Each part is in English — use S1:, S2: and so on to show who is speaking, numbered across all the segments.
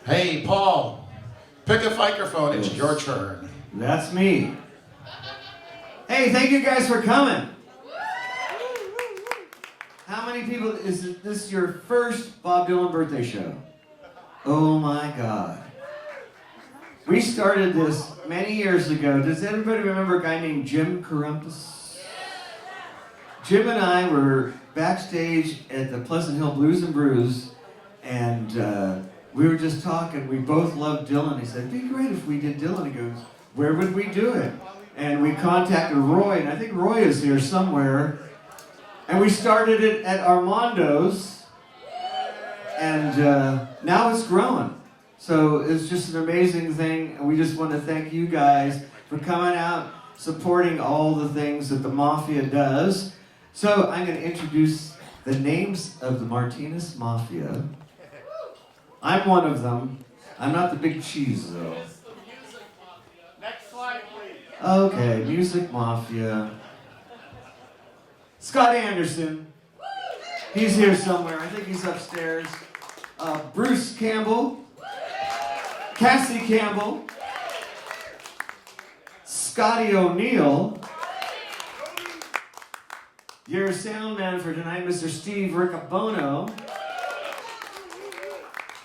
S1: Hey, Paul, pick a microphone. It's your turn.
S2: That's me. Hey, thank you guys for coming. How many people, is this your first Bob Dylan birthday show? Oh my God. We started this many years ago. Does anybody remember a guy named Jim Carumpus? Jim and I were backstage at the Pleasant Hill Blues and Brews, and we were just talking. We both loved Dylan. He said, it'd be great if we did Dylan. He goes, where would we do it? And we contacted Roy, and I think Roy is here somewhere. And we started it at Armando's, and now it's growing. So it's just an amazing thing, and we just want to thank you guys for coming out, supporting all the things that the Mafia does. So I'm going to introduce the names of the Martinez Mafia. I'm one of them. I'm not the big cheese, though.
S1: Next slide, please.
S2: Okay, Music Mafia. Scott Anderson. He's here somewhere. I think he's upstairs. Bruce Campbell. Cassie Campbell. Scotty O'Neill. Your sound man for tonight, Mr. Steve Riccobono.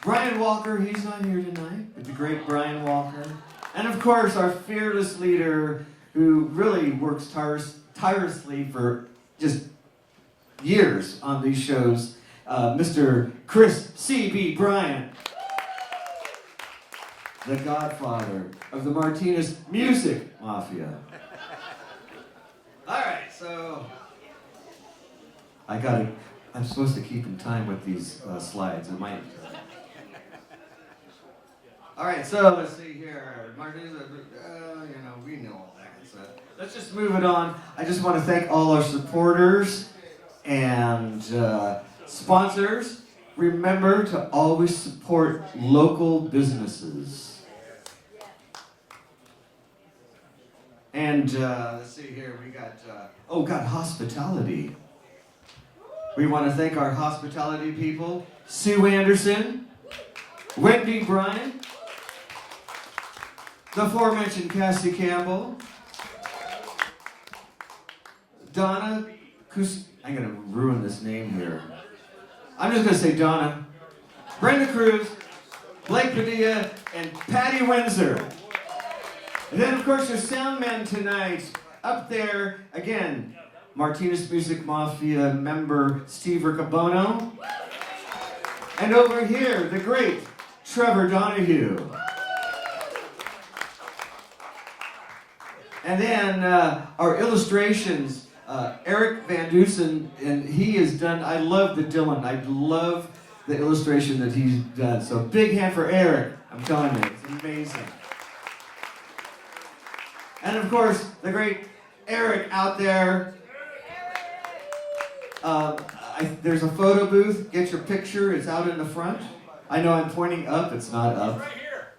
S2: Brian Walker, he's not here tonight, but the great Brian Walker. And of course, our fearless leader who really works tirelessly for just years on these shows, Mr. Chris C.B. Bryant, the godfather of the Martinez Music Mafia. All right, so I'm supposed to keep in time with these slides. It might. All right, so let's see here. Martinez, we know all that. So let's just move it on. I just want to thank all our supporters and sponsors. Remember to always support local businesses. And let's see here. We got hospitality. We want to thank our hospitality people: Sue Anderson, Wendy Bryan, the aforementioned Cassie Campbell, Donna I'm going to ruin this name here. I'm just going to say Donna, Brenda Cruz, Blake Padilla, and Patty Windsor. And then, of course, your sound man tonight, up there, again, Martinez Music Mafia member Steve Riccobono. And over here, the great Trevor Donahue. And then our illustrations, Eric Van Dusen, and he has done, I love the Dylan, I love the illustration that he's done. So big hand for Eric, I'm telling you, it's amazing. And of course, the great Eric out there. There's a photo booth, get your picture, it's out in the front. I know I'm pointing up, it's not up.
S1: Right here.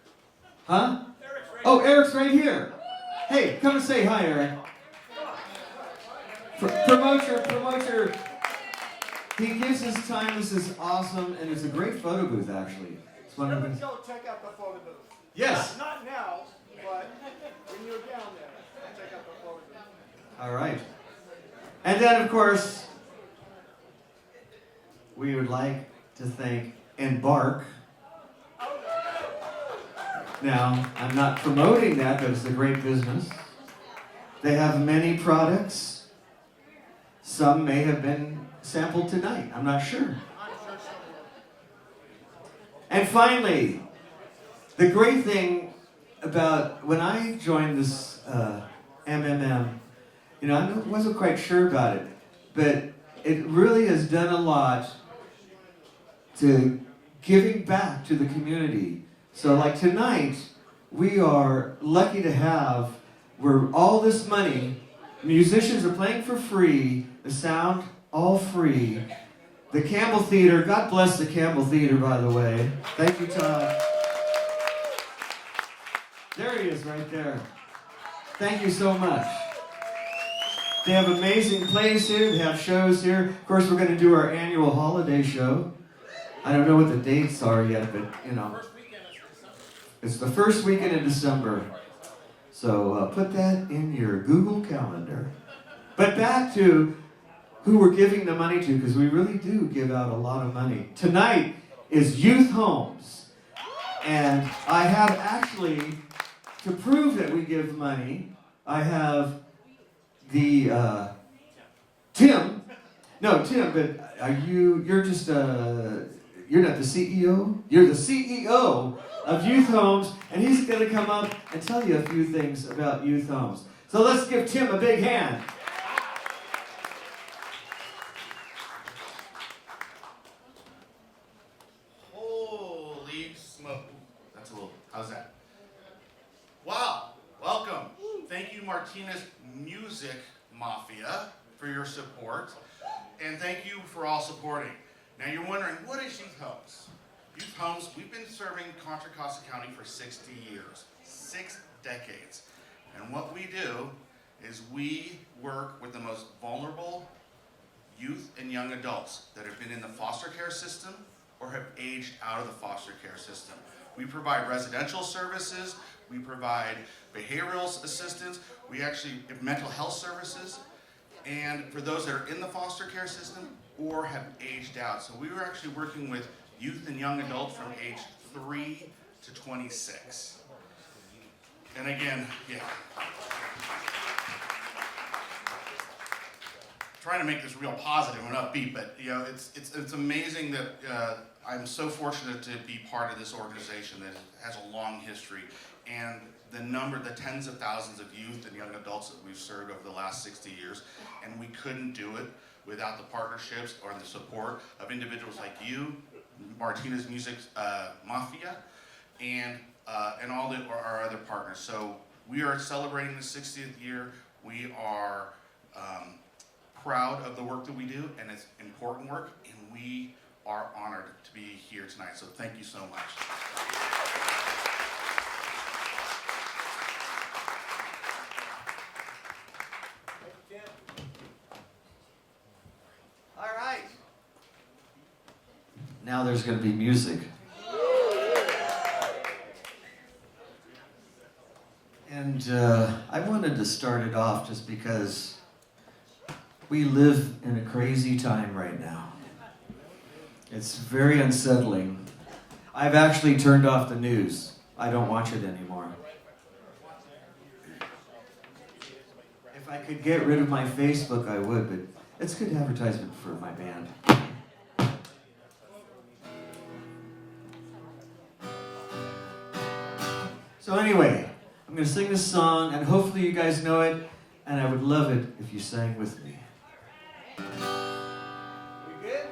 S2: Huh?
S1: Eric's right
S2: Oh, Eric's right here. Hey, come and say hi, Eric. Promote your. He gives his time. This is awesome, and it's a great photo booth, actually. It's one of the.
S3: Go check out the photo booth.
S2: Yes.
S3: Not now, but when you're down there, check out the photo booth.
S2: All right. And then, of course, we would like to thank Embark. Now, I'm not promoting that, but it's a great business. They have many products. Some may have been sampled tonight. I'm not sure. And finally, the great thing about when I joined this MMM, I wasn't quite sure about it, but it really has done a lot to giving back to the community. So like tonight, we are lucky to have where all this money, musicians are playing for free, the sound all free. The Campbell Theater, God bless the Campbell Theater, by the way. Thank you, Todd. There he is right there. Thank you so much. They have amazing plays here, they have shows here. Of course, we're going to do our annual holiday show. I don't know what the dates are yet, but
S1: First weekend is
S2: It's the first weekend in December. So put that in your Google Calendar. But back to who we're giving the money to, because we really do give out a lot of money. Tonight is Youth Homes. And I have actually, to prove that we give money, I have the, Tim, but you're just, you're not the CEO? You're the CEO of Youth Homes, and he's going to come up and tell you a few things about Youth Homes. So let's give Tim a big hand.
S1: Holy smoke. That's a little, how's that? Wow, welcome. Thank you, Martinez Music Mafia, for your support. And thank you for all supporting. Now you're wondering, what is Youth Homes? Youth Homes, we've been serving Contra Costa County for 60 years, 6 decades. And what we do is we work with the most vulnerable youth and young adults that have been in the foster care system or have aged out of the foster care system. We provide residential services, we provide behavioral assistance, we actually have mental health services, and for those that are in the foster care system or have aged out. So we were actually working with youth and young adults from age 3 to 26. And again, yeah. Trying to make this real positive and upbeat, but you know, it's amazing that I'm so fortunate to be part of this organization that has a long history, and the tens of thousands of youth and young adults that we've served over the last 60 years, and we couldn't do it without the partnerships or the support of individuals like you, Martinez Music Mafia, and all our other partners. So we are celebrating the 60th year. We are proud of the work that we do, and it's important work, and we are honored to be here tonight. So thank you so much.
S2: All right. Now there's going to be music. And I wanted to start it off just because we live in a crazy time right now. It's very unsettling. I've actually turned off the news. I don't watch it anymore. If I could get rid of my Facebook, I would, but it's good advertisement for my band. So anyway, I'm going to sing this song, and hopefully you guys know it, and I would love it if you sang with me. We good?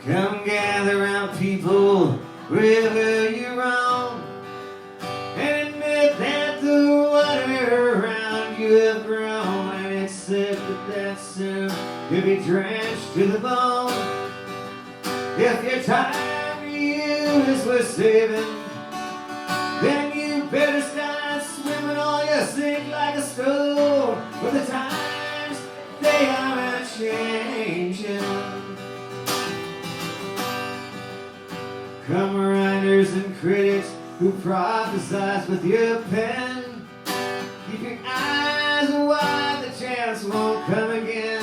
S2: Come gather round, people, wherever you roam, and admit that the water around you have grown, and accept that soon you'll be drenched to the bone. If your time to you is worth saving, then you better start swimming or you sink like a stone. For the times, they are a-changing. Come writers and critics who prophesize with your pen, keep your eyes wide, the chance won't come again.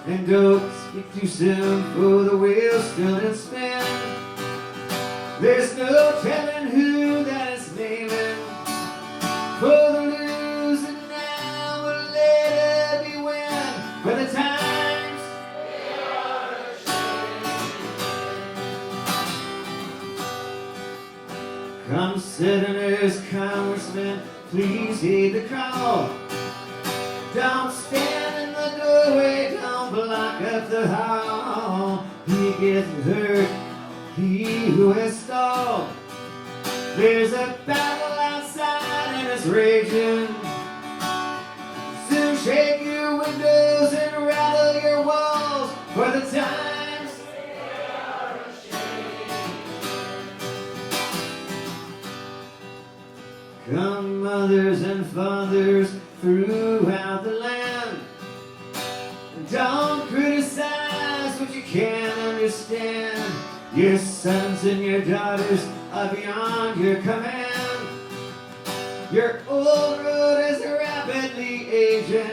S2: And don't speak too soon, for the wheel's still in spin. There's no telling who that is naming for the losing now, will later be win. For the times they are a-changing. Come senators, congressmen, please heed the call. Don't stand in the doorway, don't block up the hall. He gets hurt, he who has stalled. There's a battle outside and it's raging. Soon shake your windows and rattle your walls. For the times they are a-changing. Come mothers and fathers throughout the land, Don't criticize what you can't understand. Your sons and your daughters are beyond your command. Your old road is rapidly aging.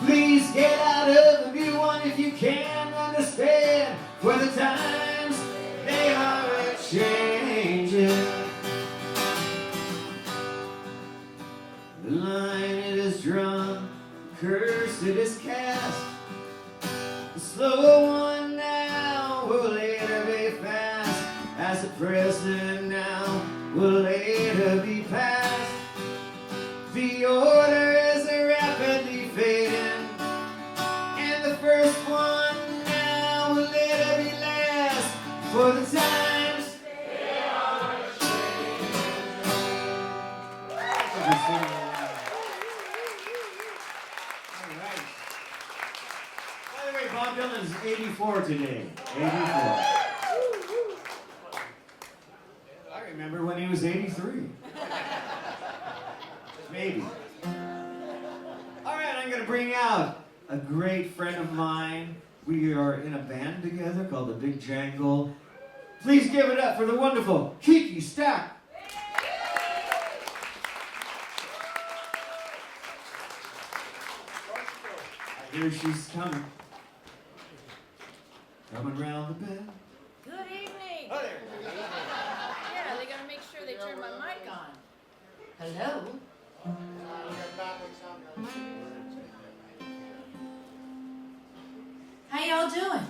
S2: Please get out of the new one if you can't understand. For the times, they are a-changing. The line it is drawn, curse it is cast. The slow one now will later be fast, as the present now will later be past. The order is rapidly fading, and the first one now will later be last. For the times they are changing. By the way, Bob Dylan's 84 today. 84. I remember when he was 83. Maybe. All right, I'm going to bring out a great friend of mine. We are in a band together called the Big Jangle. Please give it up for the wonderful Kiki Stack. I hear she's coming. Coming round the bend.
S4: Good evening.
S2: Oh, there.
S4: Yeah, they gotta make sure they turn my mic on. Hello? How y'all doing?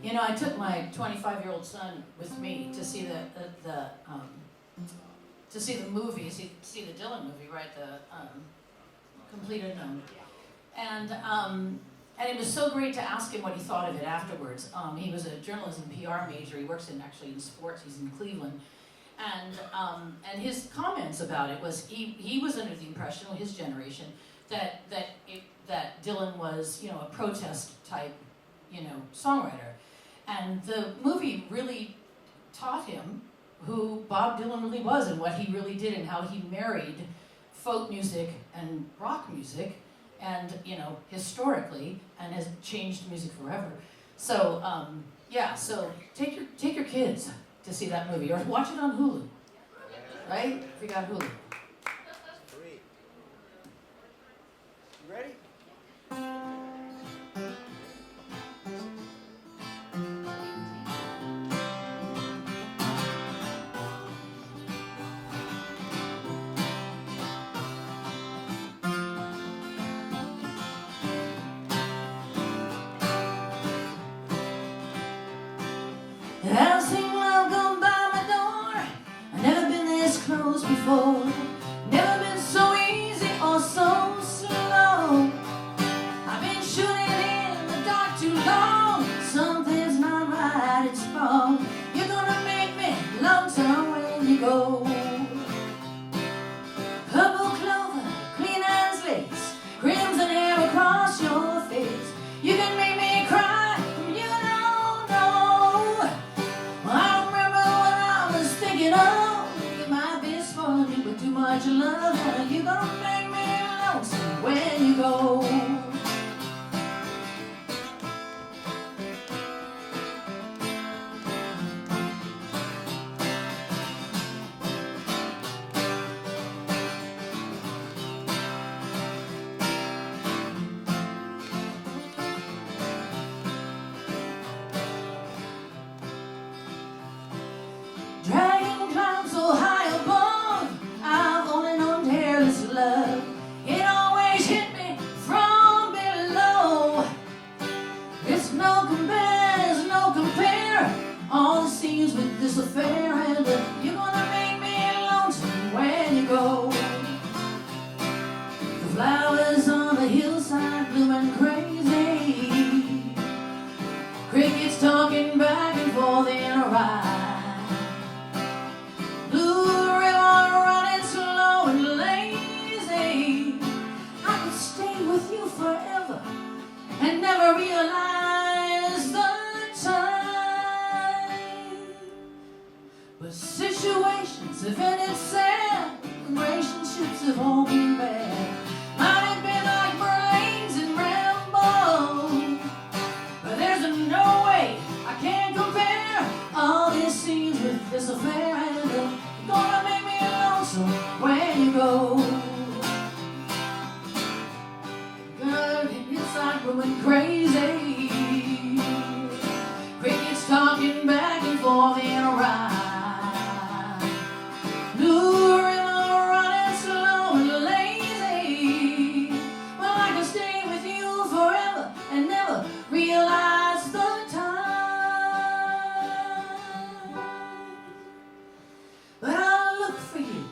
S4: You know, I took my 25-year-old son with me to see the movie, see the Dylan movie, right? The completed and it was so great to ask him what he thought of it afterwards. He was a journalism PR major. He works in sports. He's in Cleveland, and his comments about it was he was under the impression, his generation, that Dylan was, you know, a protest type, you know, songwriter, and the movie really taught him who Bob Dylan really was and what he really did and how he married folk music and rock music, and, you know, historically, and has changed music forever. So yeah, so take your kids to see that movie, or watch it on Hulu, right? If you got Hulu.
S3: Great. You ready?
S4: I've seen love go by my door. I've never been this close before. Never been so easy or so slow. I've been shooting in the dark too long. Something's not right, it's wrong. You're gonna make me lonesome when you go. Purple clover, clean as lace, crimson hair across your face. You can make me cry, you don't know. I remember when I was thinking, oh, it might be spoiled with too much love. You're gonna make me lonesome when you go. Dragon climbs so high above, I've only known careless love. It always hit me from below. It's no compare. All the scenes with this affair, and you're gonna make me lonesome when you go. The flowers on the hillside blooming crazy. Crickets talking back and forth in a ride. Blue river running slow and lazy. I could stay with you forever and never realize the time. But situations if it's sad, relationships have all been bad. Might have been like brains and Rambo, but there's no way I can compare all these scenes with this affair. And you're gonna make me lonesome when you go. Girl, inside going crazy. Crickets talking back and forth in a ride. Blue river running slow and lazy. Well, I can stay with you forever and never realize the time. But I'll look for you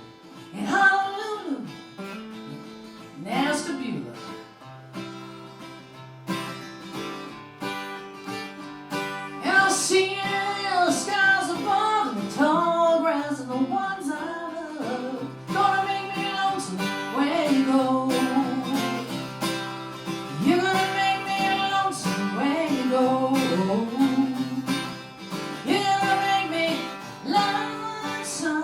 S4: in Honolulu and Ashtabula. And I'll see you in the skies above and the tall grass and the ones I love. Gonna make me lonesome when you go. You're gonna make me lonesome when you go. You're gonna make me lonesome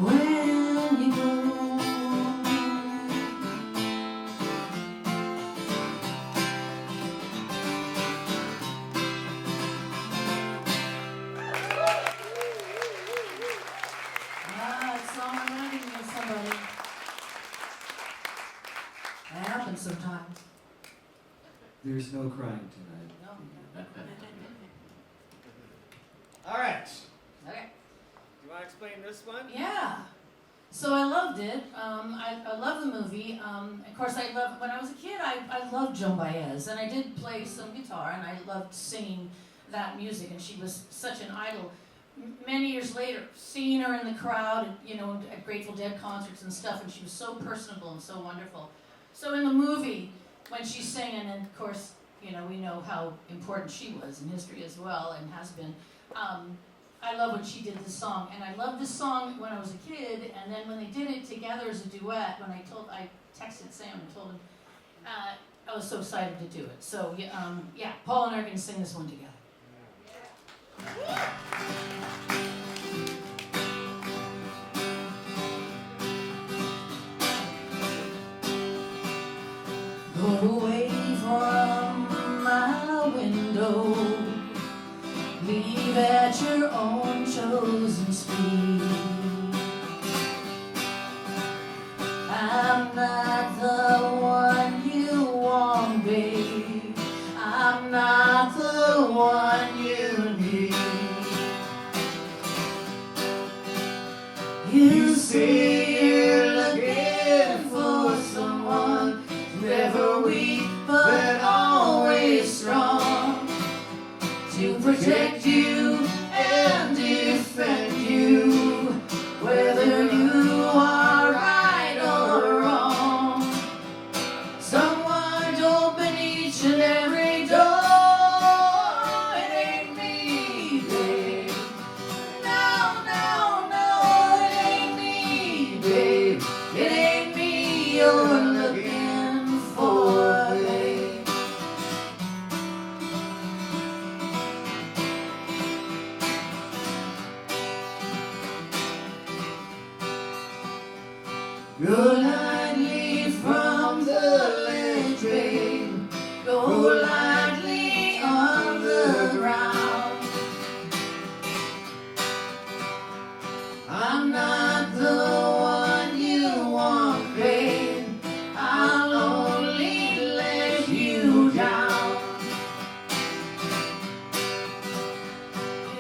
S4: when you go. That song reminded me of somebody. That happens sometimes.
S2: There's no crying tonight.
S4: No.
S2: All right.
S4: Okay.
S3: You want to explain this one?
S4: Yeah. So I loved it. I love the movie. Of course, when I was a kid, I loved Joan Baez, and I did play some guitar, and I loved singing that music, and she was such an idol. Many years later, seeing her in the crowd, at Grateful Dead concerts and stuff, and she was so personable and so wonderful. So in the movie, when she's singing, and of course, we know how important she was in history as well, and has been. I love when she did this song, and I loved this song when I was a kid, and then when they did it together as a duet, when I texted Sam and told him, I was so excited to do it. So yeah, Paul and I are going to sing this one together. Go away from my window, leave at your own chosen speed. I'm not the one you want, babe. I'm not the one you need. You say you're looking for someone never weak but always strong, to protect you and defend you, whether you are right or wrong. Someone to open each and every door. It ain't me, babe. No, no, no, it ain't me, babe. It ain't me you're looking for, babe. Go lightly from the ledge, babe. Go lightly on the ground. I'm not the one you want, babe. I'll only let you down.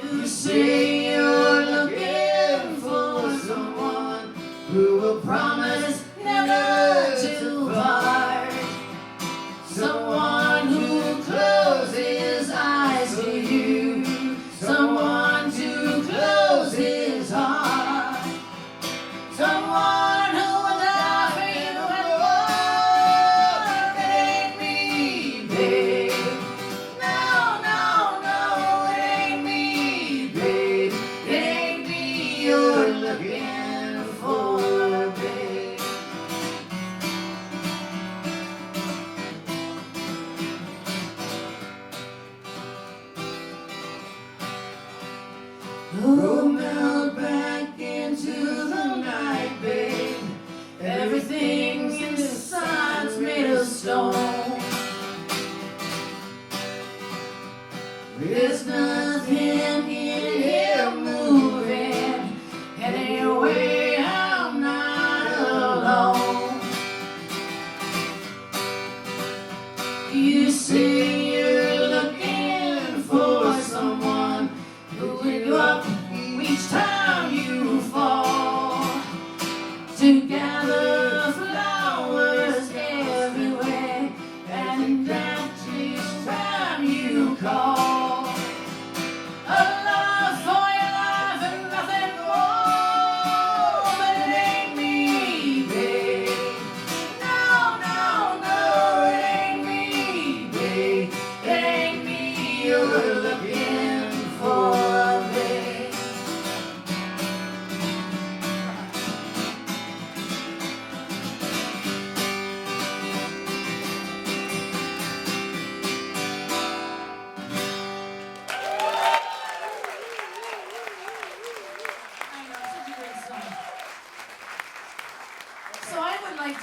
S4: You say you're looking for someone who will promise never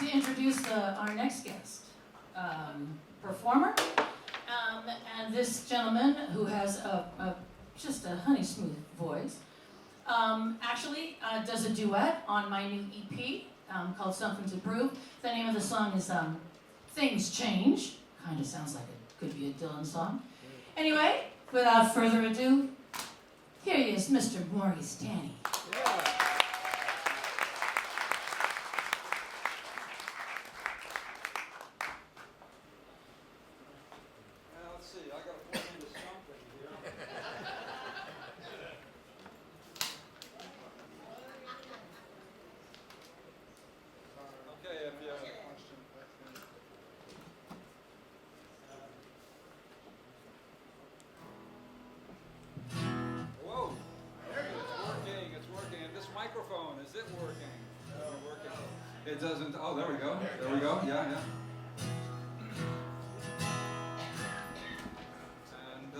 S4: to introduce our next guest performer. And this gentleman who has just a honey smooth voice actually does a duet on my new EP called Something to Prove. The name of the song is Things Change. Kind of sounds like it could be a Dylan song. Anyway, without further ado, here he is, Mr. Maurice Tani.
S3: Yeah. Let's see, I gotta plug into something here. Okay, if you have a question. Whoa, it's working. And this microphone, is it working? Is it working? It doesn't, oh, there we go. There we go, yeah. And,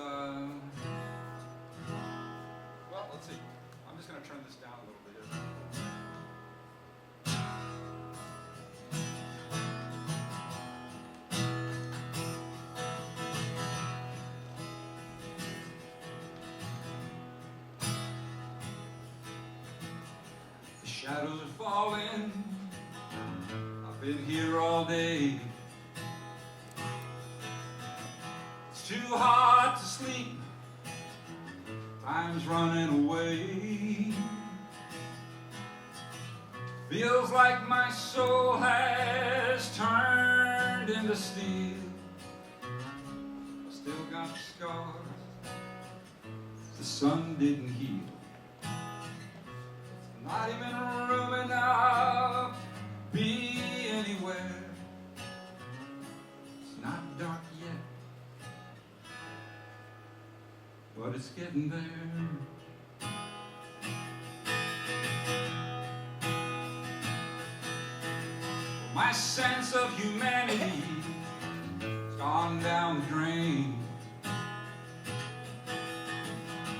S3: well, let's see. I'm just gonna turn this down a little bit here. The shadows are falling. I've been here all day. It's too hard to sleep. Time's running away. Feels like my soul has turned into steel. I still got scars the sun didn't heal. Not even room enough to be anywhere. It's not dark yet, but it's getting there. My sense of humanity has gone down the drain.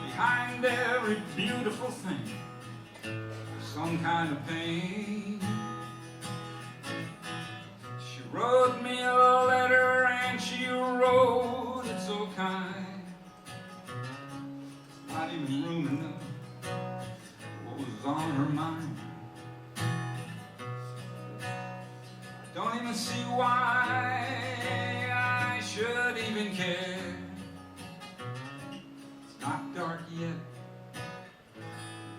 S3: Behind every beautiful thing, some kind of pain. She wrote me a letter and she wrote it so kind. Not even room enough for what was on her mind. Don't even see why I should even care. It's not dark yet,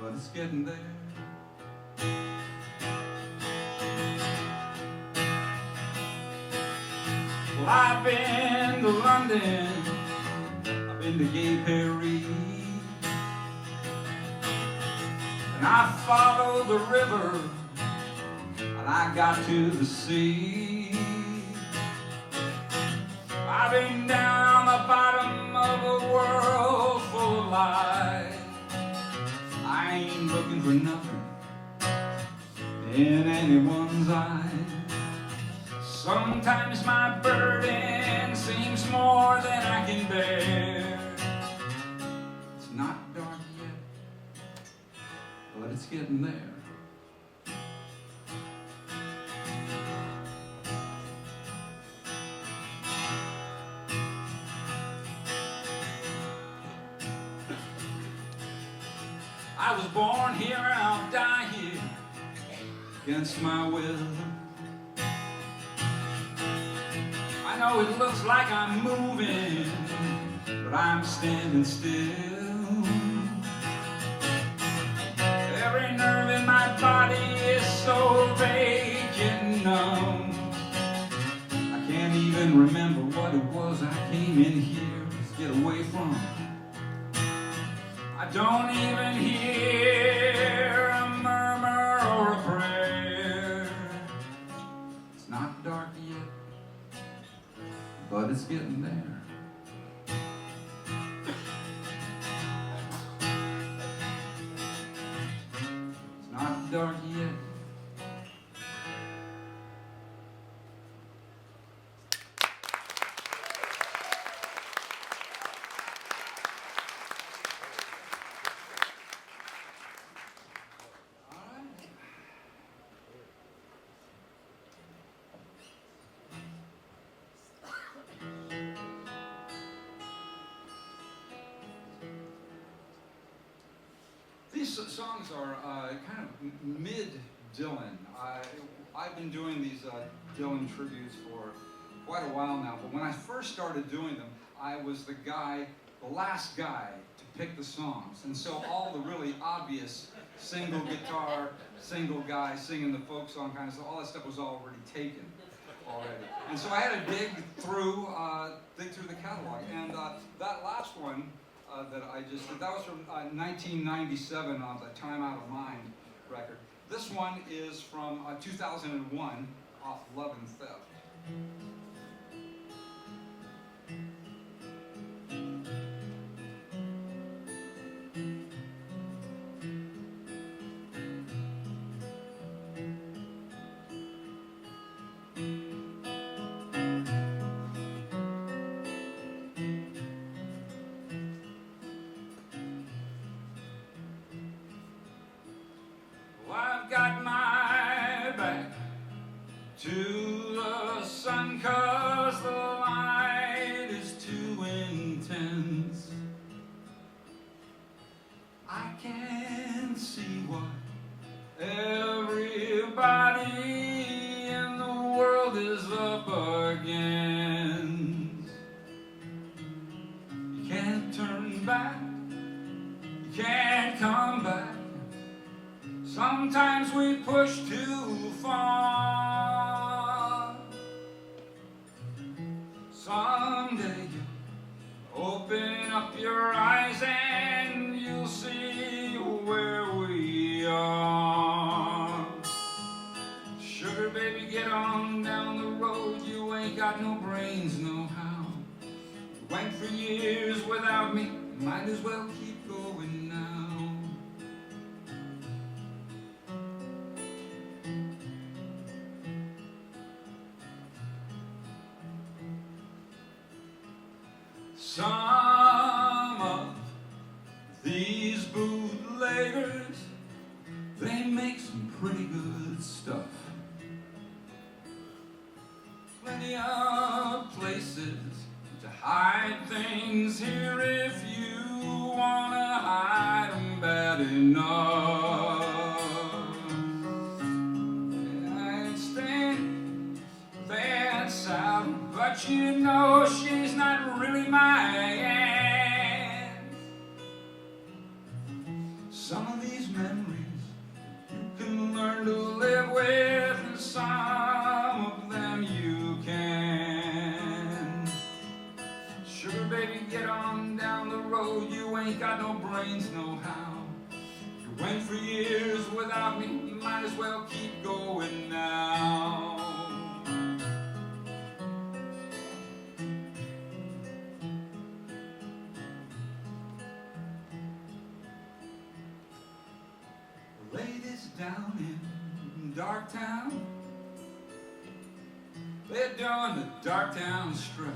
S3: but it's getting there. Well, I've been to London, I've been to Gay Paris, and I followed the river, and I got to the sea. I've been down the bottom of a world full of lies. I ain't looking for nothing in anyone's eyes. Sometimes my burden seems more than I can bear. It's not dark yet, but it's getting there. I was born here and I'll die here against my will. I know it looks like I'm moving, but I'm standing still. Every nerve in my body is so vacant and numb. I can't even remember what it was I came in here to get away from. I don't even hear a murmur or a prayer. It's not dark yet, but it's getting there. It's not dark yet. songs are kind of mid-Dylan. I've been doing these Dylan tributes for quite a while now, but when I first started doing them, I was the last guy to pick the songs. And so all the really obvious single guitar, single guy singing the folk song kind of stuff, all that stuff was already taken already. And so I had to dig through the catalog. And that last one that I just did, that was from 1997 on the Time Out of Mind record. This one is from 2001 off Love and Theft. Got my back to the sun 'cause the light is too intense. I can't see what everybody in the world is up against. You can't turn back, you can't come back. Sometimes we push too far. Someday you'll open up your eyes and you'll see where we are. Sugar baby, get on down the road. You ain't got no brains, no how. You went for years without me. Might as well keep going now. Some of these bootleggers, they make some pretty good stuff. Plenty of places to hide things here if you wanna hide them bad enough. I ain't staying that south, but you know she's not really my aunt. Some of these memories you can learn to live with, and some of them you can. Sugar baby, get on down the road. You ain't got no brains, no how. You went for years without me. You might as well keep going now. Ladies down in Darktown, they're doing the Darktown strut.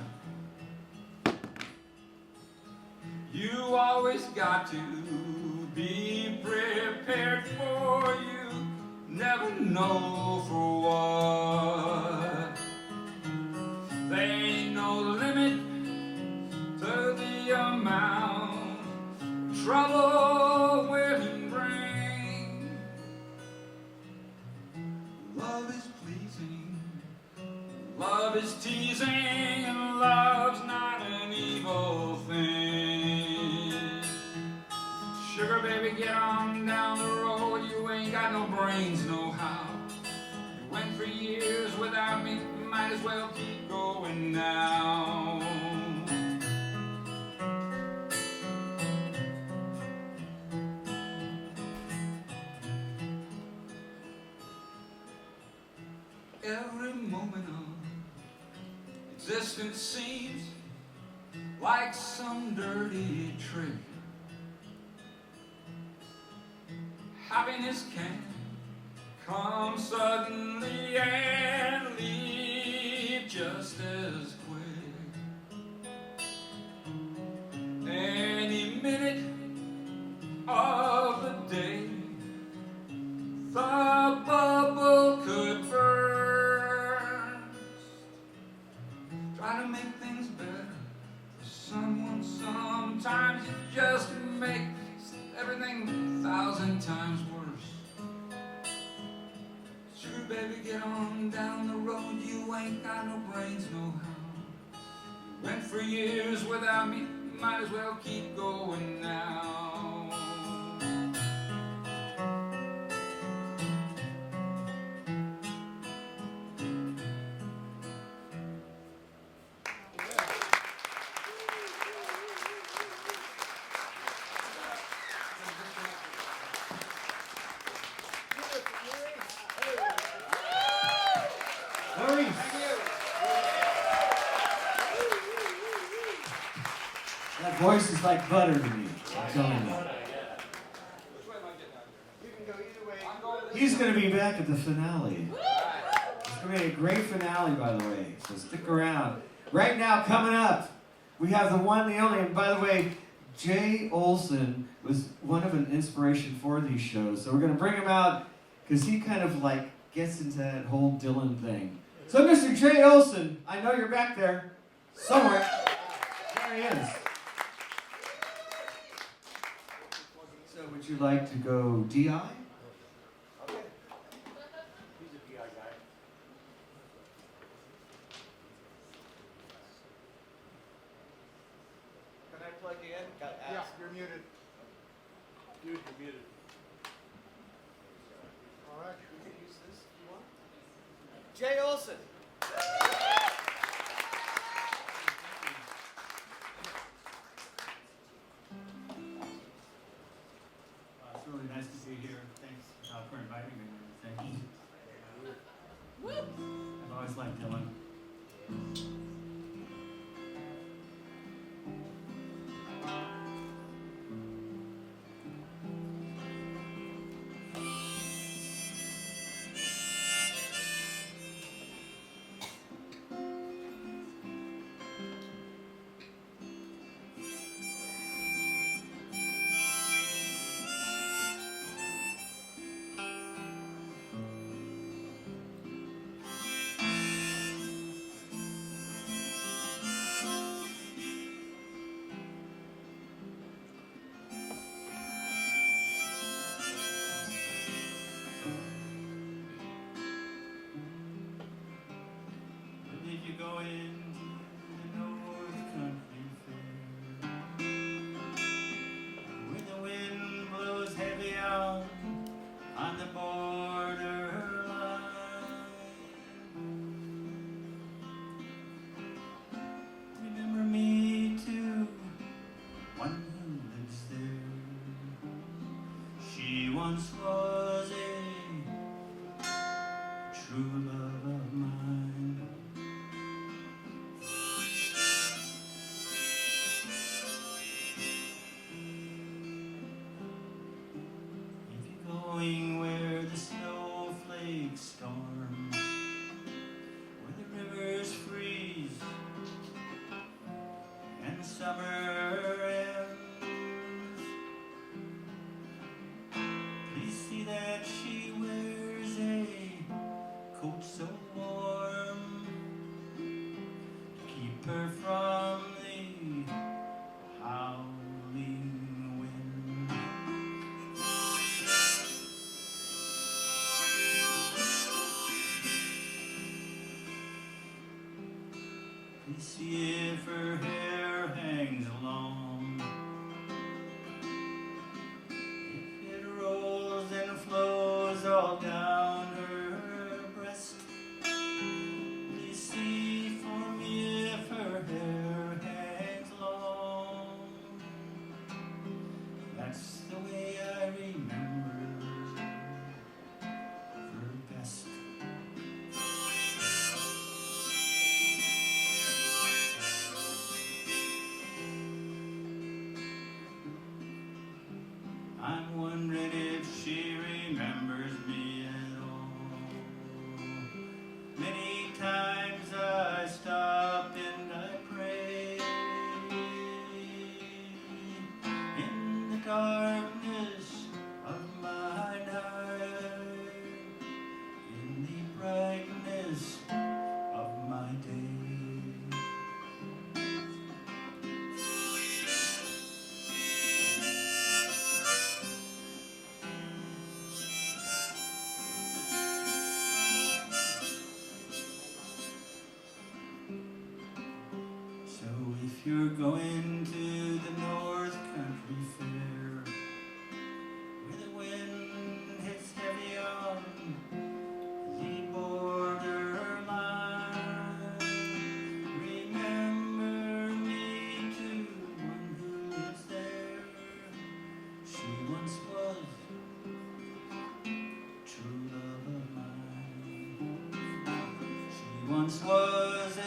S3: You always got to be prepared, for you never know for what. There ain't no limit to the amount of trouble women bring. Love is pleasing, love is teasing, and love's not an evil thing. Sugar baby, get on down the road. You ain't got no brains, no how. You went for years without me. You might as well keep going now. Every moment of existence seems like some dirty trick. Happiness can come suddenly and leave just as quick. Any minute of the day, the bubble could burst. Try to make things better for someone. Sometimes you just make everything 1,000 get on down the road, you ain't got no brains, no how. Went for years without me, might as well keep going now.
S2: Maurice. That voice is like butter to me, I'm telling you. He's going to be back at the finale. It's going to be a great finale, by the way, so stick around. Right now, coming up, we have the one, the only, and by the way, Jay Olson was one of an inspiration for these shows, so we're going to bring him out because he kind of like gets into that whole Dylan thing. So Mr. Jay Olson, I know you're back there somewhere. There he is. So would you like to go DI?
S5: Okay. He's a DI guy. Can I plug you in? Got asked.
S6: Yeah, you're muted.
S5: Dude, you're muted.
S6: All right.
S5: We can use this if you want. Jay Olson.
S7: It's really nice to be here. Thanks for inviting me and everything. I've always liked Dylan. If you go into the North Country Fair, when the wind blows heavy out on the border line, remember me too, one who lives there. She once was a true love of mine. Going where the snowflakes storm, where the rivers freeze, and the summer ends. Please see that she wears a coat so warm to keep her from the howling wind. Please see if her hair hangs long, if it rolls and flows all down her breast. Please see for me if her hair hangs long. That's the way I remember her best. I'm wondering if she remembers me at all. Many times I stop and I pray in the darkness of my night, in the brightness of my day. you're going to the North Country Fair, where the wind hits heavy on the borderline, remember me to one who lives there. She once was true love of mine. She once was a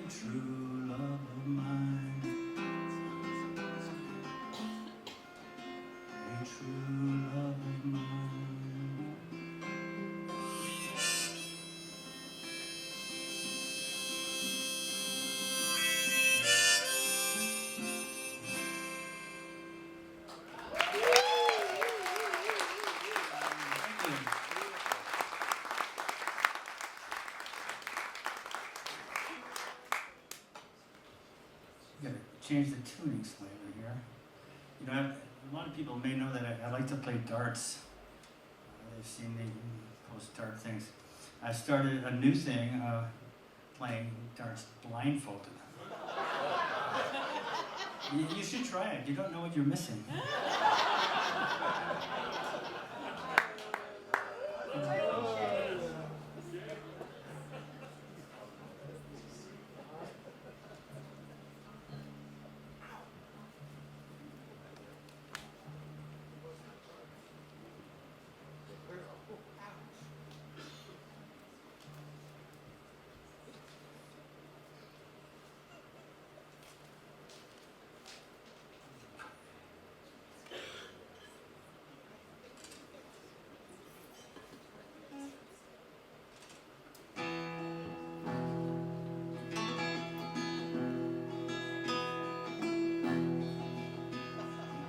S7: true love of mine. A true love of mine. Thank you. Gotta change the tuning slightly here. You know, a lot of people may know that I like to play darts. They've seen me post dart things. I started a new thing, playing darts blindfolded. You should try it. You don't know what you're missing.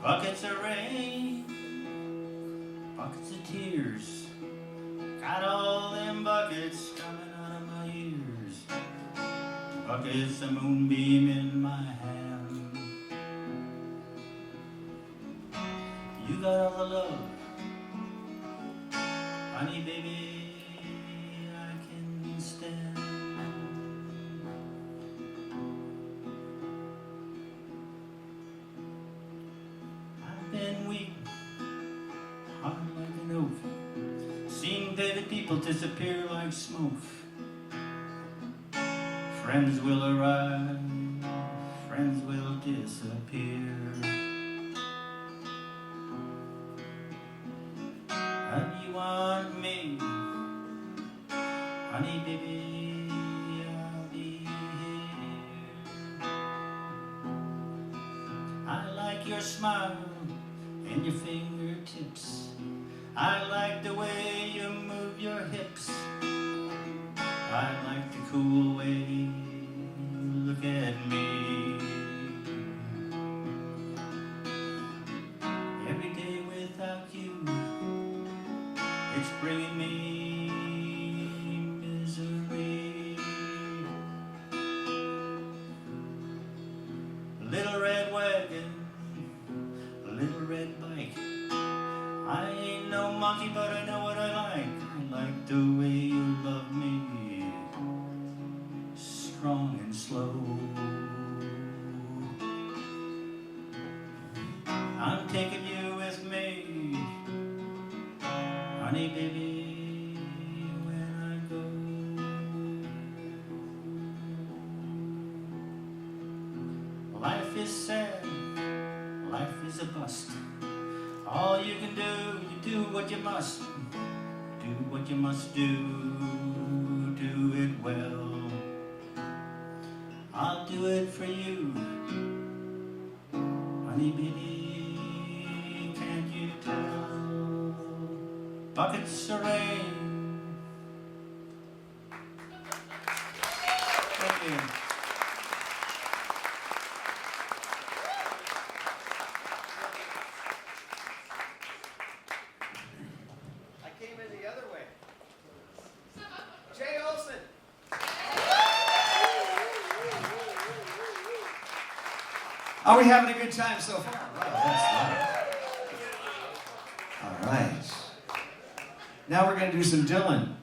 S7: Buckets of rain, buckets of tears, got all them buckets coming out of my ears. Buckets of moonbeam in my hand. You got all the love, honey baby, I can stand. Been weak, hard like an oak, seen baby people disappear like smoke. Friends will arrive, friends will disappear. How do you want me, honey baby, I'll be here. I like your smile and your fingertips. I like the way you move your hips. I like the cool way you look at me. Every day without you, it's bringing me misery. Little red wagon, little red bike. I ain't no monkey, but I know what I like. I like the way you love me, strong and slow. I'm taking you with me, honey baby, when I go. Life is sad, life is a bust. All you can do, you do what you must. Do what you must do it well. I'll do it for you, honey baby, can't you tell? Buckets of rain. Thank you.
S2: Are we having a good time so far? Wow, that's all right. Now we're going to do some Dylan.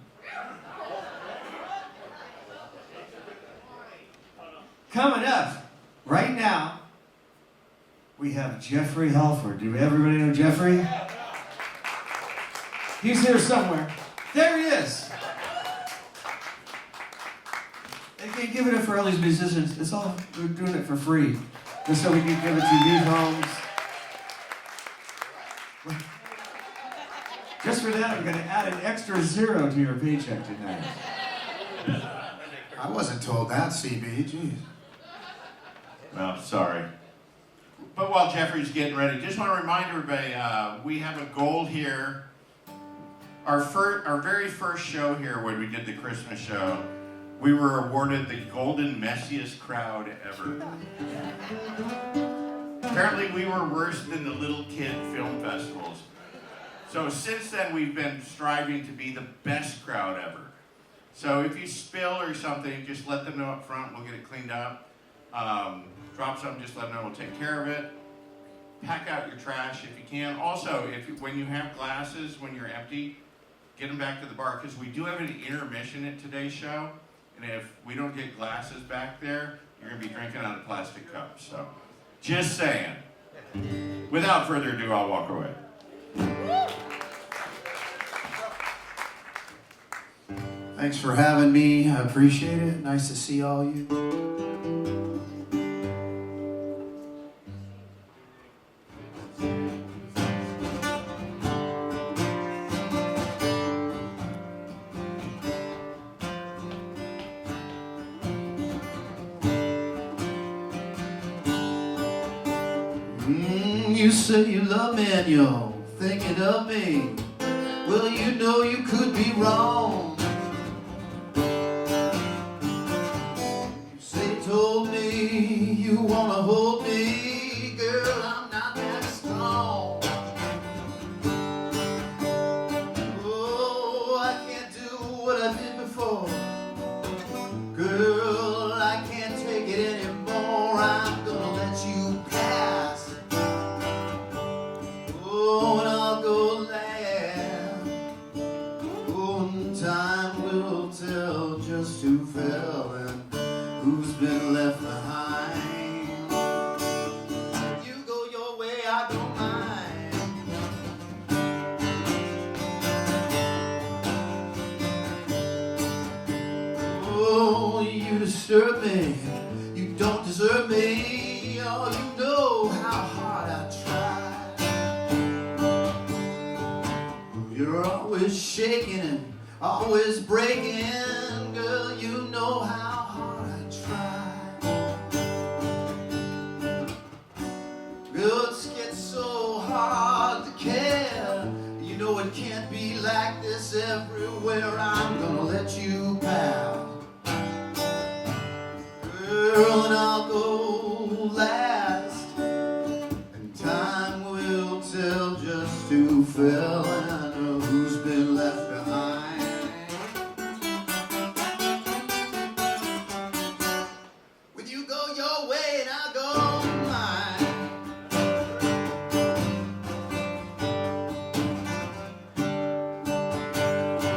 S2: Coming up, Right now, we have Jeffrey Halford. Do everybody know Jeffrey? He's here somewhere. There he is. They can't give it for all these musicians. It's all, we're doing it for free. Just so we can give it to these homes. Just for that, I'm going to add an extra 0 to your paycheck tonight.
S6: I wasn't told that, CB. Jeez.
S8: Well, sorry. But while Jeffrey's getting ready, just want to remind everybody, we have a goal here. Our very first show here, when we did the Christmas show, we were awarded the golden messiest crowd ever. Apparently we were worse than the little kid film festivals. So since then we've been striving to be the best crowd ever. So if you spill or something, just let them know up front, we'll get it cleaned up. Drop something, just let them know, we'll take care of it. Pack out your trash if you can. Also, when you have glasses, when you're empty, get them back to the bar, because we do have an intermission at today's show. And if we don't get glasses back there, you're going to be drinking out of plastic cups. So, just saying. Without further ado, I'll walk away.
S6: Thanks for having me. I appreciate it. Nice to see all you. You say you love me and you're thinking of me. Well, you know you could be wrong. You say you told me you wanna hold me. Girl, I'm not that strong. Oh, I can't do what I did before. Girl, I can't take it anymore. I'm gonna let you pass. Oh, and I'll go last. Oh, and time will tell just who fell and who's been left behind. You go your way, I go mine. Oh, you disturb me. You don't deserve me. Oh, you know how hard I try. You're always shaking and always breaking. Girl, you know how hard I try. Girl, it gets so hard to care. You know it can't be like this everywhere. I'm gonna let you pass. Girl, and I'll go last. And time will tell just who fell and who's been left behind. When you go your way and I'll go mine.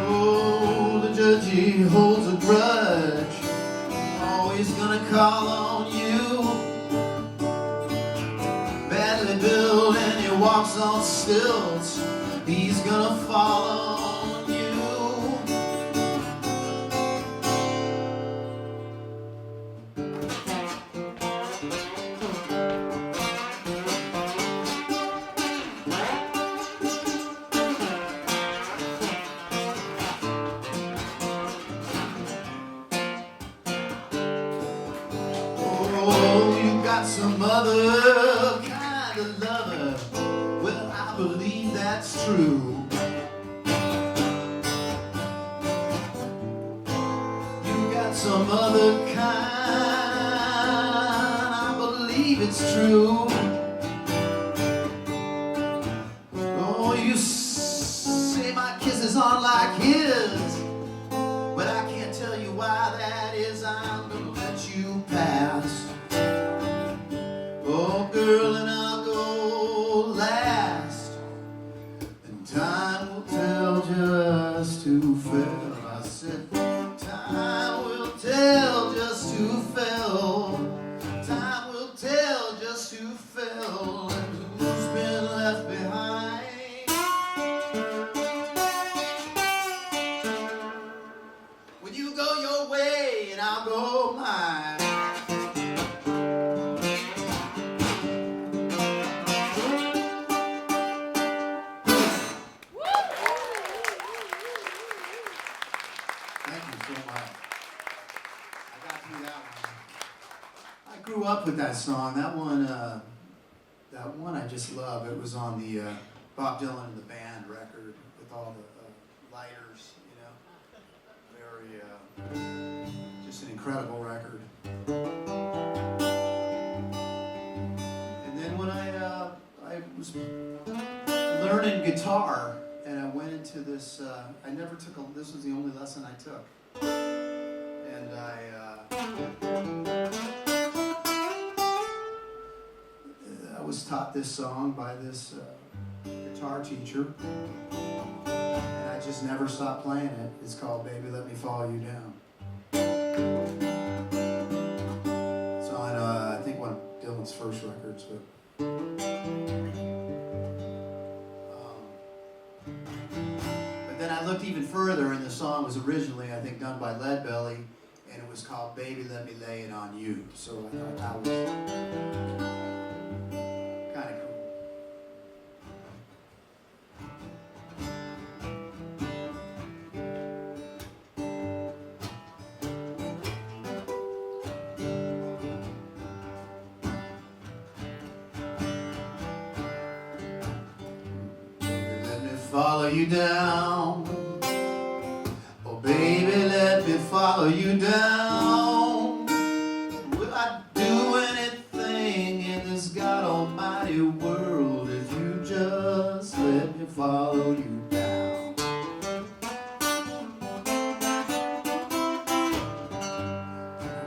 S6: Oh, the judge, he holds a grudge. Always gonna call on you. Badly built and he walks on stilts. He's gonna fall on you. Oh, you got some other kind of lover. Well, I believe that's true. You got some other kind. I believe it's true. Oh, you say my kisses aren't like his, but I can't tell you why that is. I'm gonna let you pass. Oh, girl, and I'll go last. And time will tell just who fell. I said, time will tell just who fell. Time will so much. I got through that one. I grew up with that song. That one I just love. It was on the Bob Dylan and the Band record with all the lighters, you know. Very, just an incredible record. And then when I was learning guitar, and I went into this, I never took this was the only lesson I took. And I was taught this song by this guitar teacher, and I just never stopped playing it. It's called Baby Let Me Follow You Down. It's on, I think, one of Dylan's first records, but then I looked even further, and the song was originally, I think, done by Leadbelly, and it was called Baby Let Me Lay It On You. So I thought that was kind of cool. Let me follow you down. Oh, baby, let me follow you down. Will I do anything in this God Almighty world if you just let me follow you down?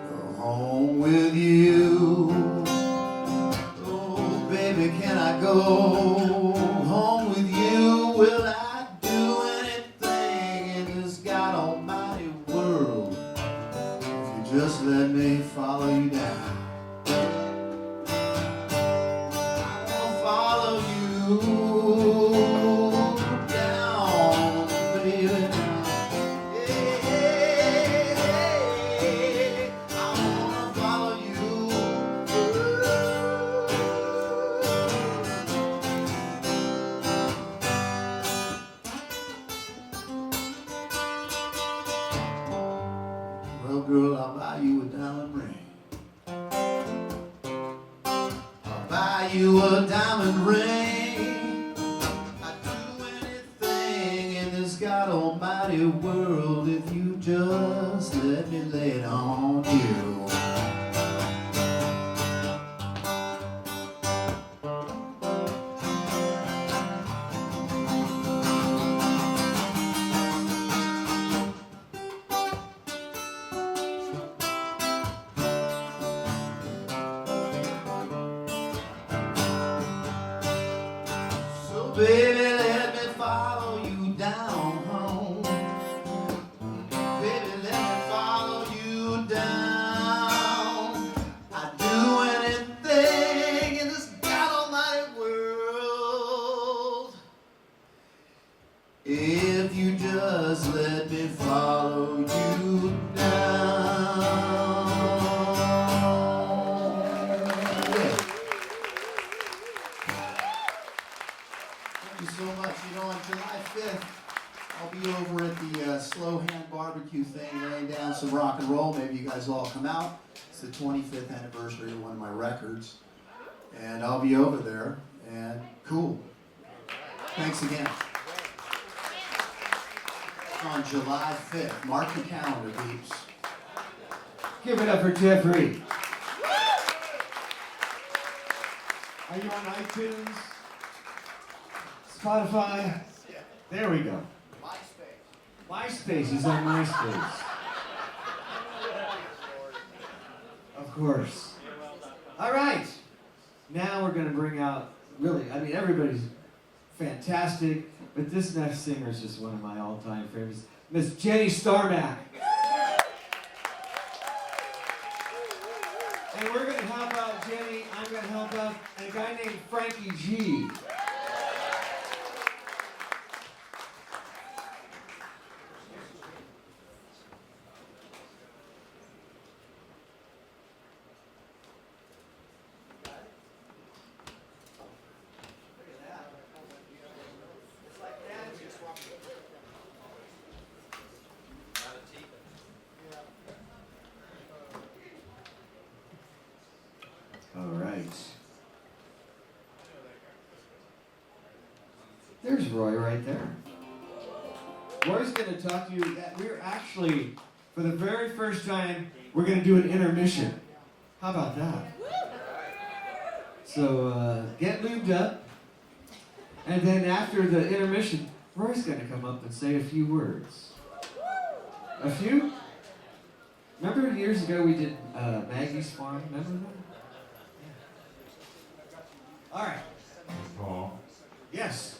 S6: Go home with you. Oh, baby, can I go home with you? Will I do anything in this God Almighty world if you just let me follow you down? I wanna follow you down, baby. Yeah, I wanna follow you. Well, girl, I'll buy you a diamond ring. I'll buy you a diamond ring. I'd do anything in this God Almighty world if you just let me lay it on you. So baby, let me follow you down home. Baby, let me follow you down. I'd do anything in this God Almighty world if you just let me follow you down. Yeah. Thank you so much. You know, on July 5th, I'll be over at the Slow Hand Barbecue thing, laying down some rock and roll. Maybe you guys all come out. It's the 25th anniversary of one of my records. And I'll be over there. And cool. Thanks again. On July 5th. Mark the calendar, peeps.
S2: Give it up for Jeffrey. Are you on iTunes? Spotify? There we go. MySpace. He's on MySpace. Of course. All right. Now we're going to bring out, really, I mean, everybody's fantastic, but this next singer is just one of my all-time favorites, Miss Jenny Starmack. And we're going to help out Jenny. I'm going to help out a guy named Frankie G. There's Roy right there. Roy's going to talk to you that we're actually, for the very first time, we're going to do an intermission. How about that? So get lubed up, and then after the intermission, Roy's going to come up and say a few words. A few? Remember years ago we did Maggie's Farm? Remember that? All right.
S8: Paul,
S2: Yes.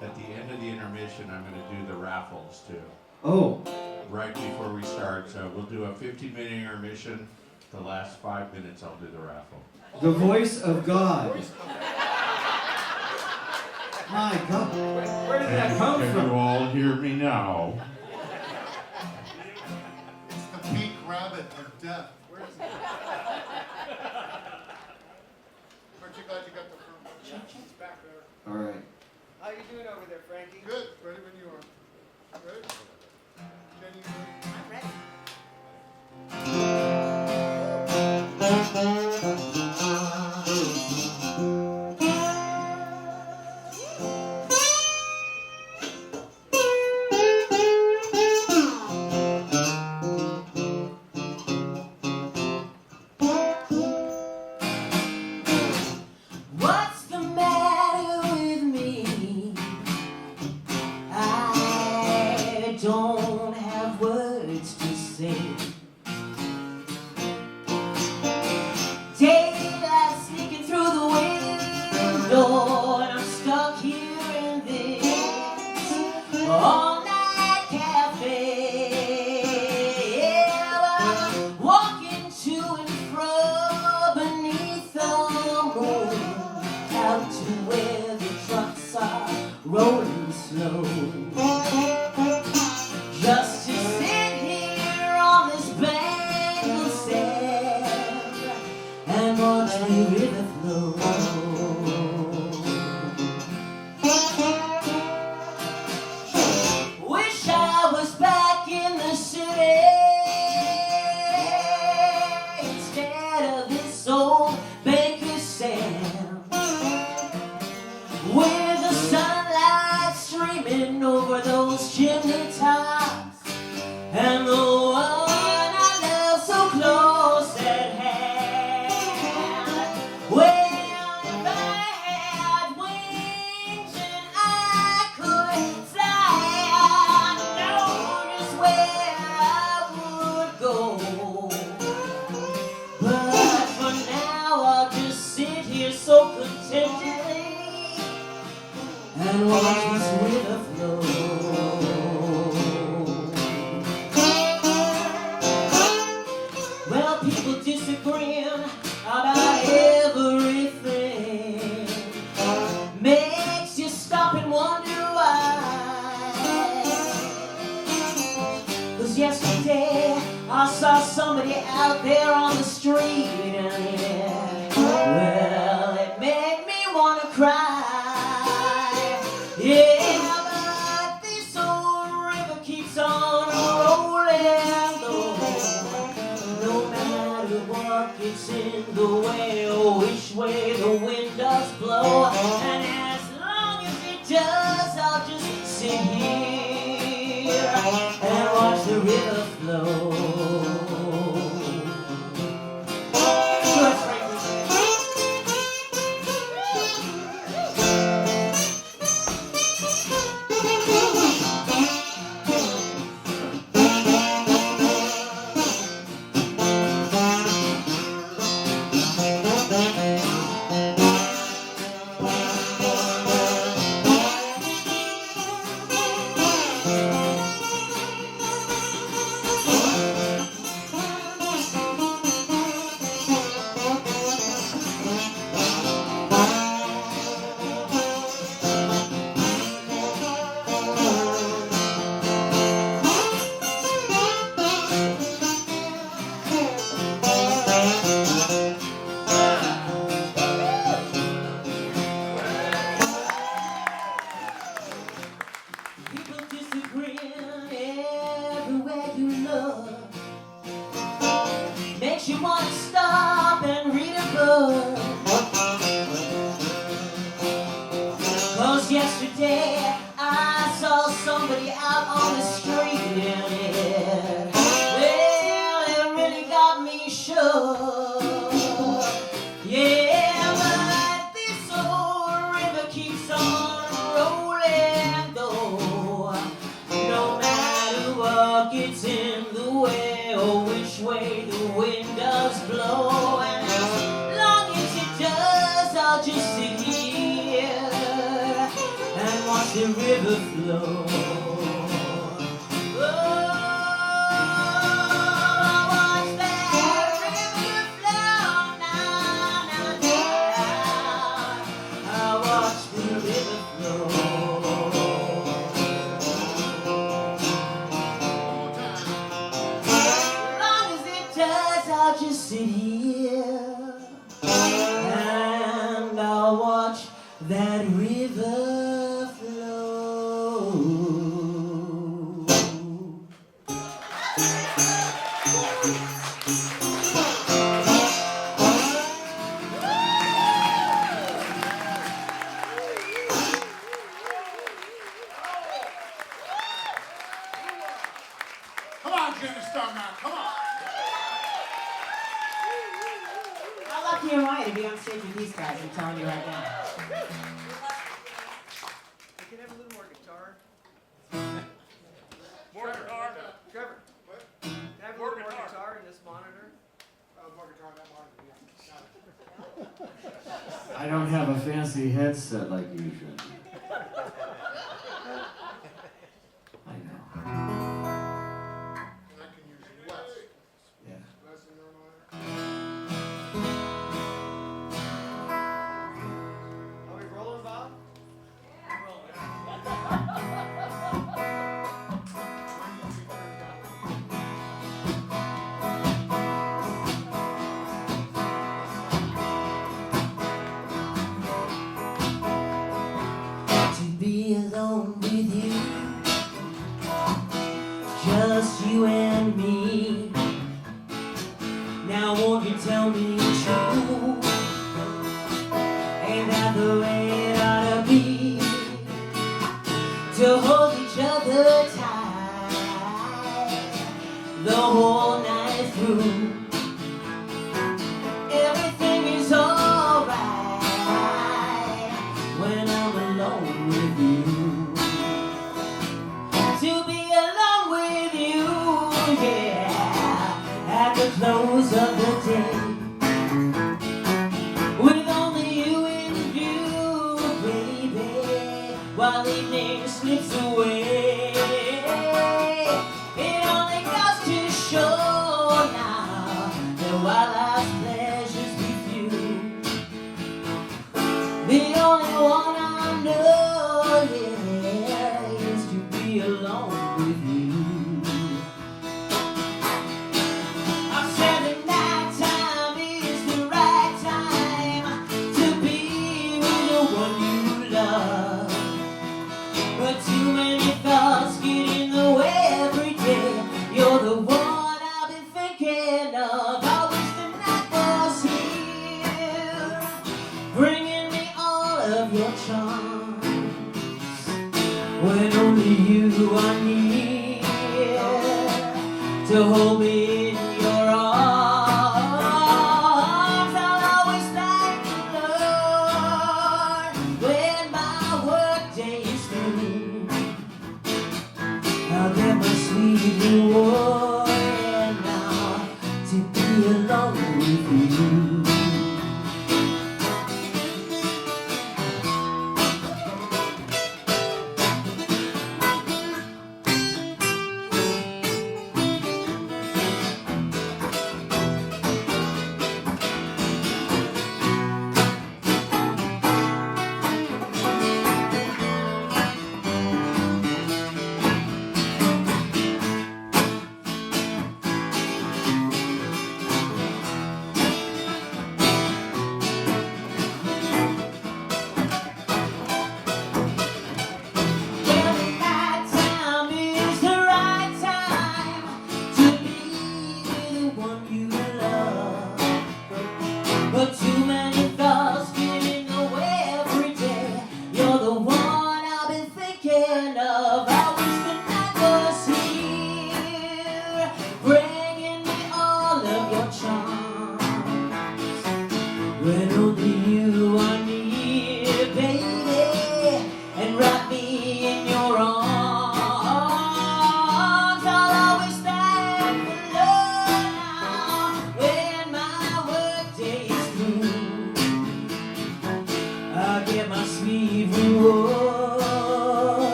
S8: at the end of the intermission, I'm going to do the raffles too.
S2: Oh.
S8: Right before we start, so we'll do a 15-minute intermission. The last 5 minutes, I'll do the raffle.
S2: The voice of God. My God. Where did that come
S8: Can
S2: from?
S8: you all hear me now?
S6: It's the pink rabbit of death. Where is it? Aren't you glad you got the front? It's back there.
S2: All right.
S5: How you doing over there, Frankie?
S6: Good. Ready when you are. Ready? Jenny, ready?
S5: I'm ready.
S9: What's the matter with me? I don't have words to say. Daylight sneaking through the window, and I'm stuck here in this all-night cafe. I'm walking to and fro beneath the moon, out to where the trucks are rolling slow. Just to sit here on this bank of sand and watch the river flow. Wish I was back in the city instead of this old bank of sand, with the sunlight streaming over those chimney tops, and the one I love so close at hand. Well, if I had wings and I could fly, I know just where I would go. But for now, I'll just sit here so contentedly and watch this river flow. Well, people disagreeing about everything makes you stop and wonder why. 'Cause yesterday I saw somebody out there on the street, and yeah, well, it made me wanna cry. Yeah, but this old river keeps on rolling though. No matter what gets in the way or which way the wind does blow, and as long as it does, I'll just sit here and watch the river flow. Sure, Frankie. gets in the way or which way the wind does blow. And as long as it does, I'll just sit here and watch the river flow. Sit here and I'll watch that river flow.
S1: Come on, Jenna Starmack, come on.
S9: How lucky am I to be on stage with these guys, I'm telling you right now.
S5: We can have a little more guitar.
S10: More guitar.
S5: Trevor.
S10: What?
S5: Can I have a
S10: More
S5: little more
S10: guitar.
S5: guitar in this monitor?
S10: More guitar on that monitor.
S2: I don't have a fancy headset like you should. I know.
S10: And I can use less.
S2: Yeah.
S10: Less than normal.
S5: Are we rolling, Bob?
S9: To be alone with you, just you and me. Now won't you tell me true? Ain't that the way it ought to be? To hold each other tight the whole night through. Everything is alright when I'm alone with you. To be alone with you, yeah, at the close of the day, with only you in view, baby, while evening slips away. It only goes to show now that while our pleasures be few, the only one I know, yeah, is to be alone with you. I've said the night time is the right time to be with the one you love. But too many thoughts get in the way every day. You're the one I've been thinking of. I wish the night was here, bringing me all of your charms. When only you are near to hold me in your arms. I'll always thank the Lord when my work day is through. I'll get my sweet reward now to be alone with you.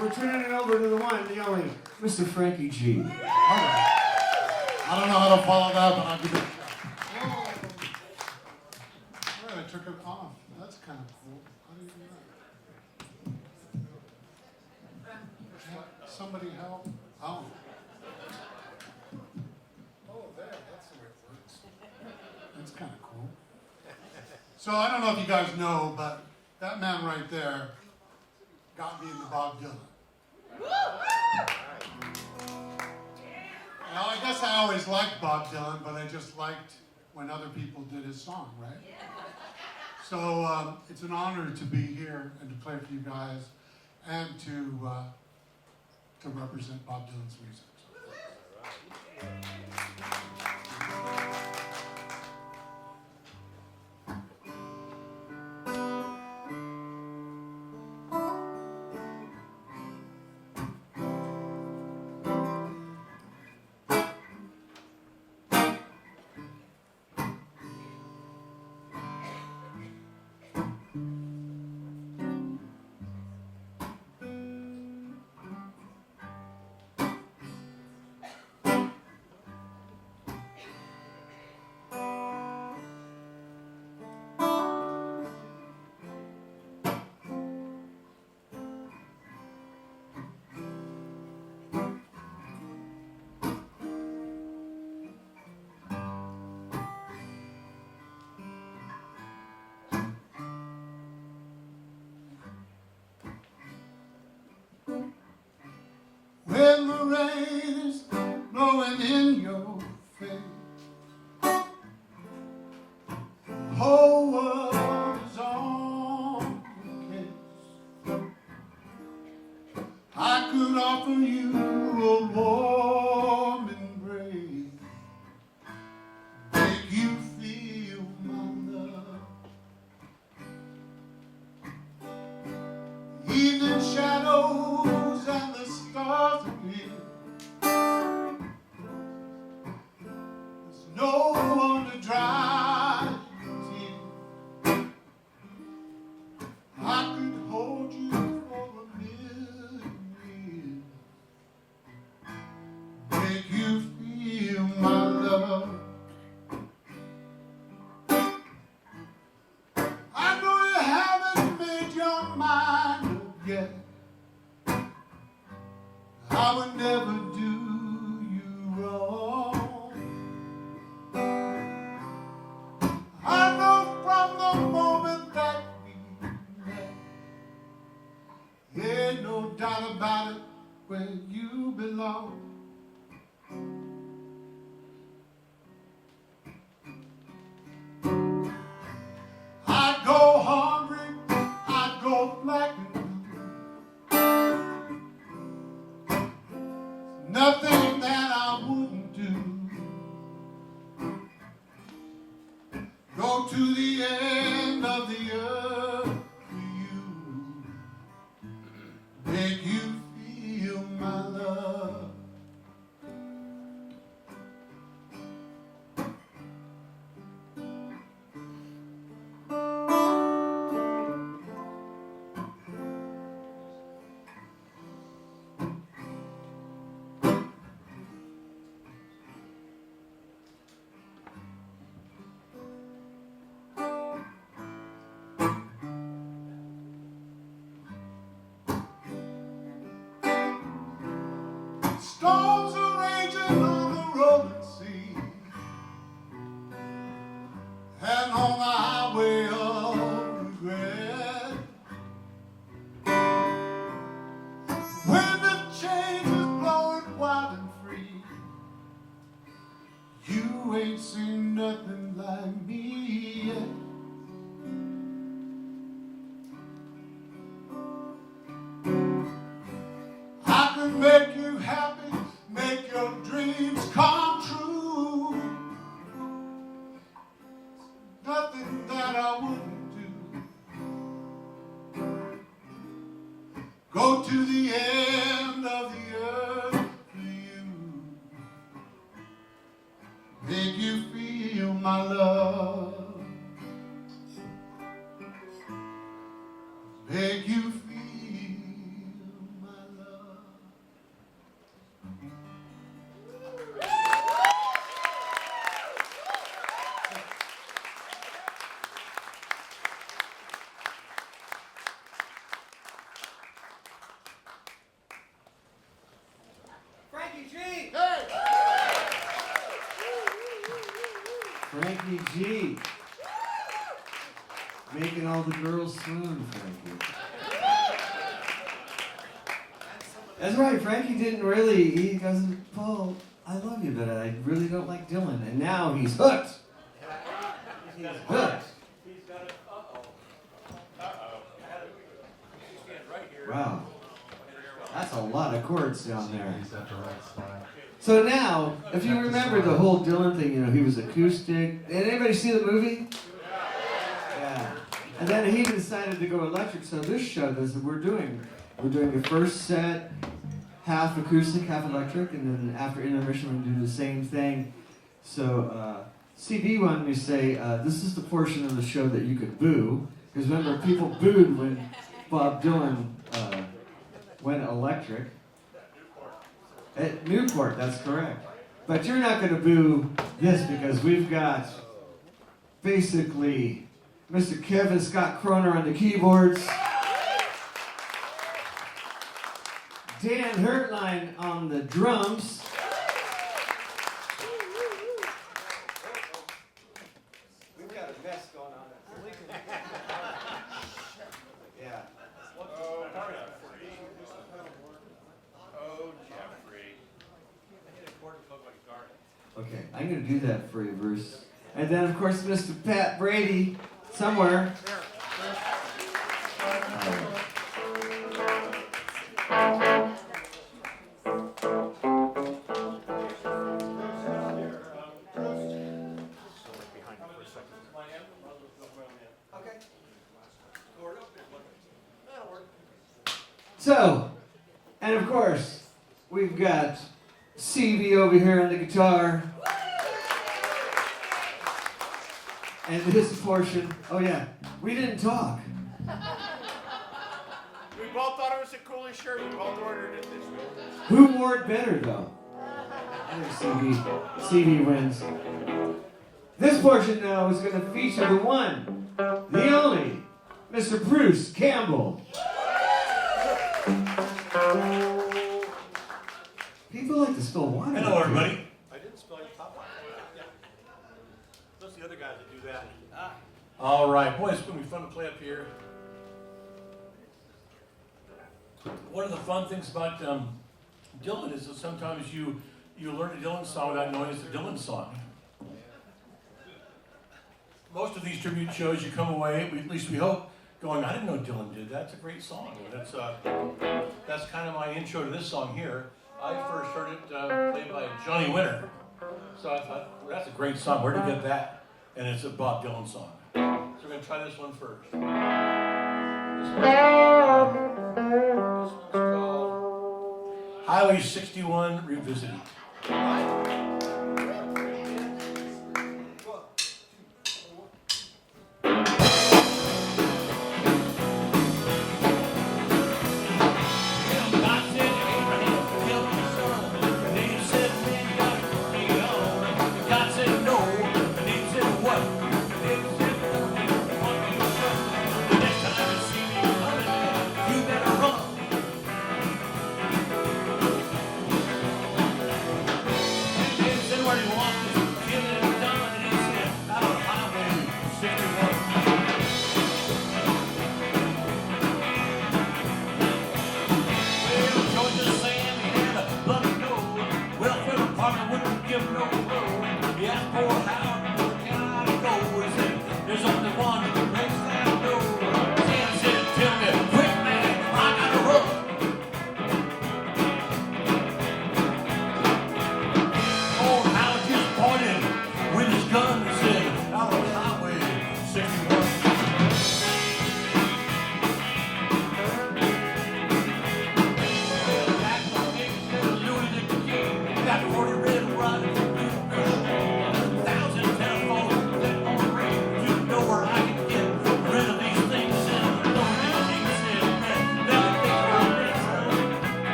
S2: we're turning it over to the one, the only, Mr. Frankie G.
S10: All right. I don't know how to follow that, but I'll give it a shot. Oh. All right, I took it off. That's kind of cool. How do you do that? Somebody help? Oh. Oh, there. That's the way it works. That's kind of cool. So I don't know if you guys know, but that man right there got me into Bob Dylan. Well, I guess I always liked Bob Dylan, but I just liked when other people did his song, right? So it's an honor to be here and to play for you guys and to represent Bob Dylan's music. When the rain is blowing in your face, the whole world is on your case. I could offer you a warm embrace, make you feel my love. Evening shadows and the stars appear. There's no one to dry your tears. I could hold you for a million years, make you feel my love. I know you haven't made your mind up yet. I would never do you wrong. I know from the moment that we met, ain't no doubt about it, where you belong. I'd go hungry, I'd go black and blue. Nothing that I wouldn't do. Go to the end of the earth for you, make you feel my love. Storms are raging on the rolling sea, and on the highway of regret. Wind of change is blowing wild and free. You ain't seen nothing like me yet. I can make you happy, make your dreams come true. Nothing that I wouldn't do. Go to the end of the earth for you, make you feel my love, make you feel my love.
S5: Frankie G!
S10: Hey!
S2: Frankie G. Making all the girls swoon, Frankie. That's right, Frankie didn't really, he goes, Paul, I love you, but I really don't like Dylan. And now he's hooked. He's hooked. Wow. That's a lot of chords down there. So now, if you remember the whole Dylan thing, you know, he was acoustic. Did anybody see the movie? Yeah. And then he decided to go electric, so this show, we're doing the first set, half acoustic, half electric, and then after intermission we're going to do the same thing. So CB wanted me to say, this is the portion of the show that you could boo, because remember, people booed when Bob Dylan went electric. At Newport, that's correct. But you're not going to boo this because we've got basically Mr. Kevin Scott Croner on the keyboards, Dan Hertline on the drums,
S5: We've got a mess going on.
S2: yeah. Okay, I'm going to do that for you, Bruce. And then, of course, Mr. Pat Brady, somewhere. So, and of course, we've got CB over here on the guitar. And this portion, oh yeah, we didn't talk.
S8: We both thought it was the coolest shirt. We both ordered it this week.
S2: Who wore it better though? I think CB wins. This portion now is going to feature the one, the only, Mr. Bruce Campbell. People like to spill water.
S11: Hello, everybody.
S5: I didn't spell your top line. Yeah. Those are the other guys that do that.
S11: All right, boy, it's going to be fun to play up here. One of the fun things about Dylan is that sometimes you learn a Dylan song without knowing it's a Dylan song. Most of these tribute shows, you come away, at least we hope, going, I didn't know Dylan did that. It's a great song. That's kind of my intro to this song here. I first heard it played by Johnny Winter. So I thought, well, that's a great song. Where'd you get that? And it's a Bob Dylan song. So we're going to try this one first. This one's called Highway 61 Revisited.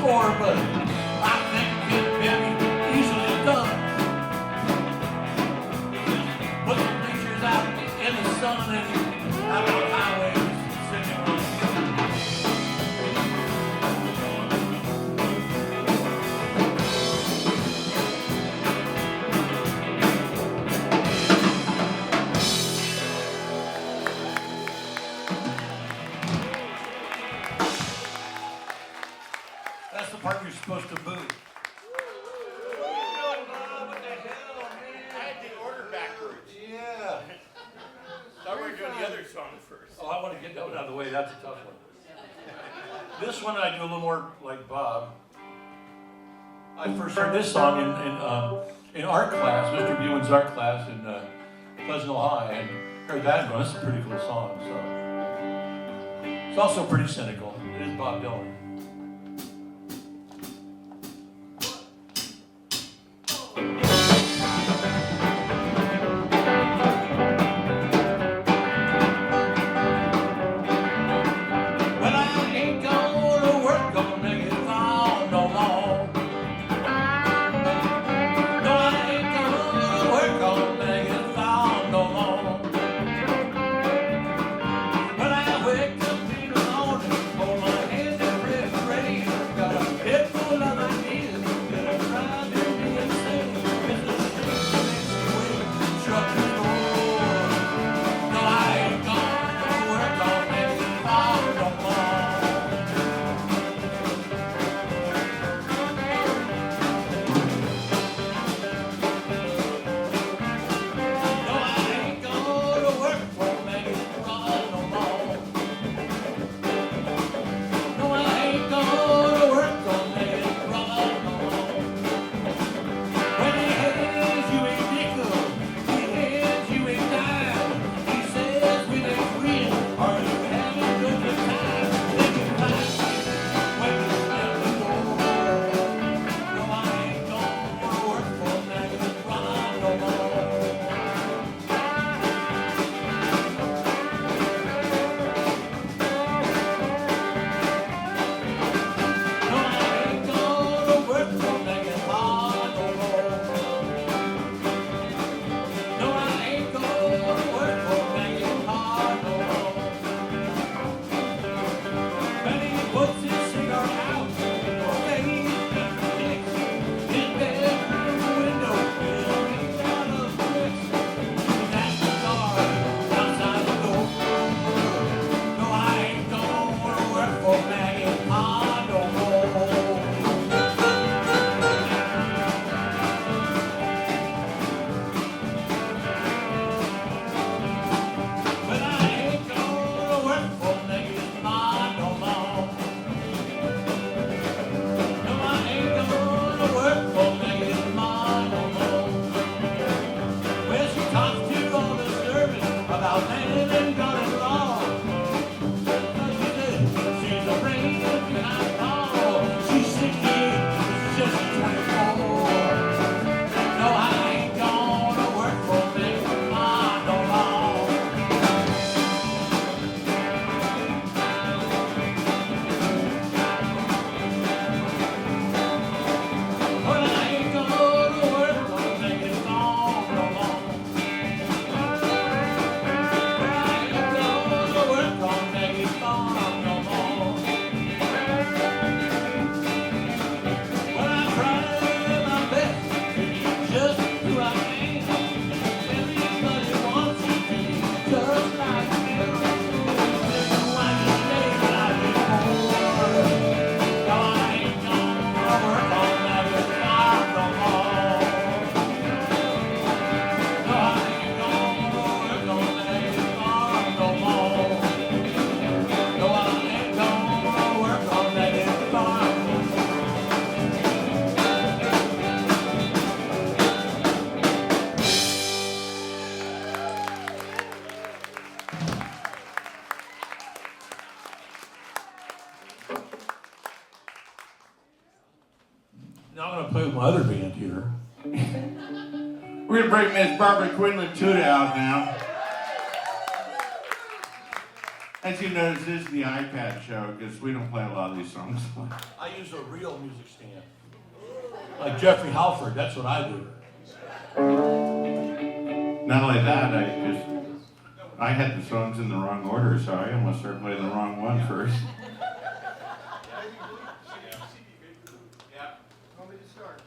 S11: before, but I think it can be easily done. Put some bleachers out in the sun and out on highways singing along. That's the part you're supposed to boo.
S8: I had the order backwards.
S11: Yeah.
S8: Thought we were doing the other song first.
S11: Oh, I want to get that one out of the way. That's a tough one. This one I do a little more like Bob. I first heard this song in art class, Mr. Buen's art class in Pleasantville High, and heard that and go, that's a pretty cool song. So it's also pretty cynical. It is Bob Dylan. Now I'm going to play with my other band here.
S8: We're going to bring Miss Barbara Quinlan Tuda out now. As you notice, this is the iPad show because we don't play a lot of these songs.
S11: I use a real music stand. Like Jeffrey Halford, that's what I do.
S8: Not only that, I had the songs in the wrong order, so I almost started playing the wrong one first.
S5: Want me to start?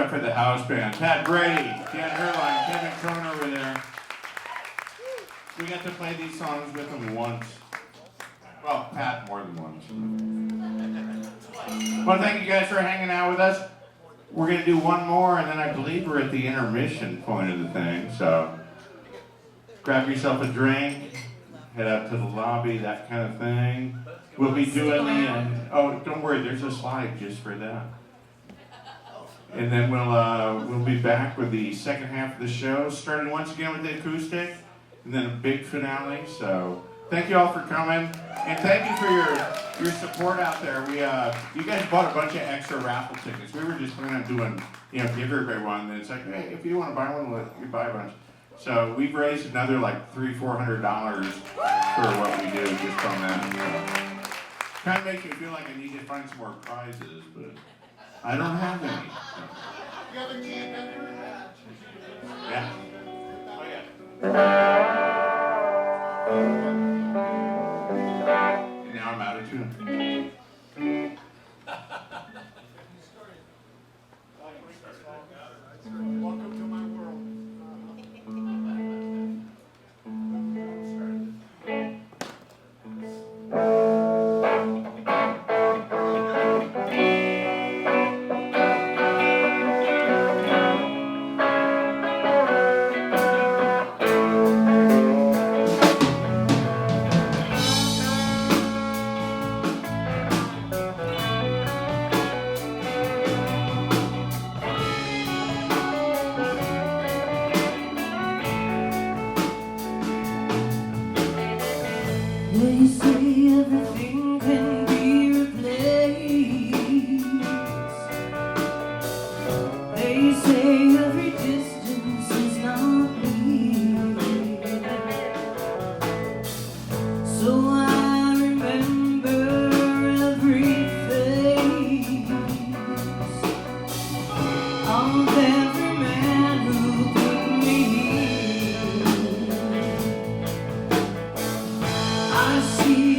S8: up for the house band. Pat Brady, Dan Herline, Kevin Cronin over there. We got to play these songs with them once. Well, Pat more than once. Well, thank you guys for hanging out with us. We're going to do one more, and then I believe we're at the intermission point of the thing. So grab yourself a drink, head out to the lobby, that kind of thing. We'll be doing the, oh, don't worry, there's a slide just for that. And then we'll be back with the second half of the show, starting once again with the acoustic, and then a big finale. So thank you all for coming, and thank you for your support out there. We you guys bought a bunch of extra raffle tickets. We were just planning on doing, give everybody one. And it's like, hey, if you want to buy one, you buy a bunch. So we've raised another like $300-400 for what we do just on that. Kind of makes me feel like I need to find some more prizes, but I don't have any.
S10: You have a key vendor?
S8: Yeah. Oh yeah. Now I'm out of tune.
S10: Welcome to my world.
S9: They say everything can be replaced. They say every distance is not needed. So I remember every face of every man who put me here. I see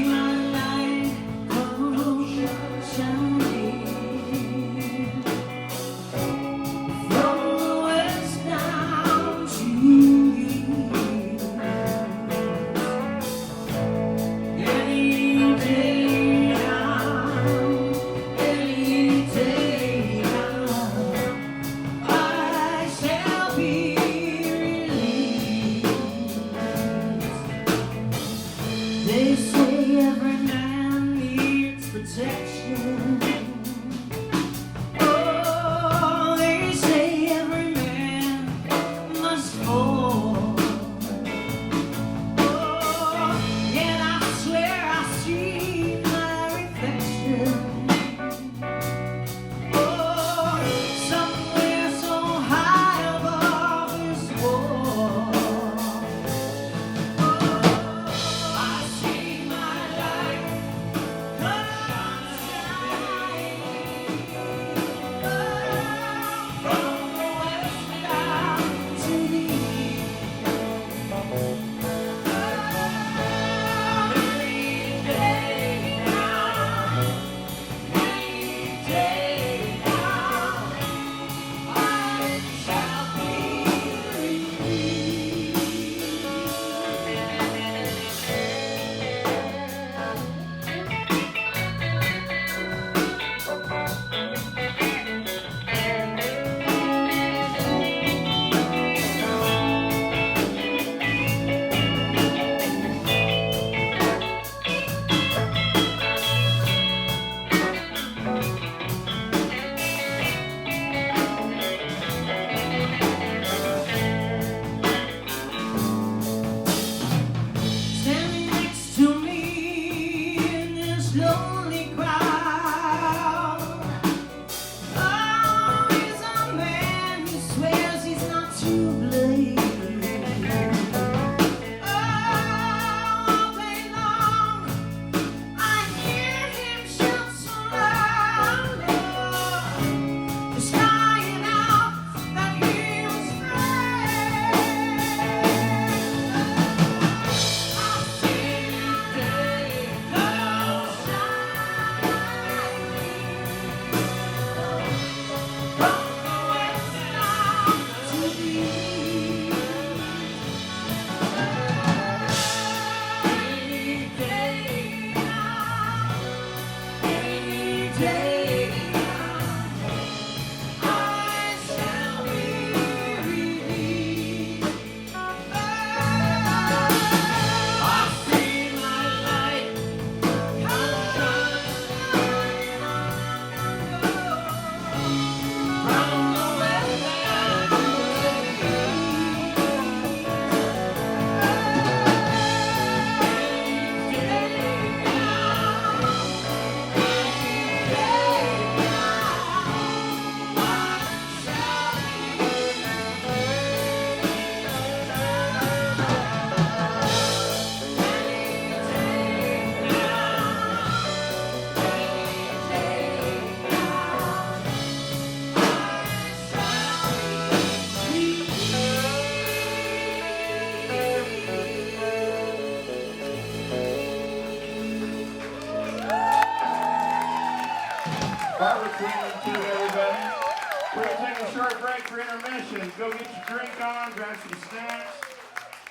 S8: go get your drink on, grab some snacks.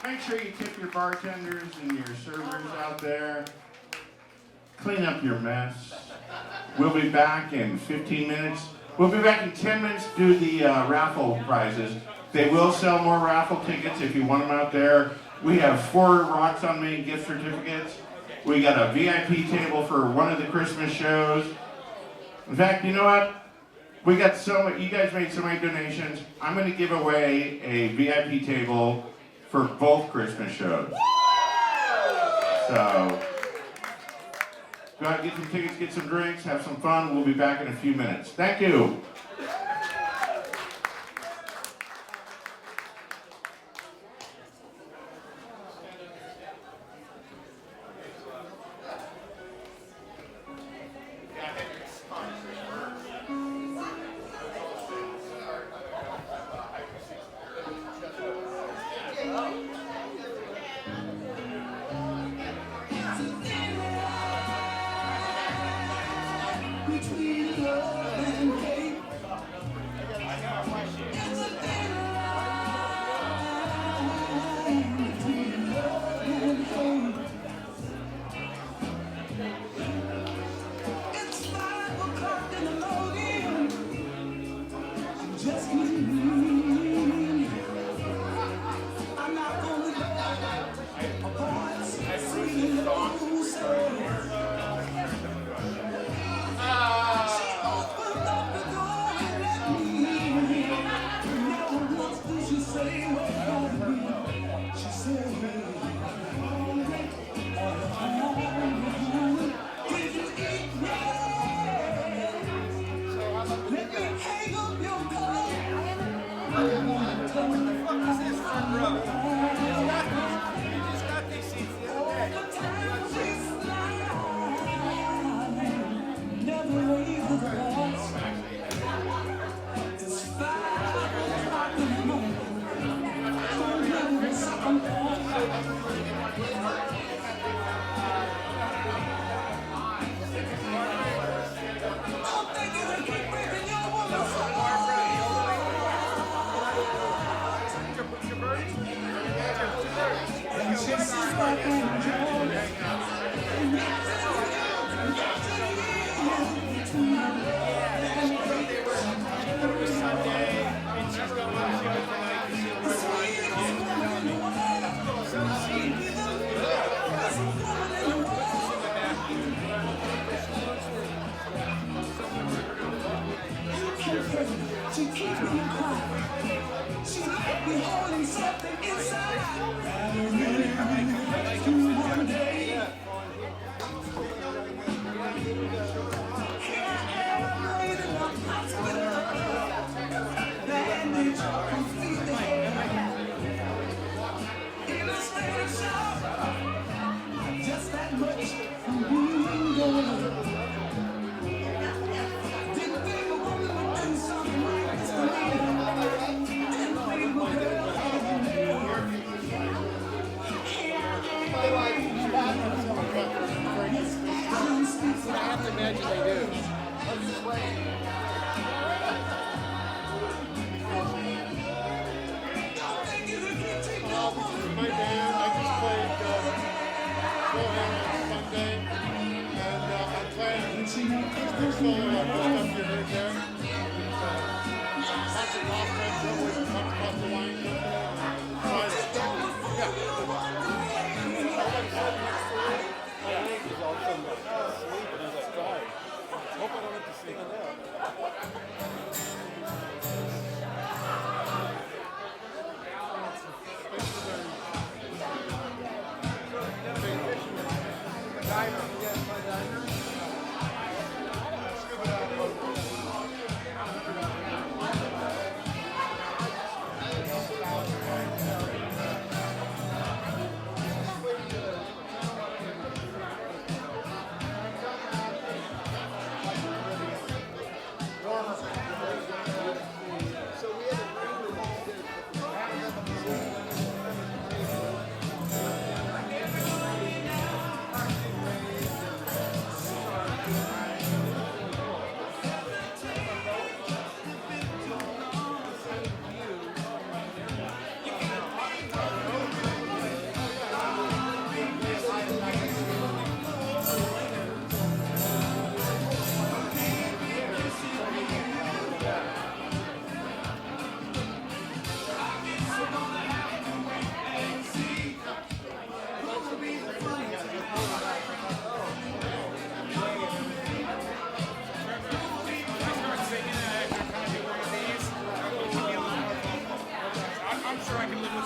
S8: Make sure you tip your bartenders and your servers out there. Clean up your mess. We'll be back in 15 minutes. We'll be back in 10 minutes to do the raffle prizes. They will sell more raffle tickets if you want them out there. We have 4 Rocks on Main gift certificates. We got a VIP table for one of the Christmas shows. In fact, you know what? We got you guys made so many donations. I'm going to give away a VIP table for both Christmas shows. So, go out, get some tickets, get some drinks, have some fun. We'll be back in a few minutes. Thank you.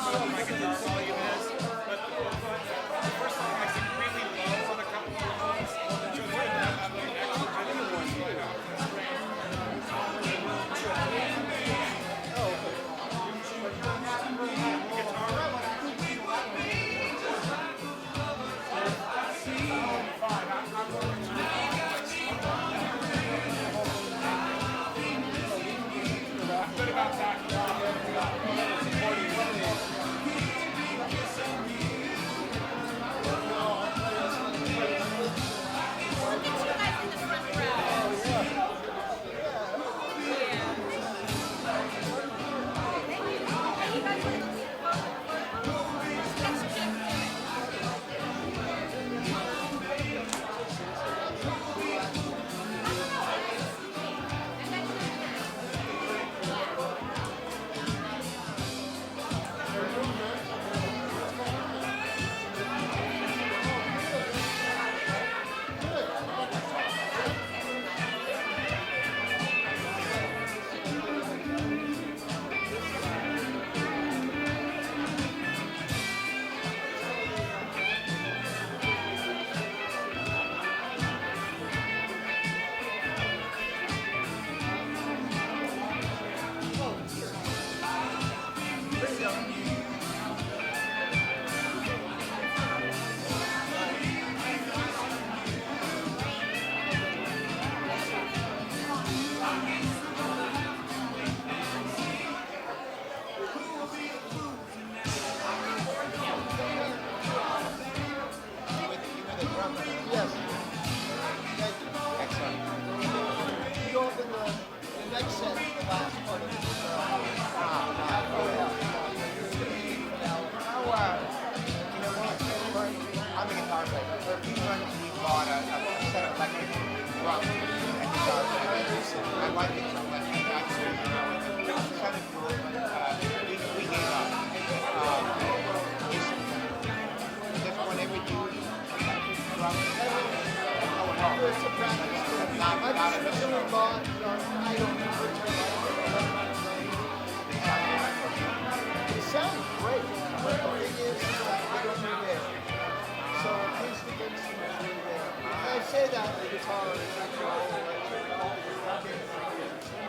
S5: my guitar volume is. But the first song I sing really low on a couple of songs. So it's good to have an extra genuine one.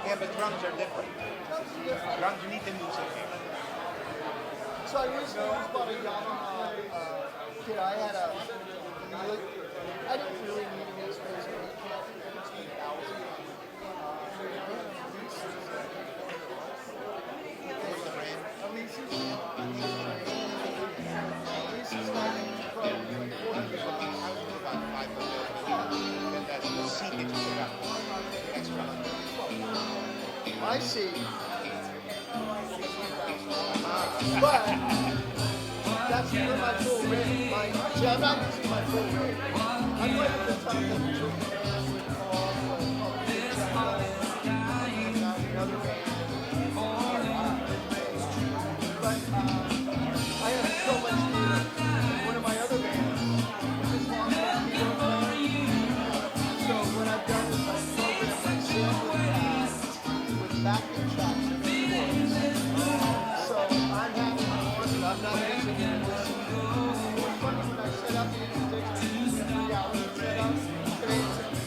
S12: Yeah, but drums are different. Drums need the music.
S13: So I recently bought a Yamaha kit. I had a I didn't really need a bass bass, but you can't spend $1,000. I see. But that's for my full rig. See, I'm not using my full rig. I'm playing at the top of the tree. But I have so much gear. One of my other bands just lost their keyboard player. So what I've done is I've programmed my sample with backing tracks and chords. So I'm having more, but I'm not using it. It was funny when I set up the sticks, 3 hours set up. Today it's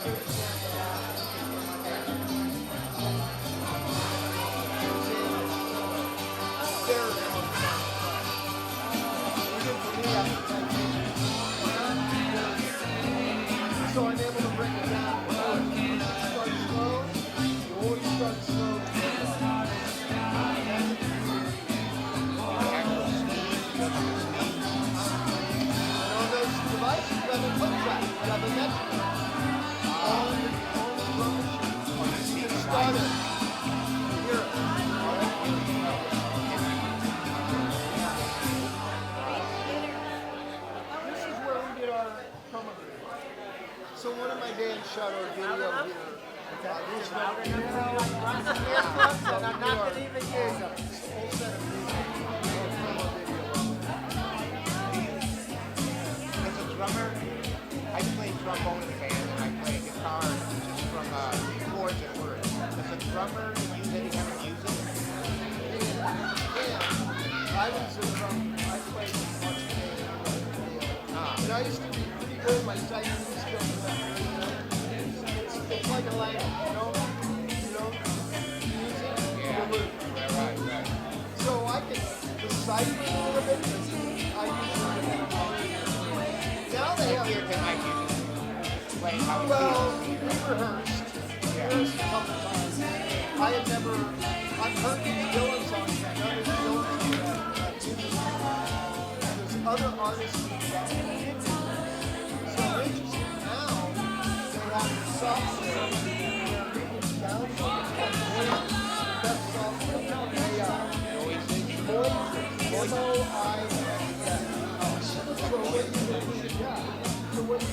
S13: So I'm able to bring it down. Start slow. You always start slow. And on those devices, you have a clip track. You have a metric. On the drum machine. You can start it. Hear it. This is where we did our promo. So one of my bands shot our video here. These earplugs, and I'm not going to even use them. Whole set of music. Promo video.
S12: As a drummer, I play trombone in the band and I play guitar just from chords and words. As a drummer, do you use any kind of music?
S13: Yeah. I was a drummer. I played much band. And I used to be pretty good. My sighting skills were that good. It's like a language, you know? Music, right. So I can recite a little bit. I usually now they have well, we rehearsed a couple times. I had never, I've heard Dylan songs, but none of the Dylan songs. There's other artists that did it. So interesting now, they have the software, it's down to the best software. Voice, M-O-I-S. So what you do, so what you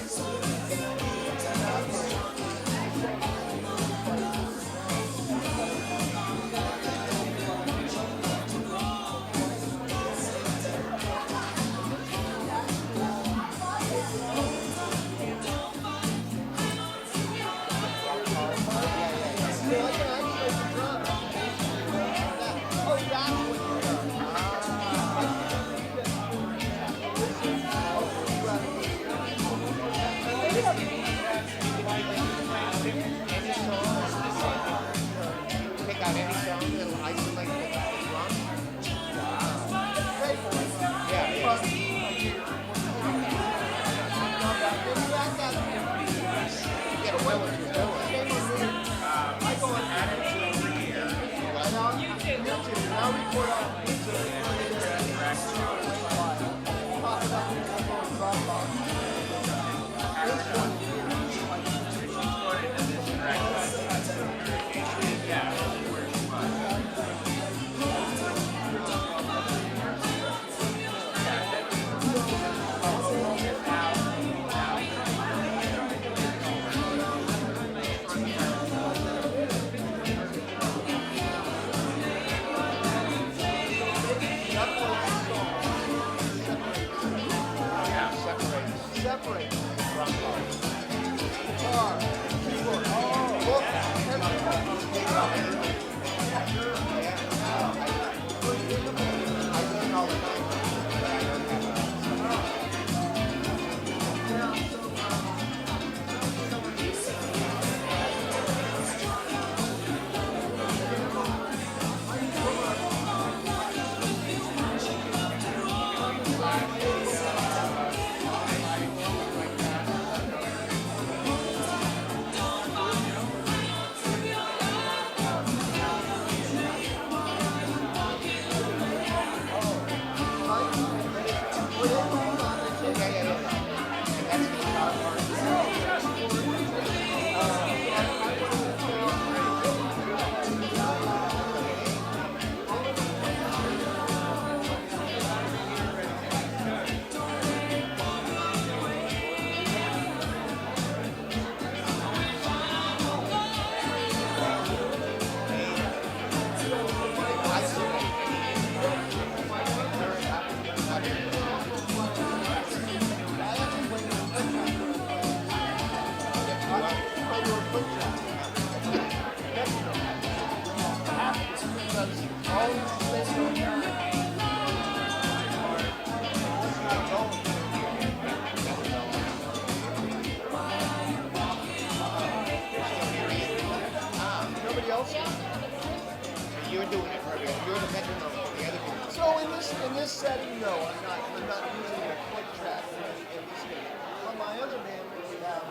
S12: you're the metronome for the other people.
S13: So in this setting, no, I'm not using a click track in this case. On my other band, we have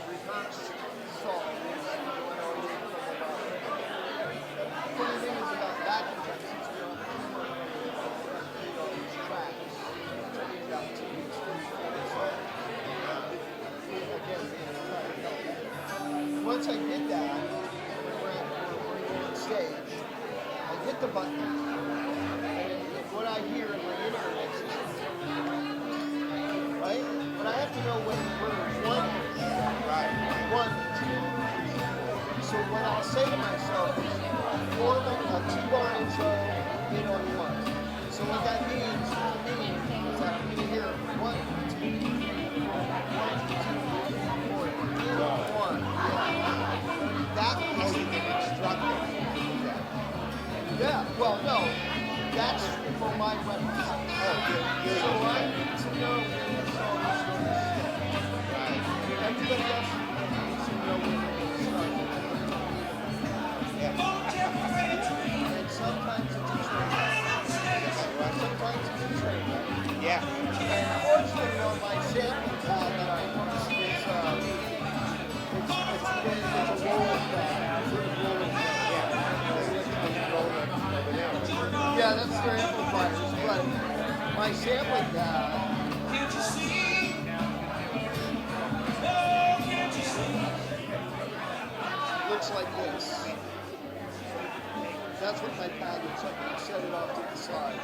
S13: rehearsed songs going on from about. The funny thing is about backing tracks, since we don't have all these tracks, so we've got 2 weeks. So again, once I did that, we're on stage. I hit the button, and what I hear in my inner is, right? But I have to know where one is. Right. 1, 2, 3. So what I'll say to myself is, form a 2-bar intro, hit on 1. So what that means to me is that I'm going to hear 1, 2, 3, 4, 1, 2, 3, 4, 1. That has to be instructed. Yeah, well, no, that's for my reference. So I need to know when the song is going to start. Everybody else needs to know when it's going to start. And sometimes it's a train. Sometimes it's a train.
S12: Yeah.
S13: And unfortunately, on my sampling pad that I use, it's a rolling pad. It's a rolling pad. Yeah, that's their amplifiers, but my sampling pad looks like this. That's what my pad looks like. I set it off to the side.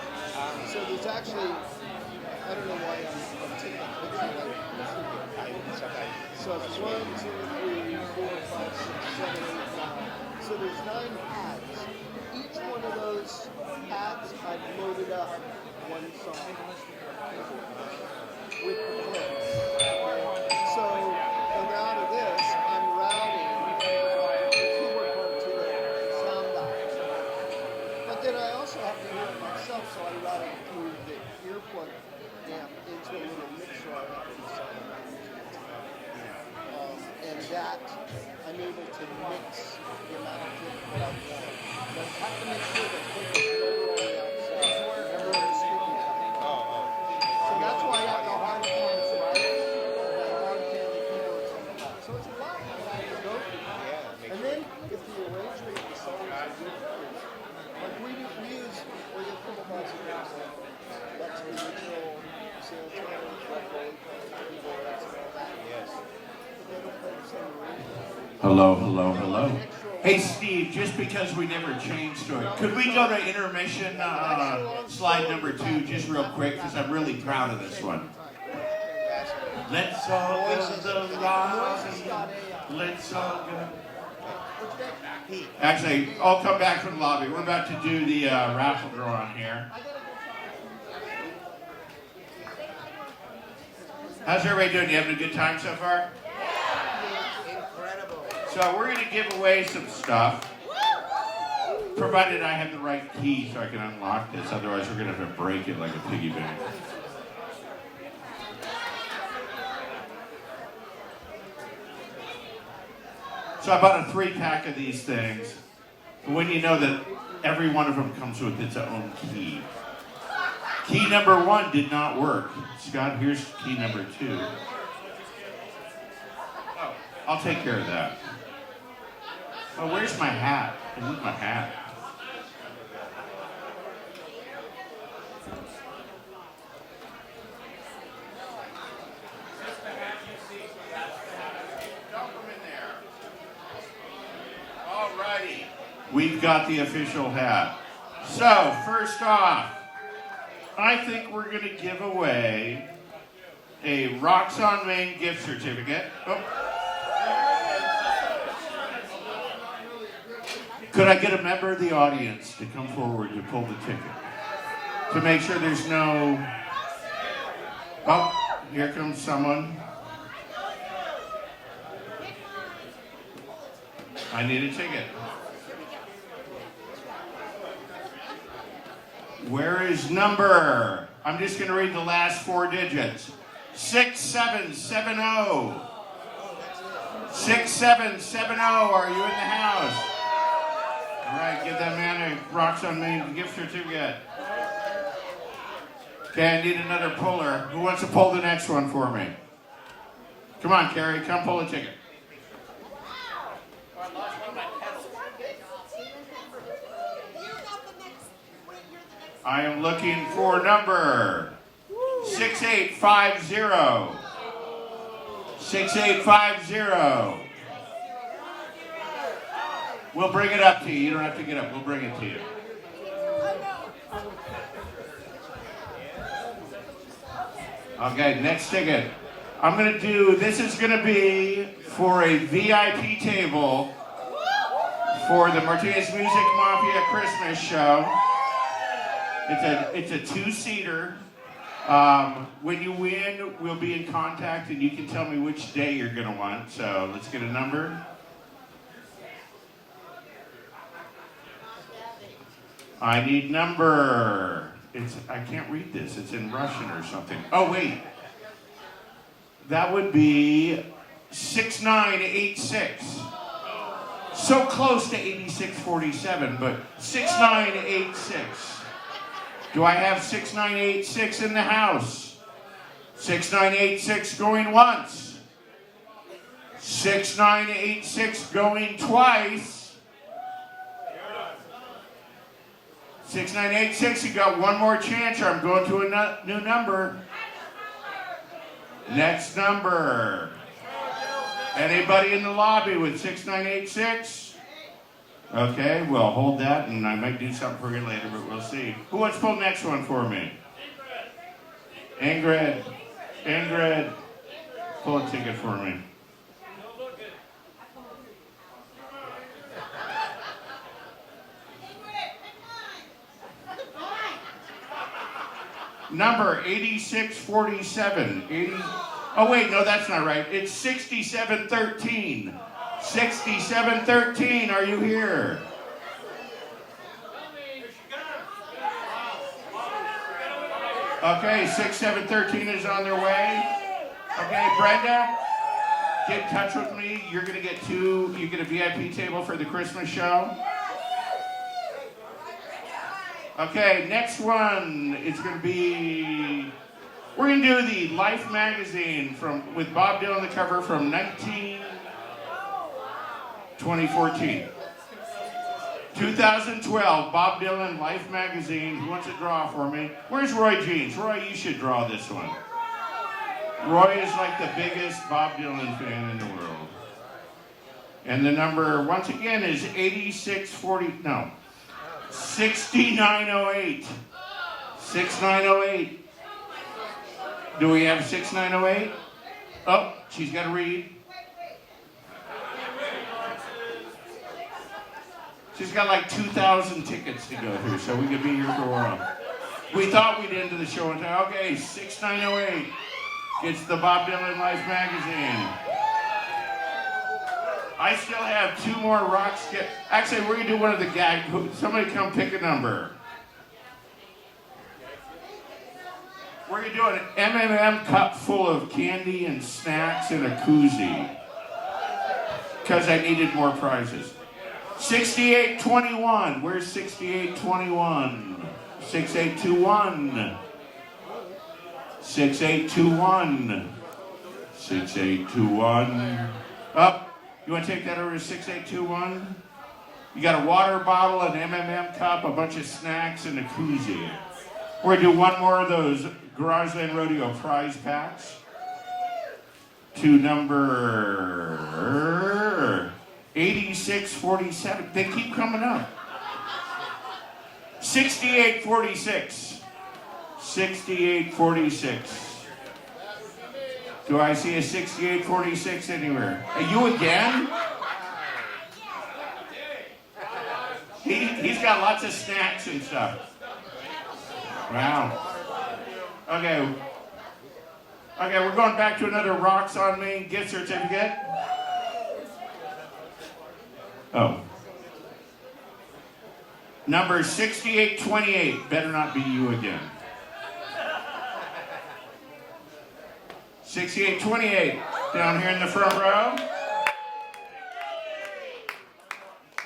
S13: So there's actually, I don't know why I'm taking a picture like this. So it's 1, 2, 3, 4, 5, 6, 7, 8, 9. So there's 9 pads. Each one of those pads, I've loaded up one song with the clicks. So and out of this, I'm routing the keyboard part to the sound dial. But then I also have to hear it myself, so I route it through the earplug amp into a little mixer I have inside of my and that I'm able to mix the amount of click that I want. But I have to make sure that click is never on the outside, never on the sticky side. So that's why I have the hard cams right, the hard cam keyboards on the back. So it's a lot that I have to go through. And then if the arrangement of the songs are good, like we get a couple bucks a example. That's the original Santana, keyboard, that's all that. Yes.
S8: Hello, hello, hello. Hey Steve, just because we never changed to it, could we go to intermission slide number 2 just real quick, because I'm really proud of this one. Let's all go to the lobby. Let's all go. Actually, I'll come back from the lobby. We're about to do the raffle draw on here. How's everybody doing? You having a good time so far? So we're going to give away some stuff, provided I have the right key so I can unlock this. Otherwise, we're going to have to break it like a piggy bank. So I bought a 3-pack of these things. But when you know that every one of them comes with its own key. Key number 1 did not work. Scott, here's key number 2. Oh, I'll take care of that. Oh, where's my hat? I need my hat. Dump them in there. Alrighty. We've got the official hat. So, first off, I think we're going to give away a Rocks on Main gift certificate. Oh. Could I get a member of the audience to come forward to pull the ticket? To make sure there's no... Oh, here comes someone. I need a ticket. Where is number? I'm just going to read the last 4 digits. 6770. 6770, are you in the house? All right, give that man a Rocks on Main gift certificate. Okay, I need another puller. Who wants to pull the next one for me? Come on, Carrie, come pull a ticket. I am looking for number 6850. 6850. We'll bring it up to you. You don't have to get up. We'll bring it to you. Okay, next ticket. I'm going to do, this is going to be for a VIP table for the Martinez Music Mafia Christmas show. It's a two-seater. When you win, we'll be in contact and you can tell me which day you're going to want. So let's get a number. I need number. I can't read this. It's in Russian or something. Oh, wait. That would be 6986. So close to 8647, but 6986. Do I have 6986 in the house? 6986 going once. 6986 going twice. 6986, you got one more chance, or I'm going to a new number. Next number. Anybody in the lobby with 6986? Okay, we'll hold that, and I might do something for you later, but we'll see. Who wants to pull the next one for me? Ingrid. Ingrid. Pull a ticket for me. Number 8647. Oh wait, no, that's not right. It's 6713. 6713, are you here? Okay, 6713 is on their way. Okay, Brenda, get in touch with me. You're gonna get you get a VIP table for the Christmas show. Okay, next one is going to be, we're going to do the Life magazine with Bob Dylan, the cover from 2014. 2012, Bob Dylan, Life magazine. Who wants to draw for me? Where's Roy Jeans? Roy, you should draw this one. Roy is like the biggest Bob Dylan fan in the world. And the number, once again, is 6908. 6908. Do we have 6908? Oh, she's got to read. She's got like 2,000 tickets to go through, so we could be here for a while. We thought we'd end the show and okay, 6908 gets the Bob Dylan Life magazine. I still have two more rocks. Actually, we're going to do one of the gag. Somebody come pick a number. We're going to do an M&M cup full of candy and snacks and a koozie. Because I needed more prizes. 6821. Where's 6821? 6821. 6821. 6821. Up. You want to take that over to 6821? You got a water bottle, an M&M cup, a bunch of snacks, and a koozie. We're going to do one more of those GarageLand Rodeo prize packs. To number 8647. They keep coming up. 6846. 6846. Do I see a 6846 anywhere? Are you again? He's got lots of snacks and stuff. Wow. Okay, we're going back to another Rocks on Main gift certificate. Oh. Number 6828. Better not be you again. 6828, down here in the front row.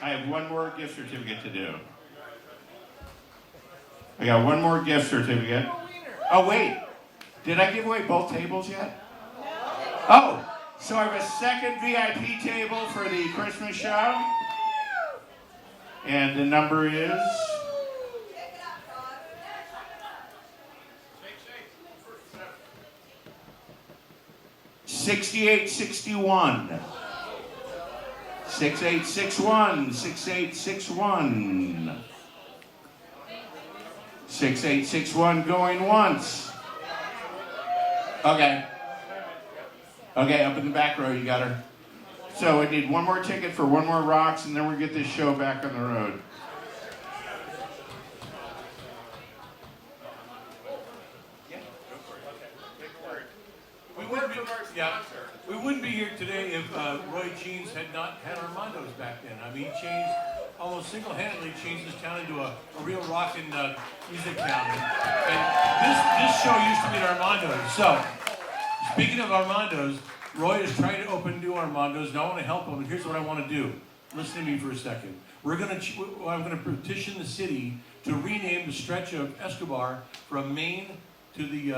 S8: I have one more gift certificate to do. I got one more gift certificate. Oh, wait. Did I give away both tables yet? Oh, so I have a second VIP table for the Christmas show. And the number is... 6861. 6861. 6861. 6861 going once. Okay. Okay, up in the back row, you got her. So I need one more ticket for one more rocks, and then we'll get this show back on the road.
S11: We wouldn't be here today if Roy Jeans had not had Armando's back then. I mean, he changed, almost single-handedly changed this town into a real rockin' music town. And this show used to be at Armando's. So, speaking of Armando's, Roy is trying to open new Armando's, and I want to help him. And here's what I want to do. Listen to me for a second. I'm going to petition the city to rename the stretch of Escobar from Maine to the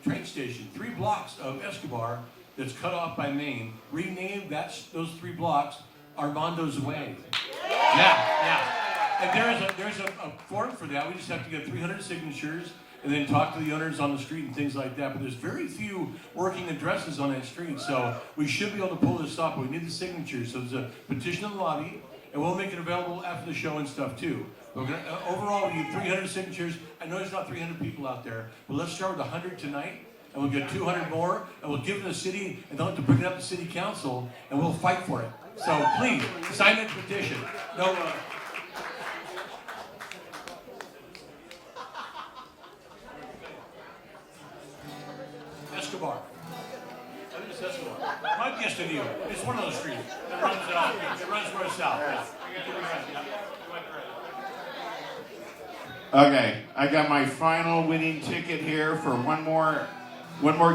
S11: train station. 3 blocks of Escobar that's cut off by Maine. Rename those 3 blocks Armando's Way. Yeah. And there's a form for that. We just have to get 300 signatures and then talk to the owners on the street and things like that. But there's very few working addresses on that street, so we should be able to pull this off. But we need the signatures. So there's a petition in the lobby, and we'll make it available after the show and stuff too. We're gonna, overall, we need 300 signatures. I know there's not 300 people out there, but let's start with 100 tonight, and we'll get 200 more, and we'll give it to the city, and they'll have to bring it up to city council, and we'll fight for it. So please, sign that petition. No, Escobar. I think it's Escobar. My guess to you. It's one of those streets. It runs north south.
S8: Okay, I got my final winning ticket here for one more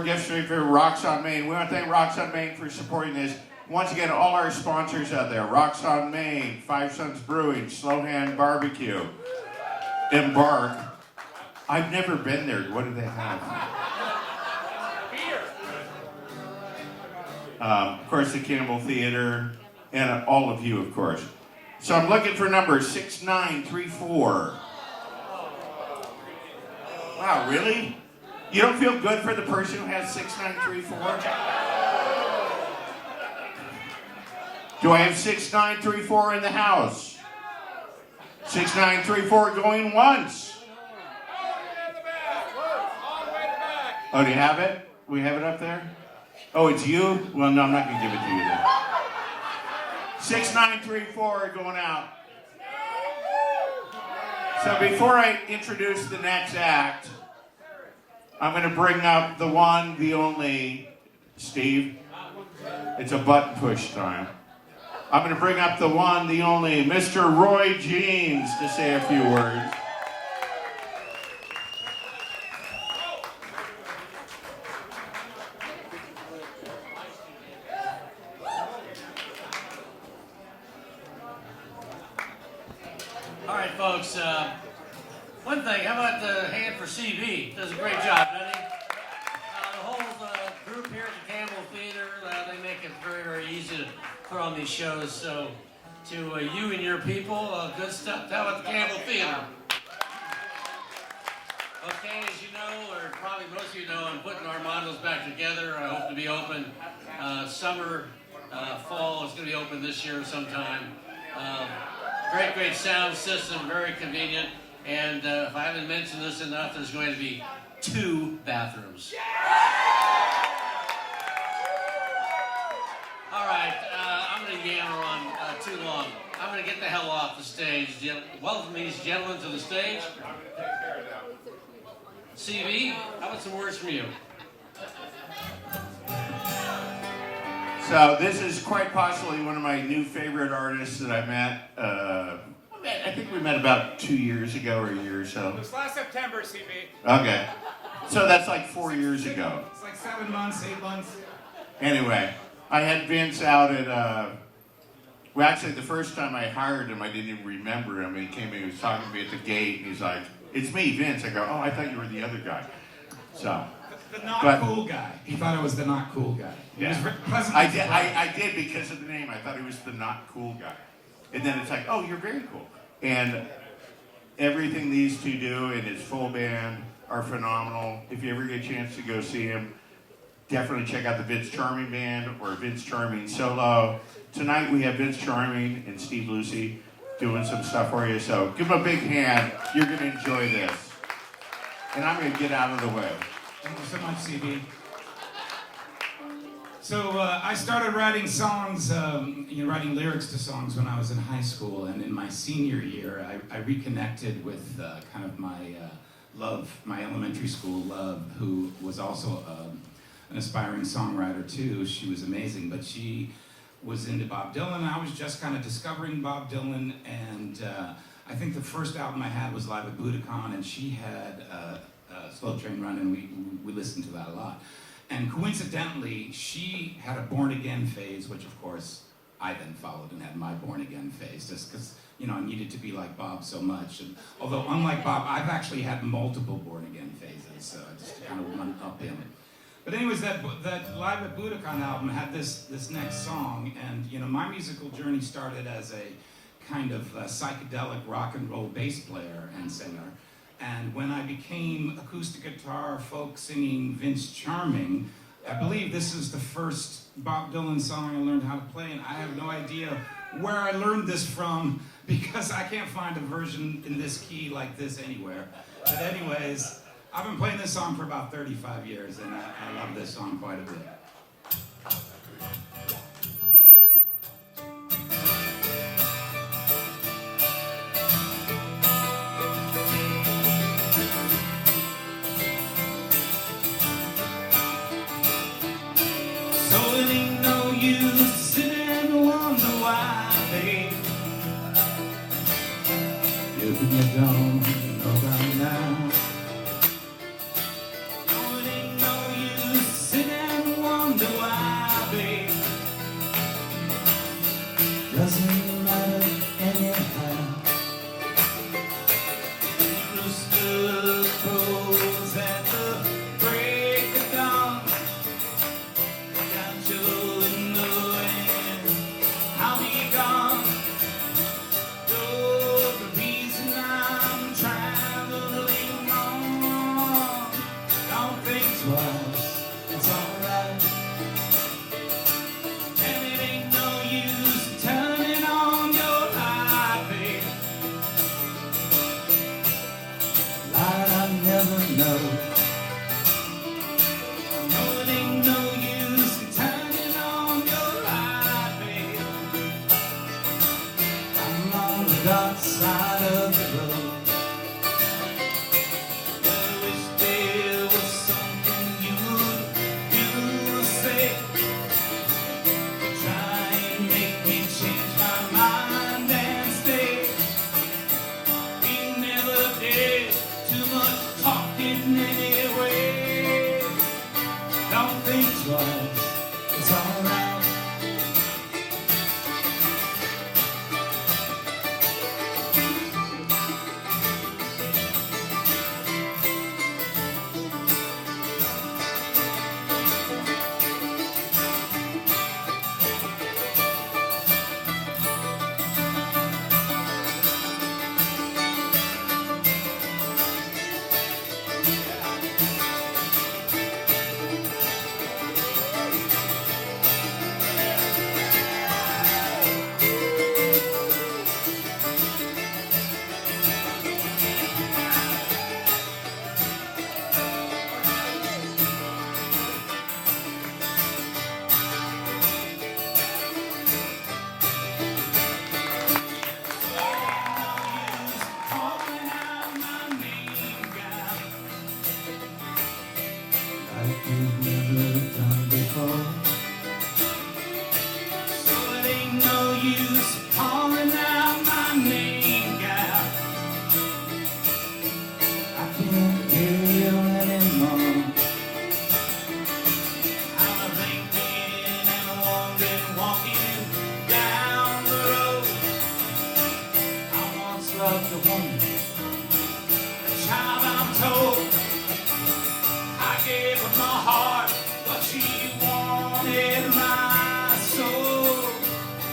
S8: gift certificate for Rocks on Main. We want to thank Rocks on Main for supporting this. Once again, all our sponsors out there: Rocks on Main, Five Sons Brewing, Slow Hand Barbecue, Embark. I've never been there. What do they have? Of course, the Campbell Theater, and all of you, of course. So I'm looking for number 6934. Wow, really? You don't feel good for the person who has 6934? Do I have 6934 in the house? 6934 going once. Oh, do you have it? We have it up there? Oh, it's you? Well, no, I'm not going to give it to you then. 6934 going out. So before I introduce the next act, I'm going to bring up the one, the only, Steve. It's a button push time. I'm going to bring up the one, the only, Mr. Roy Jeans to say a few words.
S14: All right, folks. One thing, how about the hand for CB? Does a great job, doesn't he? The whole group here at the Campbell Theater, they make it very, very easy to put on these shows. So, to you and your people, good stuff. How about the Campbell Theater? Okay, as you know, or probably most of you know, I'm putting Armando's back together. I hope to be open summer, fall. It's going to be open this year sometime. Great sound system, very convenient. And if I haven't mentioned this enough, there's going to be 2 bathrooms. All right, I'm going to yammer on too long. I'm going to get the hell off the stage. Welcome these gentlemen to the stage. CV, how about some words from you?
S8: So this is quite possibly one of my new favorite artists that I met. I think we met about 2 years ago or a year or so.
S5: It was last September, CB.
S8: Okay. So that's like 4 years ago.
S5: It's like 7 months, 8 months.
S8: Anyway, I had Vince out at, Well, actually, the first time I hired him, I didn't even remember him. He came in, he was talking to me at the gate, and he's like, "It's me, Vince." I go, "Oh, I thought you were the other guy." So.
S15: The not cool guy. He thought it was the not cool guy. He was pleasantly surprised.
S8: I did because of the name. I thought he was the not cool guy. And then it's like, "Oh, you're very cool." And everything these two do and his full band are phenomenal. If you ever get a chance to go see him, definitely check out the Vince Charming Band or Vince Charming Solo. Tonight we have Vince Charming and Steve Lucy doing some stuff for you. So give them a big hand. You're going to enjoy this. And I'm going to get out of the way.
S15: Thank you so much, CB. So I started writing songs, writing lyrics to songs when I was in high school, and in my senior year, I reconnected with kind of my love, my elementary school love, who was also an aspiring songwriter too. She was amazing, but she was into Bob Dylan. I was just kind of discovering Bob Dylan, and I think the first album I had was Live at Budokan, and she had Slow Train Run, and we listened to that a lot. And coincidentally, she had a born again phase, which of course I then followed and had my born again phase, just because I needed to be like Bob so much. And although unlike Bob, I've actually had multiple born again phases, so I just kind of went up in it. But anyways, that Live at Budokan album had this next song, and my musical journey started as a kind of psychedelic rock and roll bass player and singer. And when I became acoustic guitar, folk singing Vince Charming, I believe this is the first Bob Dylan song I learned how to play, and I have no idea where I learned this from because I can't find a version in this key like this anywhere. But anyways, I've been playing this song for about 35 years, and I love this song quite a bit. So it ain't no use to sit and wonder why, babe. If you don't know by now. So it ain't no use to sit and wonder why, babe. Doesn't matter anyhow. The rooster crows at the break of dawn. Got you in the wind, I'll be gone. You're the reason I'm traveling on. Don't think twice, it's alright. And it ain't no use turning on your light, babe. Light I never know. No, it ain't no use turning on your light, babe. I'm on the dark side of the road. I wish there was something you'd say to try and make me change my mind and stay. We never did too much talking anyway. Don't think twice, it's alright.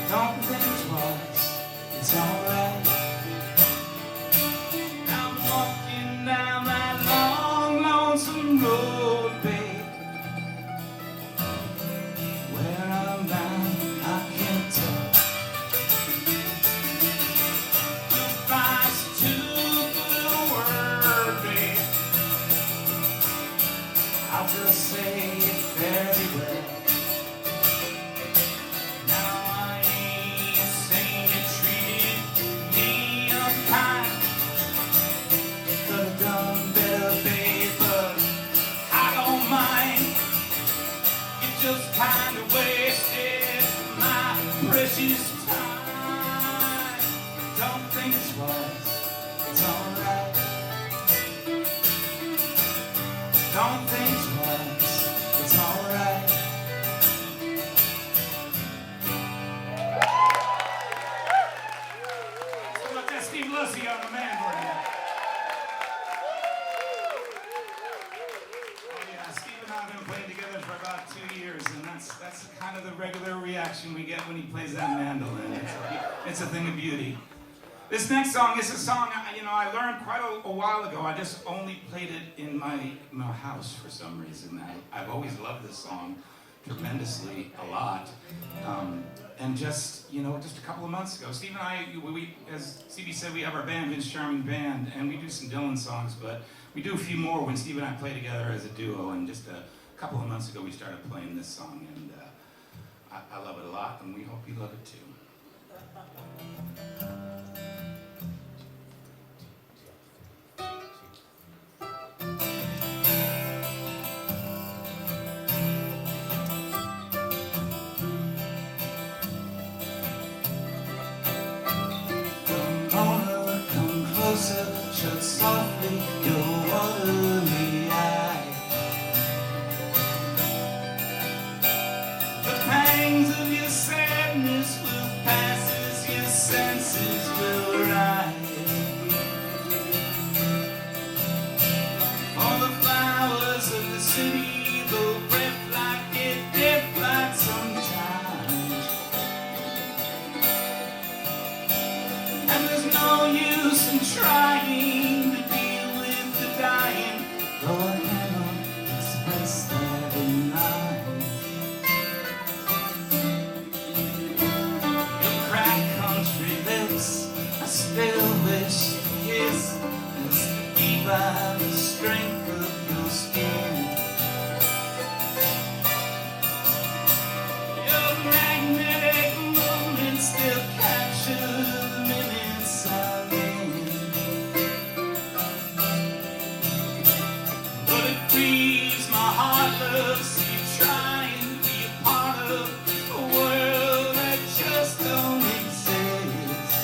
S9: Don't think twice, it's alright. I'm walking down that long, lonesome road, babe. Where I'm bound, I can't tell. Goodbye's too good a word, babe. I'll just say it very well. Just kind of wasted my precious time. Don't think twice, it's alright. Don't think twice, it's alright. So let that Steve Lucy on the man for you. I've been playing together for about 2 years, and that's kind of the regular reaction we get when he plays that mandolin. It's a thing of beauty. This next song is a song I learned quite a while ago. I just only played it in my house for some reason. I've always loved this song tremendously a lot. And just a couple of months ago, Steve and I, we as CB said, we have our band, Vince Charming Band, and we do some Dylan songs, but we do a few more when Steve and I play together as a duo, and just a couple of months ago we started playing this song, and I love it a lot, and we hope you love it too. Come closer, shut softly your watery eye. The pangs of your sadness will pass as your senses will rise. All the flowers of the city will breath like a dead flight sometimes. And there's no use in trying to deal with the dying. Lord, never express that in mind. Your cracked country lips, I still wish to kiss, as to be by the strength of your skin. Your magnetic movement still captures the minutes I live. But it grieves my heart, love, see you trying to be a part of a world that just don't exist.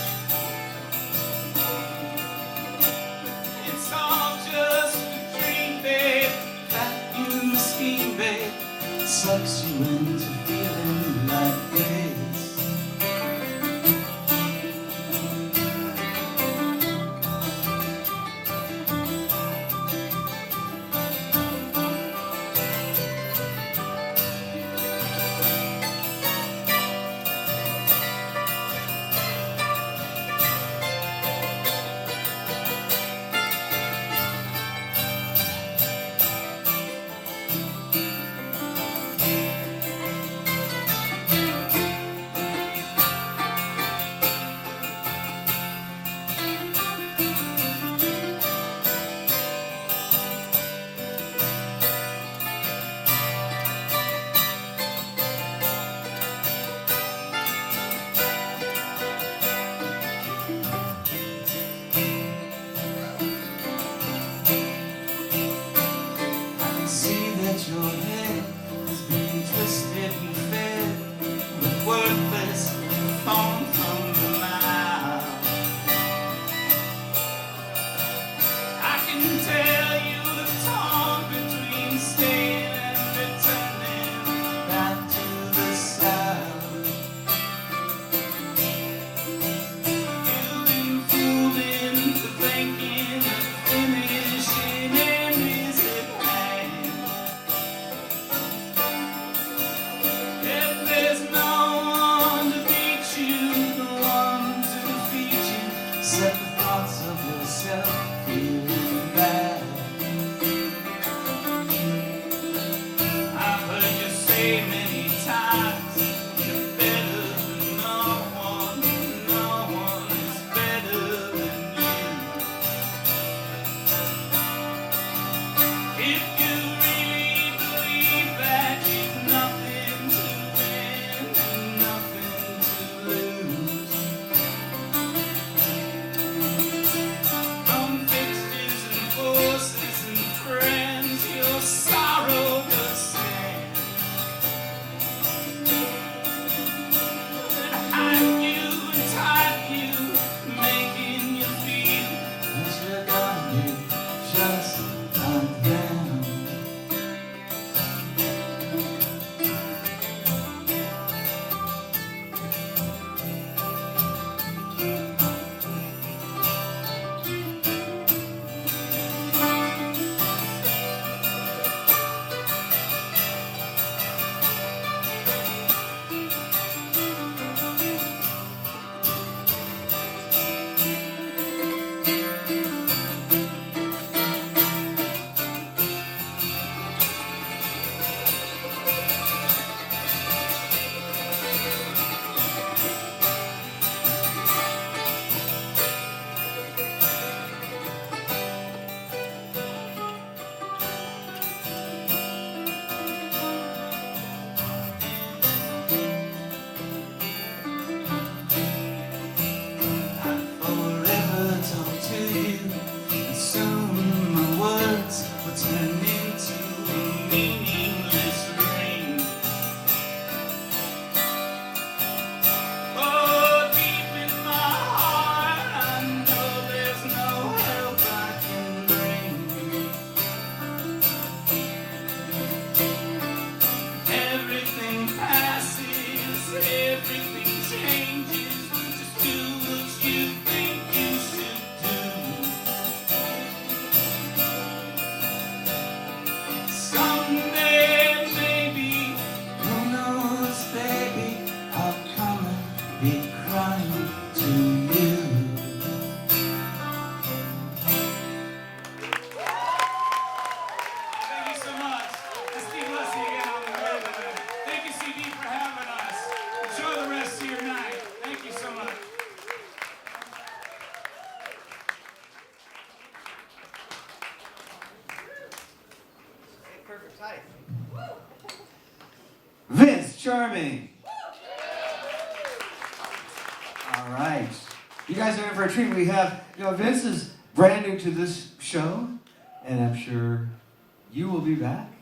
S9: It's all just a dream, babe, that you scheme, babe, sucks you into feeling like this.
S2: Charming. All right. You guys are in for a treat. We have, Vince is brand new to this show, and I'm sure you will be back.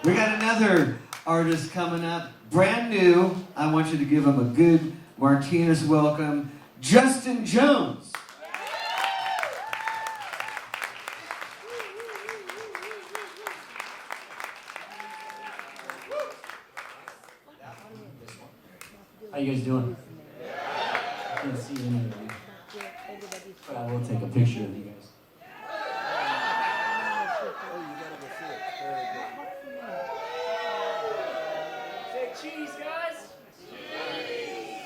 S2: We got another artist coming up, brand new. I want you to give him a good Martinez welcome, Justin Jones.
S16: How you guys doing? I can't see any of you, but I will take a picture of you guys. Say cheese, guys! Cheese!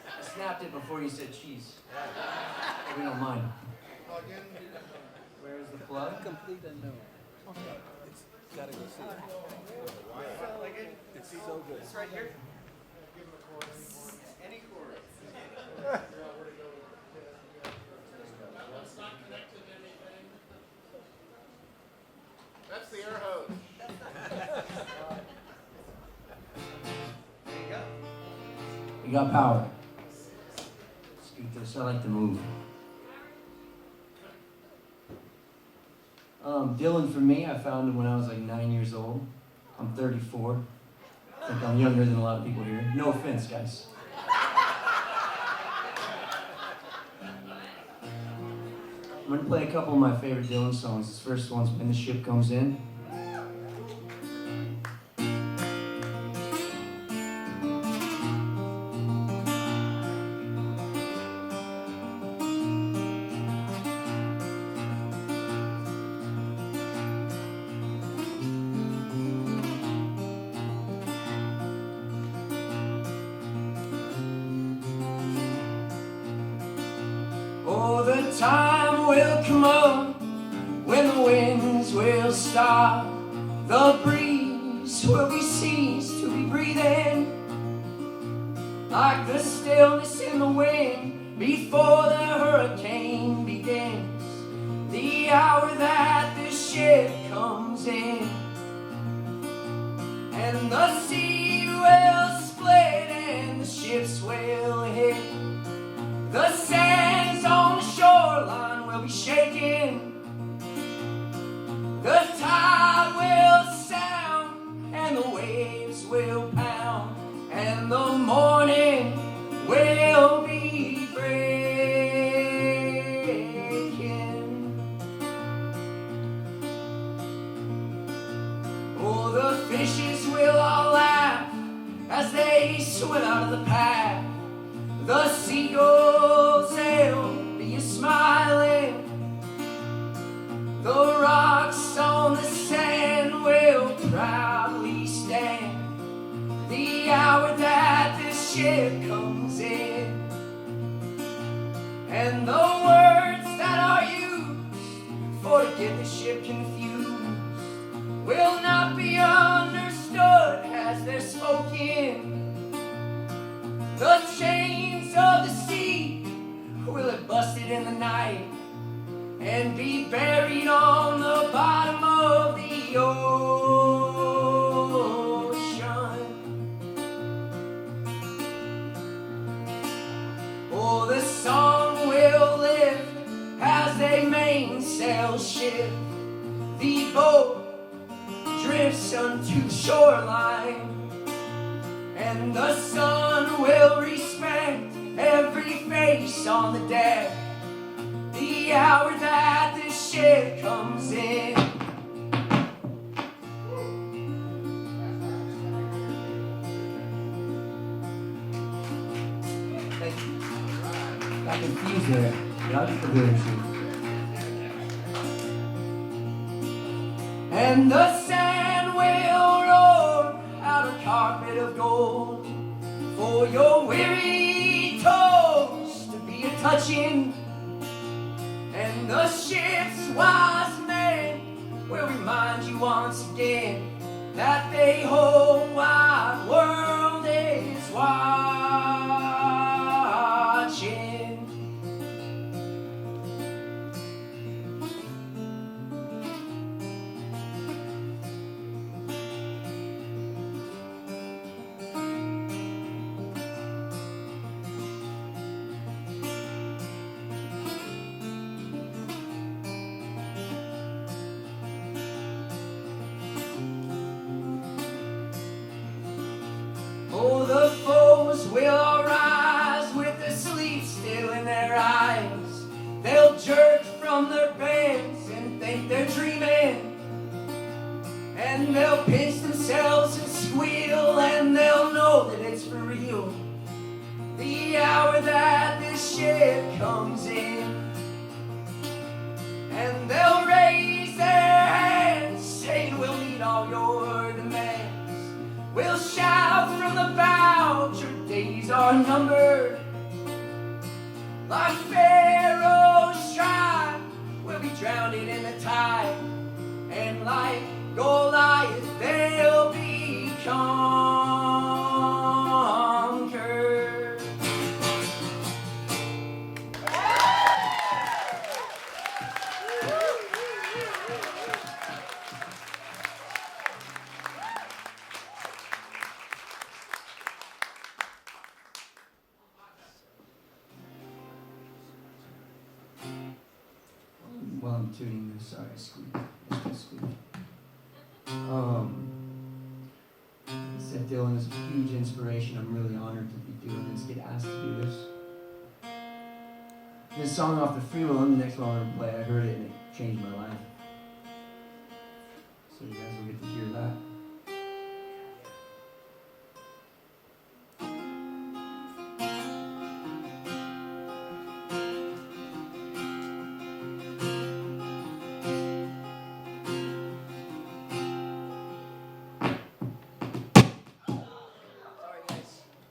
S16: I snapped it before you said cheese. But we don't mind. Where's the plug? Complete unknown. It's gotta go see it. It's so good. It's right here. Any chord.
S12: It's not connected to anything. That's the air hose.
S2: There you go.
S16: We got power. Scoot this, I like to move. Dylan, for me, I found him when I was like 9 years old. I'm 34. I think I'm younger than a lot of people here. No offense, guys. I'm gonna play a couple of my favorite Dylan songs. This first one's When the Ship Comes In. Oh, the time will come up when the winds will stop. The breeze will be ceased to be breathing, like the stillness in the wind before the hurricane begins. The hour that the ship comes in, and the sea will split and the ships will hit. The sands on the shoreline will be shaking. The tide will sound and the waves will pound, and the morning will be breaking. Oh, the fishes will all laugh as they swim out of the path. The seagulls, they'll be smiling. The rocks on the sand will proudly stand. The hour that the ship comes in, and the words that are used for to get the ship confused will not be understood as they're spoken. The chains of the sea will have busted in the night and be buried on the bottom of the ocean. Oh, the song will lift as they mainsail shift. The boat drifts unto shoreline, and the sun will respect every face on the deck. The hour that the ship comes in. Thank you. Got confused there. Got confused. And the sand will roar out a carpet of gold for your weary toes to be a touching, and the ship's wise men will remind you once again that the whole wide world is watching. real. The hour that this ship comes in, and they'll raise their hands saying we'll meet all your demands. We'll shout from the bow, your days are numbered. Like Pharaoh's tribe, we'll be drowned in the tide, and like Goliath they'll be conquered.
S9: While I'm tuning this, sorry, I squeaked. Said Dylan is a huge inspiration. I'm really honored to be doing this, get asked to do this. This song off the free will, and the next one I'm going to play, I heard it and it changed my life. So you guys will get to hear that.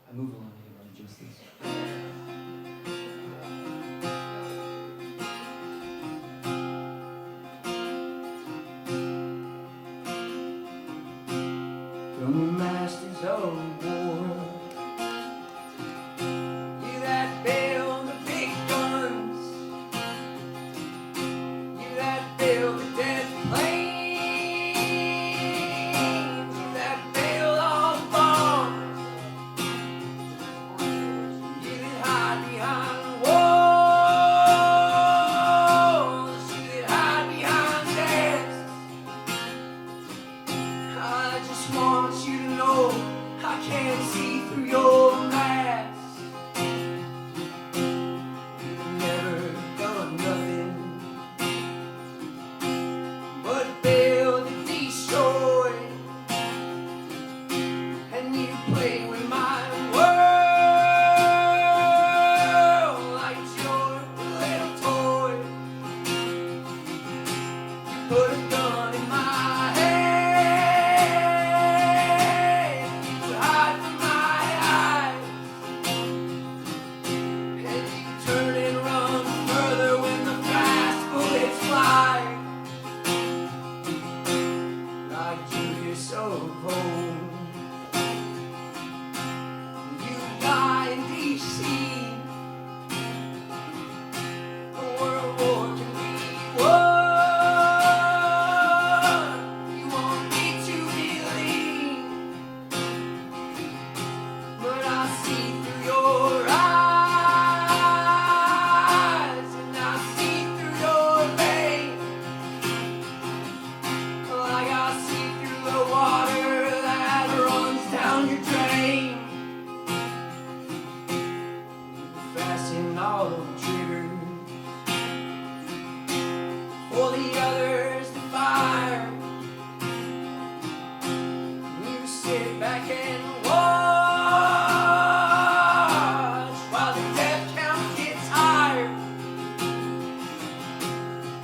S9: I move along here on just this. From the masters of war, you that build the big guns, you that build the dead planes, you that build all the bombs. Hide behind walls, you that hide behind desks. I just want you to know I can't see through your mask. You've never done nothing but build and destroy, and you play with my world like it's your little toy. You put a gun in my head, you hide from my eyes, and you turn and run further when the fast bullets fly. Like Julius so cold, you die in DC. A world war can be won. You want me to believe, but I see through your eyes, and I see through your veins, like I see through the water that runs down your drain. Fasten all the triggers for the others to fire. You sit back and watch while the death count gets higher,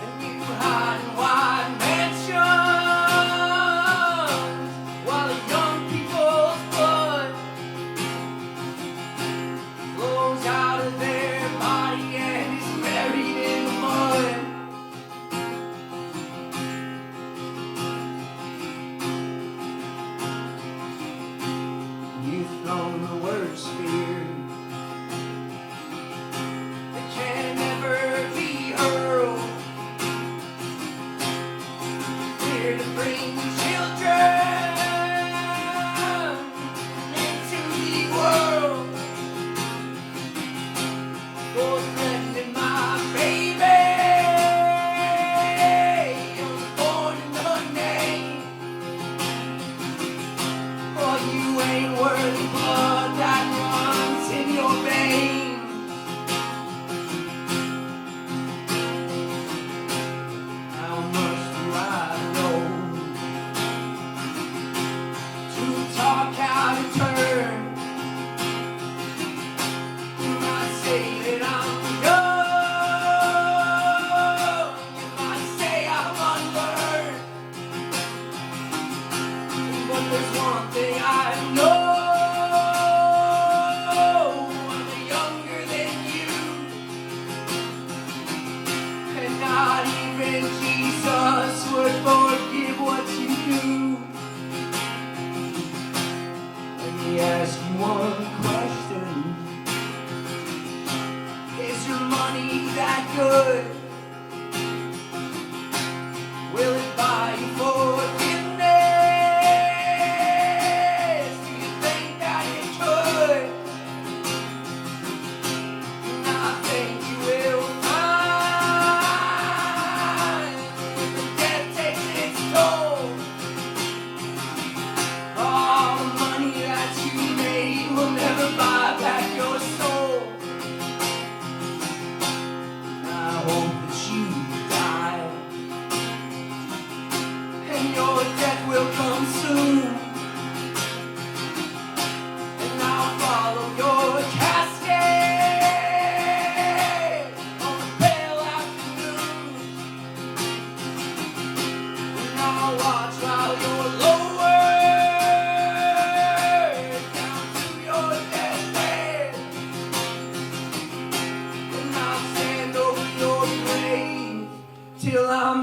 S9: and you hide in wide mansions while the young people's blood flows out of their bodies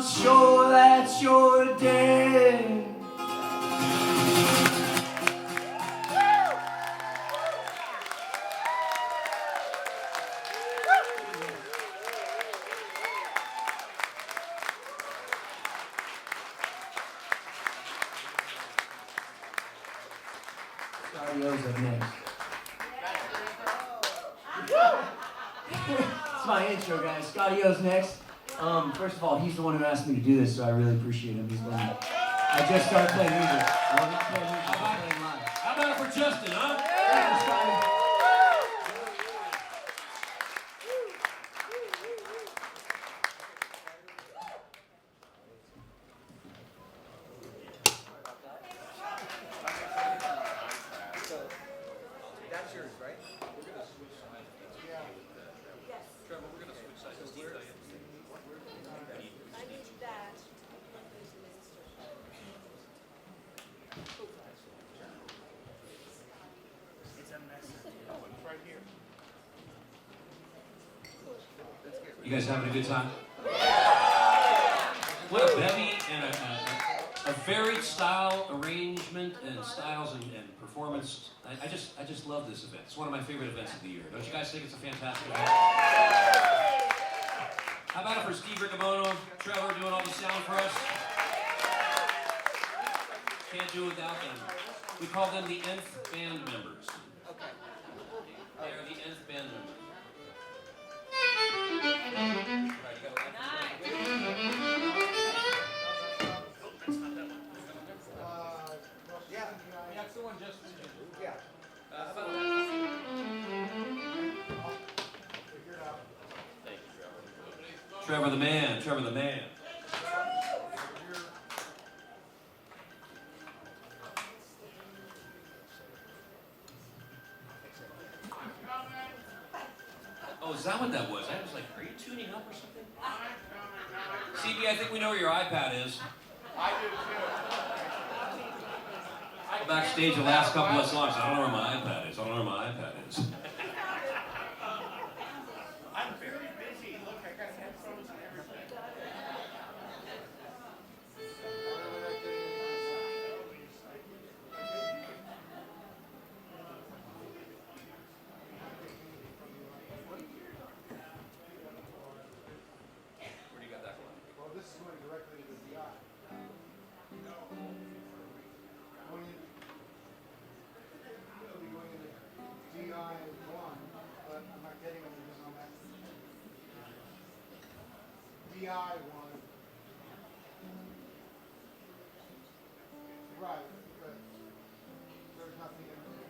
S16: sure that you're dead. Scotty O's up next. It's my intro, guys. Scotty O's next. First of all, he's the one who asked me to do this, so I really appreciate him. I just started playing music. Well, not playing music, I'm playing live.
S17: How about it for Justin, huh?
S16: Thank you, Scotty.
S5: That's yours, right? We're gonna switch sides. Yeah. Yes. Trevor, we're gonna switch sides.
S18: I need that.
S5: It's a mess. Oh, it's right here.
S17: You guys having a good time? What a bevy and a varied style arrangement and styles and performance. I just love this event. It's one of my favorite events of the year. Don't you guys think it's a fantastic event? How about it for Steve Riccobono, Trevor doing all the sound for us? Can't do it without them. We call them the Nth band members. They are the Nth band members.
S5: Yeah, that's the one just yeah.
S17: How about that? Thank you, Trevor. Trevor the man, Trevor the man. Oh, is that what that was? I was like, are you tuning up or something? CB, I think we know where your iPad is.
S5: I do too.
S17: Backstage the last couple of songs, I don't know where my iPad is. I don't know where my iPad is.
S5: I'm very busy. Look, I got headphones and everything.
S17: Where do you got that from?
S10: Well, this is going directly to the DI. Going in, it'll be going into DI1, but I'm not getting them because I'm at DI1. Right, but there's nothing in there.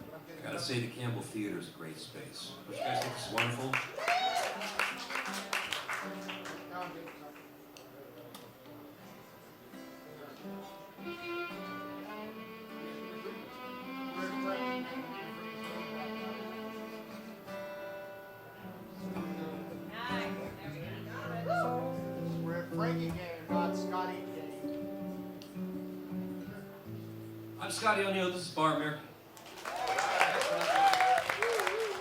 S10: But I'm
S17: I
S10: getting
S17: gotta
S10: nothing.
S17: say, the Campbell Theater is a great space. Don't you guys think it's wonderful?
S10: Now I'm getting nothing. We're at Frankie game, not Scotty game.
S17: I'm Scotty O'Neill, this is Barb Mierke.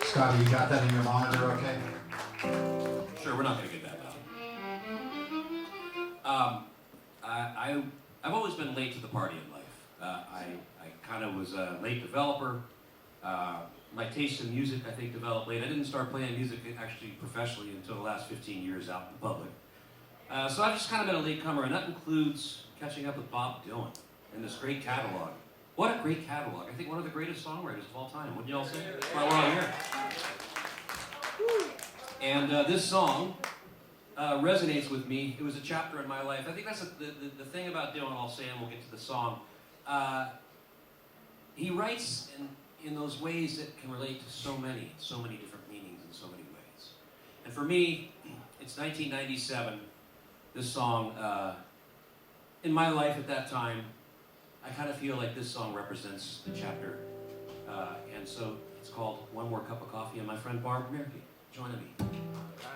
S19: Scotty, you got that in your monitor okay?
S17: Sure, we're not gonna get that now. I've always been late to the party in life. I kind of was a late developer. My taste in music, I think, developed late. I didn't start playing music actually professionally until the last 15 years out in the public. So I've just kind of been a latecomer, and that includes catching up with Bob Dylan and this great catalog. What a great catalog. I think one of the greatest songwriters of all time. Wouldn't you all say? That's why we're all here. And this song resonates with me. It was a chapter in my life. I think that's the thing about Dylan, I'll say, and we'll get to the song. He writes in those ways that can relate to so many different meanings in so many ways. And for me, it's 1997. This song, in my life at that time, I kind of feel like this song represents the chapter. And so it's called One More Cup of Coffee, and my friend Barb Mierke joining me.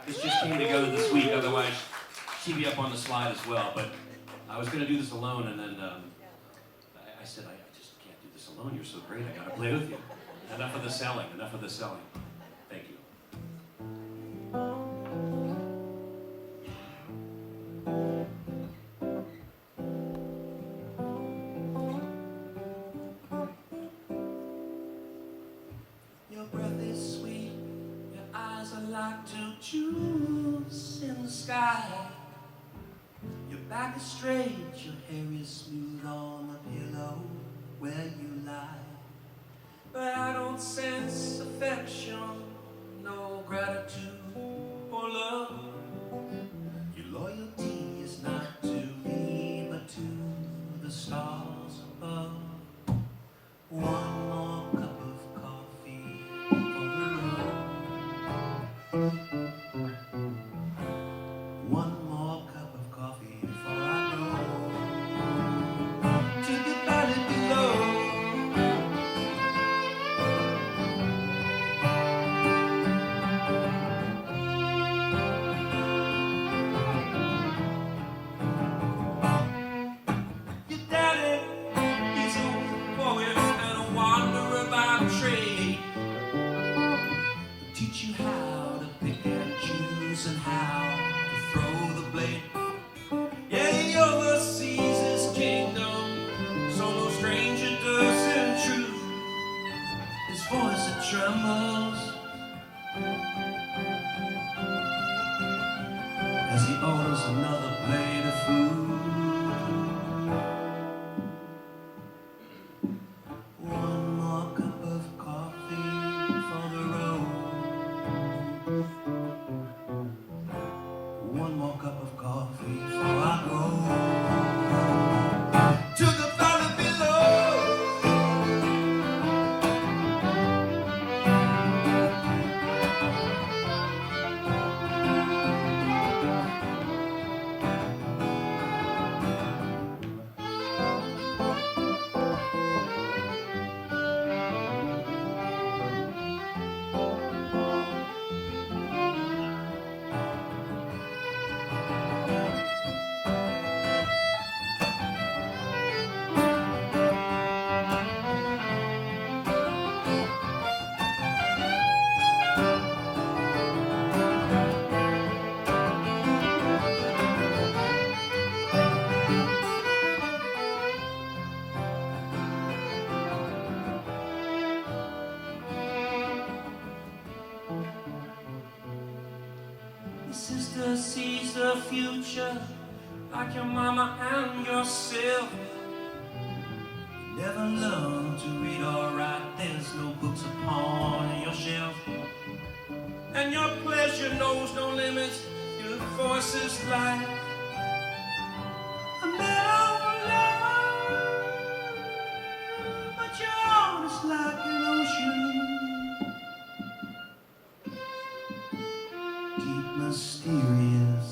S17: This just came together this week, otherwise she'd be up on the slide as well. But I was going to do this alone, and then I said, I just can't do this alone. You're so great. I got to play with you. Enough of the selling. Enough of the selling. Thank you.
S16: Your breath is sweet, your eyes are like two jewels in the sky. Your back is straight, your hair is smooth on the pillow where you lie. But I don't sense affection, no gratitude or love. Your loyalty is not to me, but to the stars above. One more cup of coffee for the road. One more cup of coffee before I go to the valley below. Your daddy, he's a poet and a wanderer by trade. He'll teach you how to pick and choose and how to throw the blade. Yeah, he oversees his kingdom, so no stranger does intrude. His voice it trembles as he orders another plate of food. One more cup of coffee for the road. One more cup of coffee before I go to the valley below. Your sister sees the future like your mama and yourself. You never learn to read or write, there's no books upon your shelf. And your pleasure knows no limits, your voice is like a meadow love, but your heart is like an ocean. Deep, mysterious,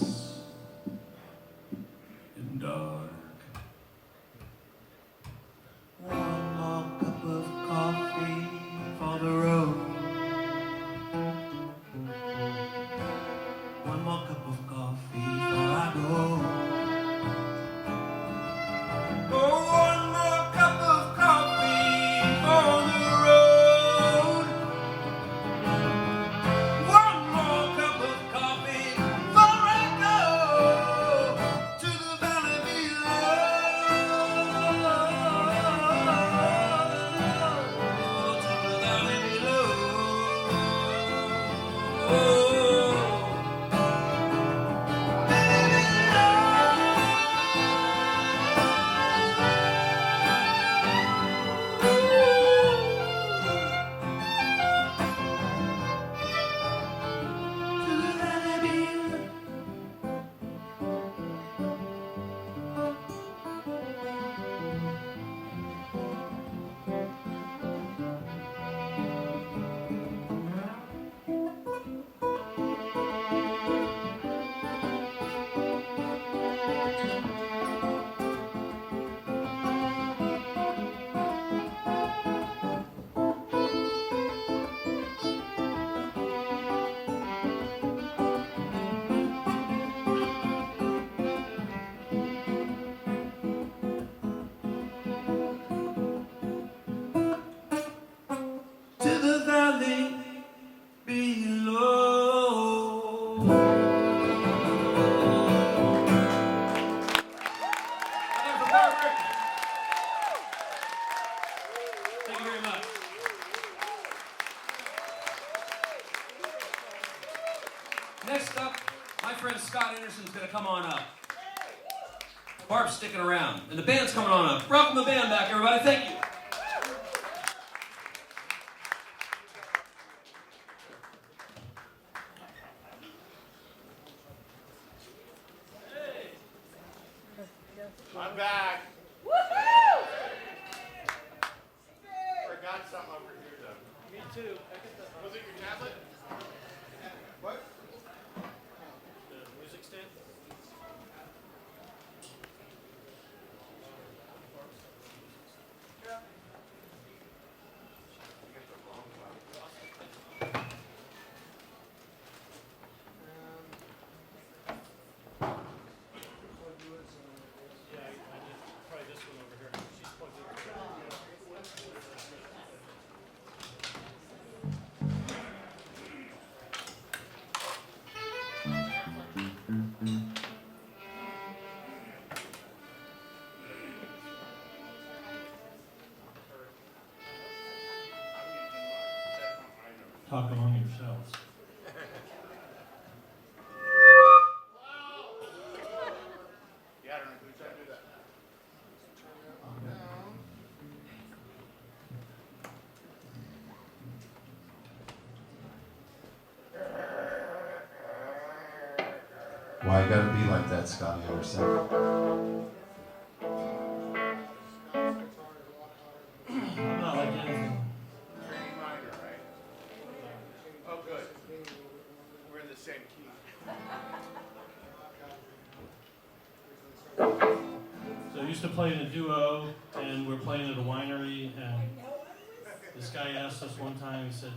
S16: and dark. One more cup of coffee for the road. One more cup of coffee before I go. Oh, one more cup of coffee for the road. One more cup of coffee for
S17: Next up, my friend Scott Anderson's gonna come on up. Barb's sticking around, and the band's coming on up. Welcome the band back, everybody. Thank you.
S8: I'm back. Forgot something over here though.
S5: Me too.
S8: Was it your tablet? What?
S5: The music stand?
S11: Talk among yourselves.
S8: Yeah, I don't know who's trying to do that.
S19: Why you gotta be like that, Scotty Anderson?
S11: I'm not like anything.
S8: Pretty minor, right? Oh, good. We're in the same key.
S11: So I used to play in a duo, and we're playing at a winery, and this guy asked us one time, he said,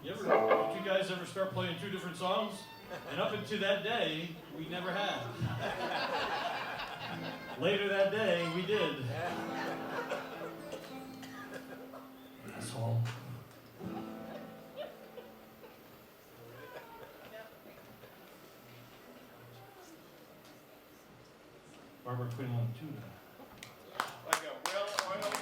S11: did you guys ever start playing two different songs? And up until that day, we never had. Later that day, we did. Asshole. Barbara quit on tuna.
S8: Like a well oiled.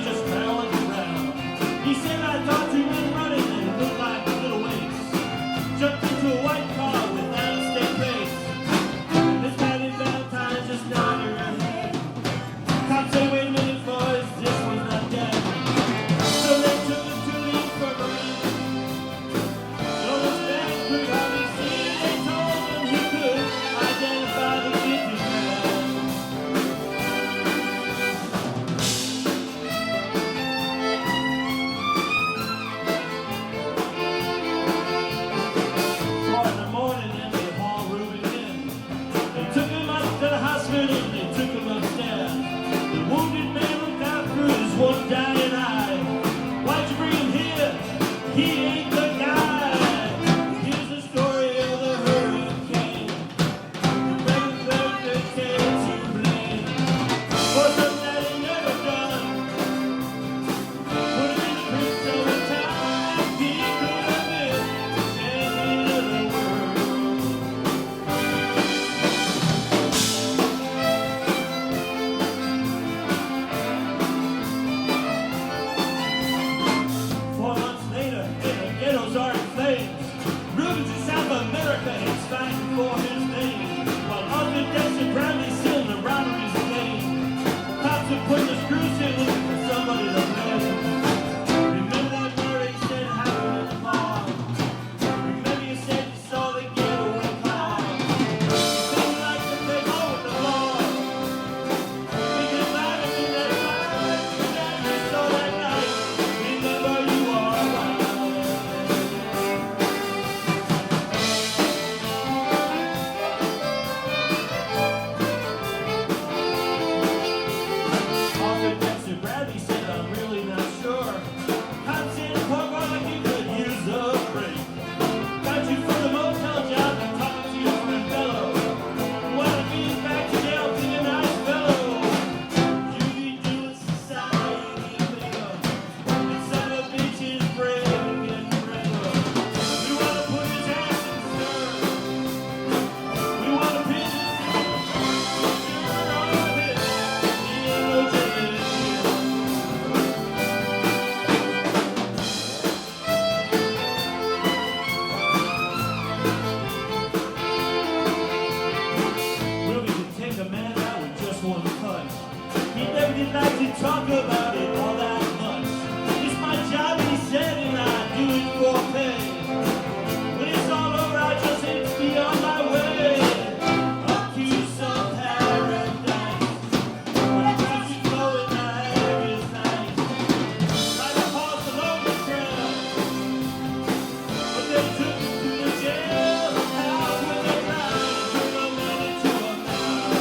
S18: Just traveling to put the screws in looking for somebody to blame. Remember that murder you said happened in the mall? Remember you said you saw the getaway car? You said you liked to play ball with the ball. Thinking about it in that night, that you saw that night. Remember you are wild. Officer Dexter Bradley said, I'm really not sure. Cops in Park like you could use a break. Got you for the motel job and talked to your friend fellow. Wanna be back to jail, being a nice fellow. You be doing society bingo. And some of the bitches breaking and regular. We wanna put his ass in stir. We wanna pin his Well, we could take a man out with just one punch. He never did like to talk about it all that much. It's my job, he said, and I do it for pay. When it's all over, I just hate to be on my way. Up to some paradise. When the music flowing, my hair is nice. Like a horse along the trail. But they took me to the jail. How will they ride? Took a minute to a mile.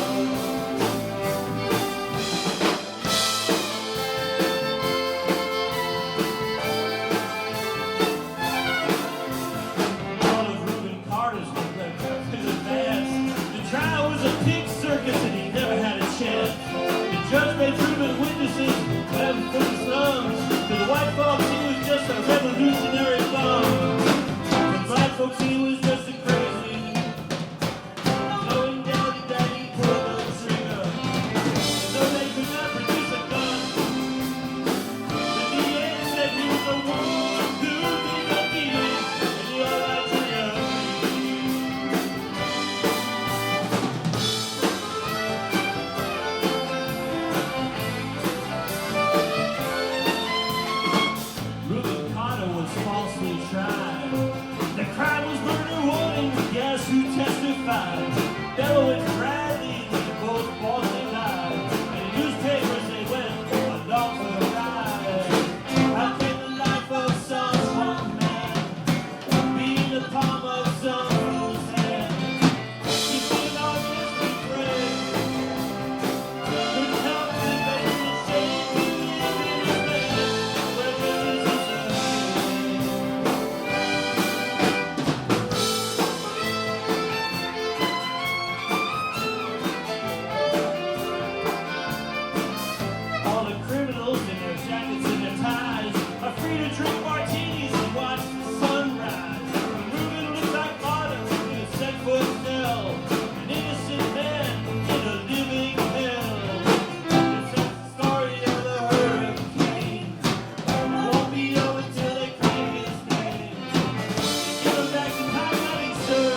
S18: All of Reuben Carter's been left up in advance. The trial was a pig circus and he never had a chance. The judge made Reuben witnesses, left for the slums. To the white folks, he was just a revolutionary bum. To the black folks, he was just a crazy. Knowing daddy, daddy pulled the trigger. Though they could not produce a gun. The DA said he was the one who did the deed. And he all right to you. Reuben Carter was falsely tried. The crime was murder, warning. Guess who testified? Bellow and Bradley, they both falsely died. And the newspapers, they went along for the ride. How can the life of some strong man be in the palm of some fool's hand? You see, all this we pray. Couldn't help but make the shame we live in his land, where justice is all the criminals in their jackets and their ties are free to drink martinis and watch the sunrise. Reuben looks like Martin in a set-foot cell, an innocent man in a living hell. It's the story of the hurricane. It won't be over till they clear his name. They give him back to high-riding, sir.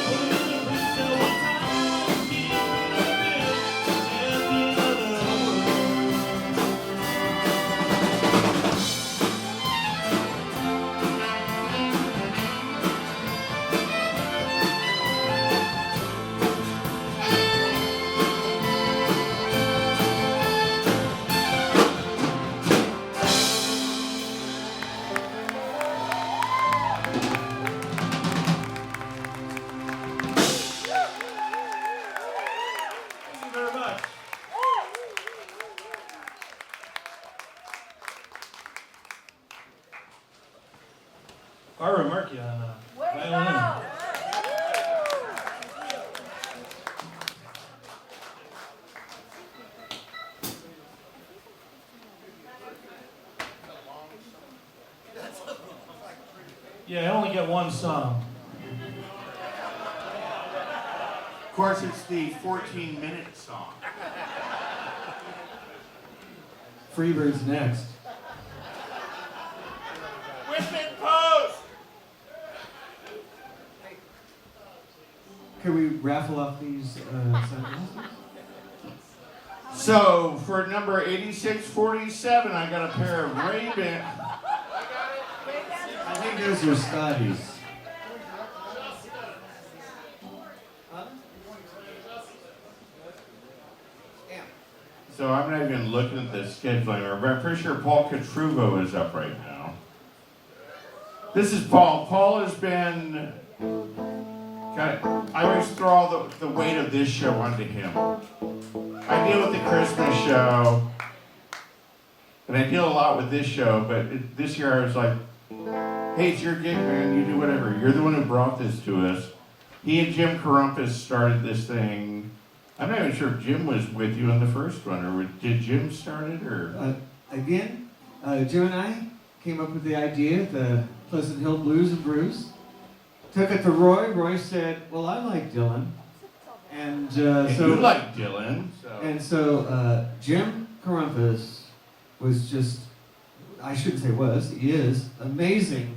S18: Put him in the prison cell one time, keep him in a bit, and be another word. Thank you very much. Barbara Mierke on violin. Yeah, I only get one song.
S8: Of course, it's the 14-minute song.
S2: Freebird's next.
S8: Whitman Post!
S2: Can we raffle off these sunglasses?
S8: So for number 8647, I got a pair of Ray-Ban.
S2: I think those are Scotty's.
S8: So I'm not even looking at the schedule anymore, but I'm pretty sure Paul Cotruvo is up right now. This is Paul. Paul has been, I always throw all the weight of this show onto him. I deal with the Christmas show, and I deal a lot with this show, but this year I was like, hey, it's your gig, man, you do whatever. You're the one who brought this to us. He and Jim Carumpus started this thing. I'm not even sure if Jim was with you on the first one, or did Jim start it, or?
S2: Again, Jim and I came up with the idea, the Pleasant Hill Blues and Brews. Took it to Roy. Roy said, well, I like Dylan. And so
S8: you like Dylan. So.
S2: And so Jim Carumpus was just, I shouldn't say was, he is, amazing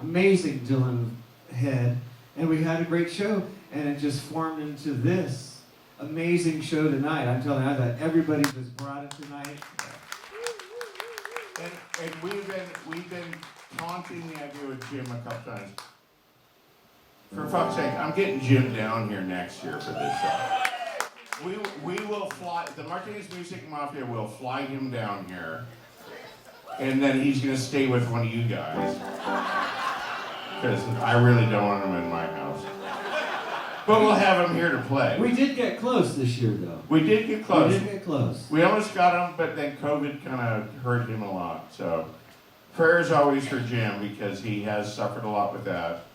S2: Dylan head. And we had a great show, and it just formed into this amazing show tonight. I'm telling you, I thought everybody was brought it tonight.
S8: And we've been taunting the idea with Jim a couple times. For fuck's sake, I'm getting Jim down here next year for this show. We will fly, the Martine Music Mafia will fly him down here, and then he's gonna stay with one of you guys. Because I really don't want him in my house. But we'll have him here to play.
S2: We did get close this year, though.
S8: We did get close.
S2: We did get close.
S8: We almost got him, but then COVID kind of hurt him a lot. So prayers always for Jim, because he has suffered a lot with that.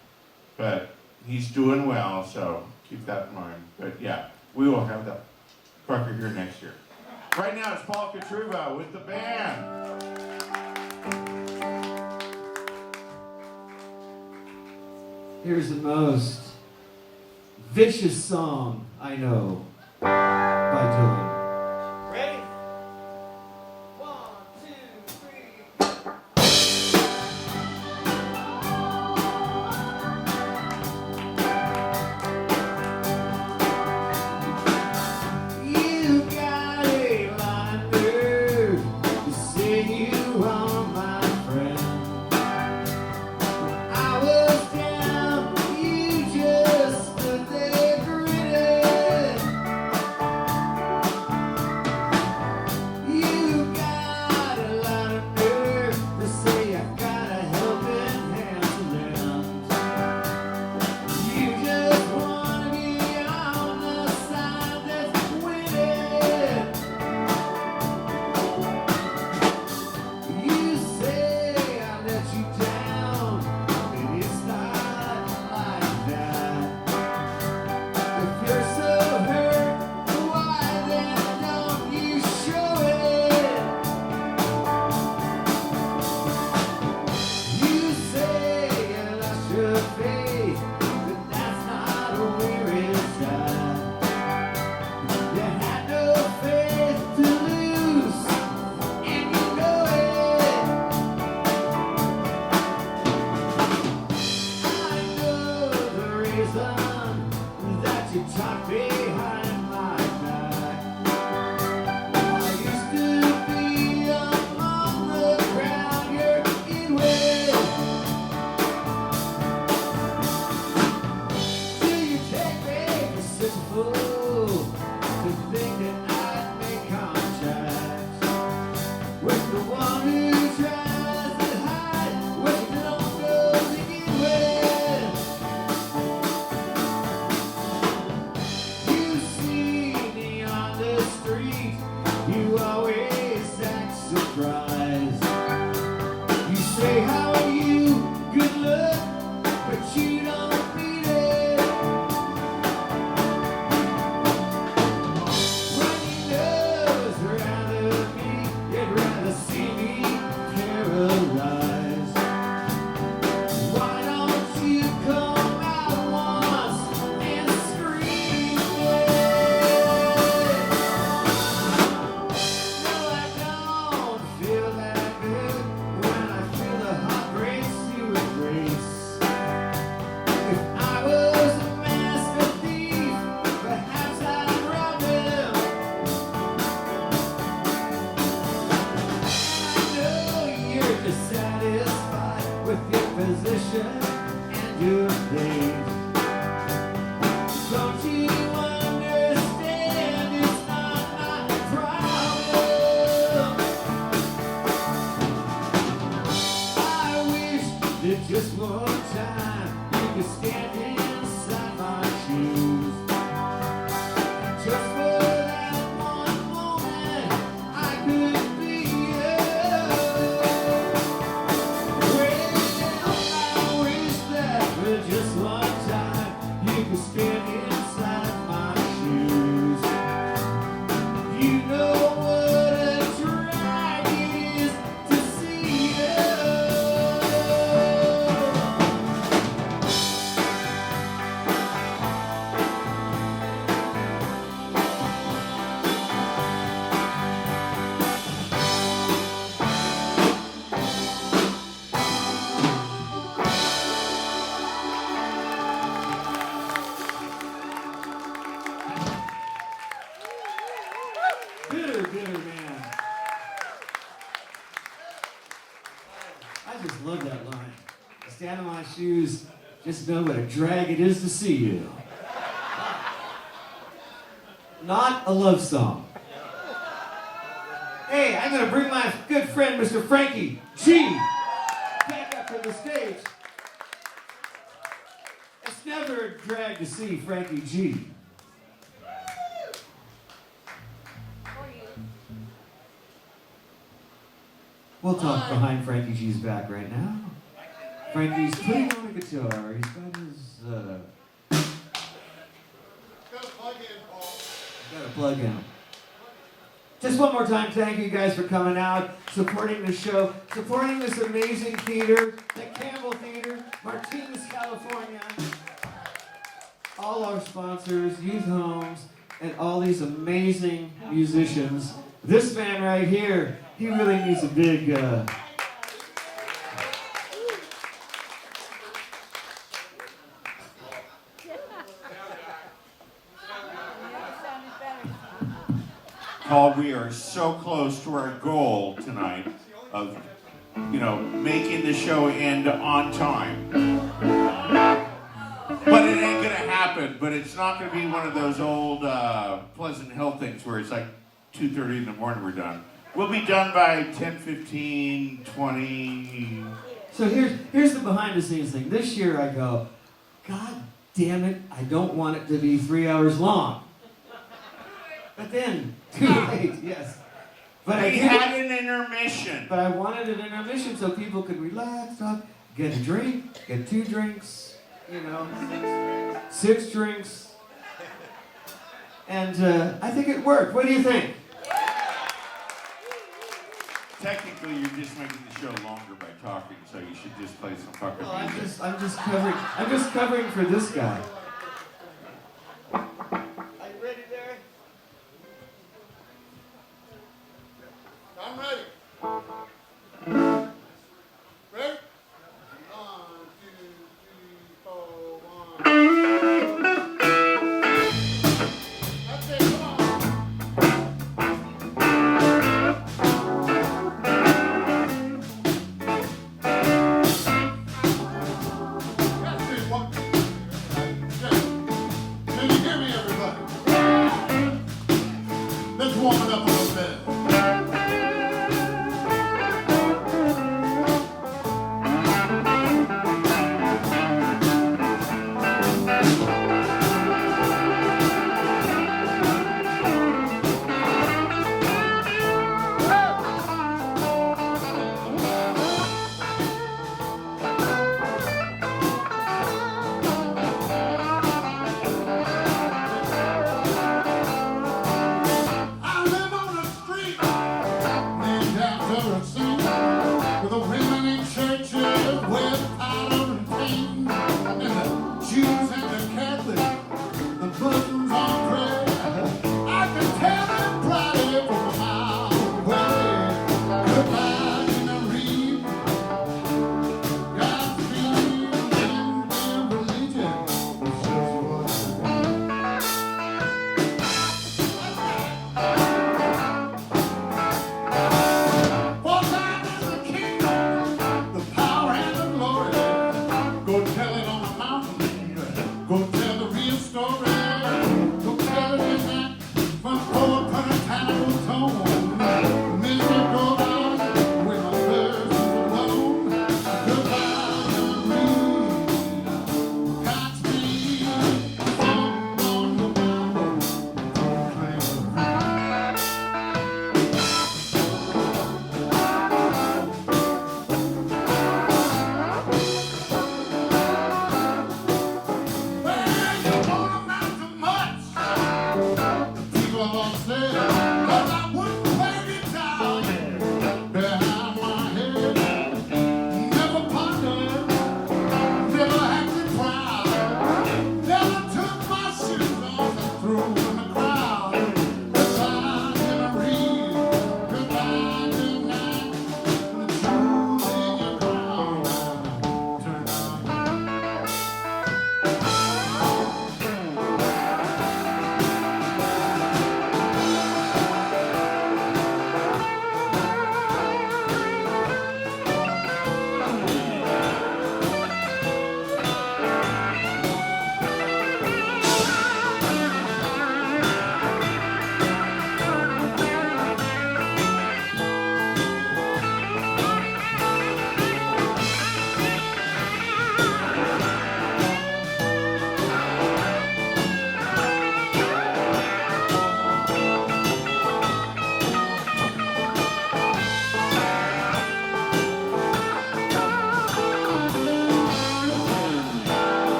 S8: But he's doing well, so keep that in mind. But yeah, we will have that fucker here next year. Right now it's Paul Cotruvo with the band.
S2: Here's the most vicious song I know by Dylan.
S9: Ready?
S6: You got a lot of nerve to say you are my friend. I was down, you just stood there grinning.
S2: future and your days. Don't you understand? It's not my problem. I wish that just one time you could stand inside my shoes. Just for that one moment, I could be you. Well, I wish that for just one time you could stand inside my shoes. You know what a drag it is to see you. Bitter man. I just love that line. Stand in my shoes, just know what a drag it is to see you. Not a love song. Hey, I'm gonna bring my good friend, Mr. Frankie G, back up to the stage. It's never a drag to see Frankie G. We'll talk behind Frankie G's back right now. Frankie's putting on a guitar. He's got his,
S10: Got a plug in, Paul.
S2: got a plug in. Just one more time, thank you guys for coming out, supporting the show, supporting this amazing theater, the Campbell Theater, Martinez, California. All our sponsors, youth homes, and all these amazing musicians. This man right here, he really needs a big,
S8: Paul, we are so close to our goal tonight of, making the show end on time. But it ain't gonna happen, but it's not gonna be one of those old Pleasant Hill things where it's like 2:30 in the morning we're done. We'll be done by 10:15, 20.
S2: So here's the behind the scenes thing. This year I go, God damn it, I don't want it to be 3 hours long. But then, too late, yes. But
S8: We had an intermission.
S2: But I wanted an intermission so people could relax, talk, get a drink, get 2 drinks, 6 drinks. And I think it worked. What do you think?
S8: Technically, you're just making the show longer by talking, so you should just play some fucking
S2: Well,
S8: music.
S2: I'm just covering for this guy. Are you ready there?
S10: I'm ready. Ready? 1, 2, 3, 4, 1. That's it, come on. That's it, what? Can you hear me, everybody? Let's warm it up a little bit. I live on the street.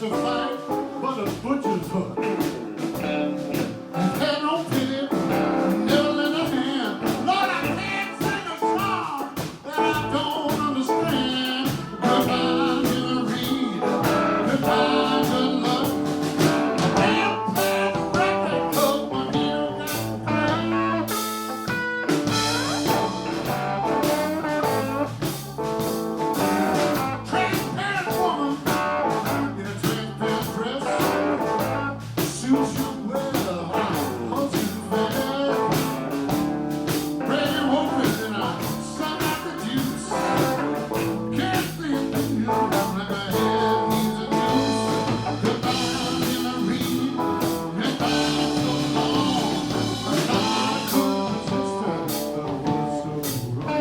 S10: to fight but a butcher's hook. Had no pity, never lent a hand. Lord, I can't sing a song that I don't understand. Goodbye to the reed, goodbye to love. Damn bad record coat when you got cracked. Transparent woman in a transparent dress suits you well, holds you fast. Ready open and I suck out the juice. Can't sleep in you like my head needs a noose. Goodbye, memory, goodbye so long. Goodbye, cold sister, the world so wrong.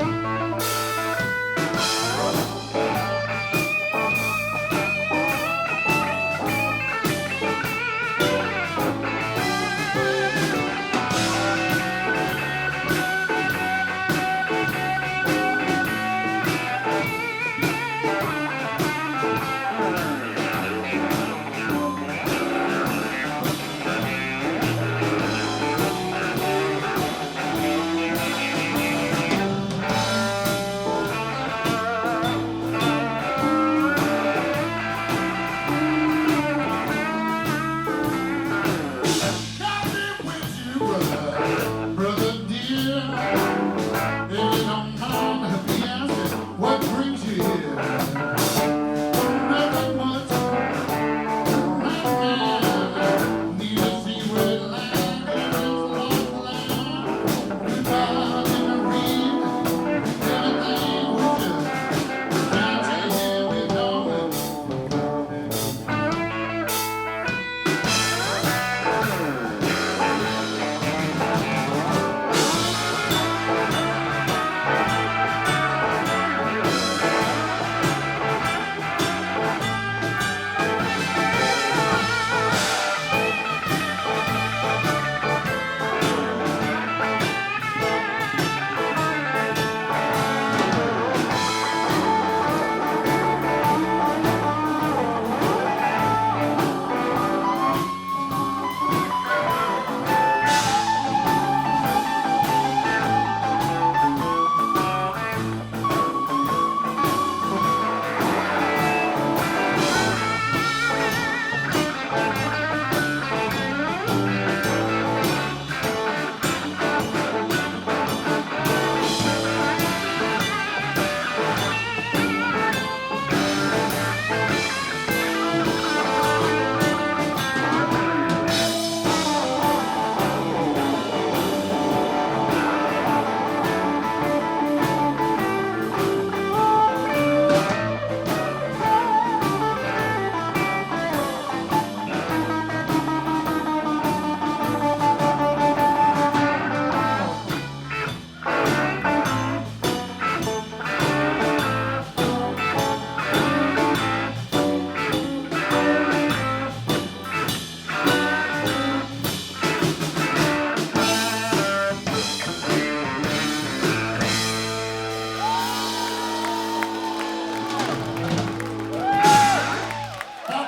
S10: Brother dear, if you don't mind me asking, what brings you here? Nothing much, right man. Need to see where it lands, it's lost land. Goodbye to the reed, everything with you. Can't you hear me, darling?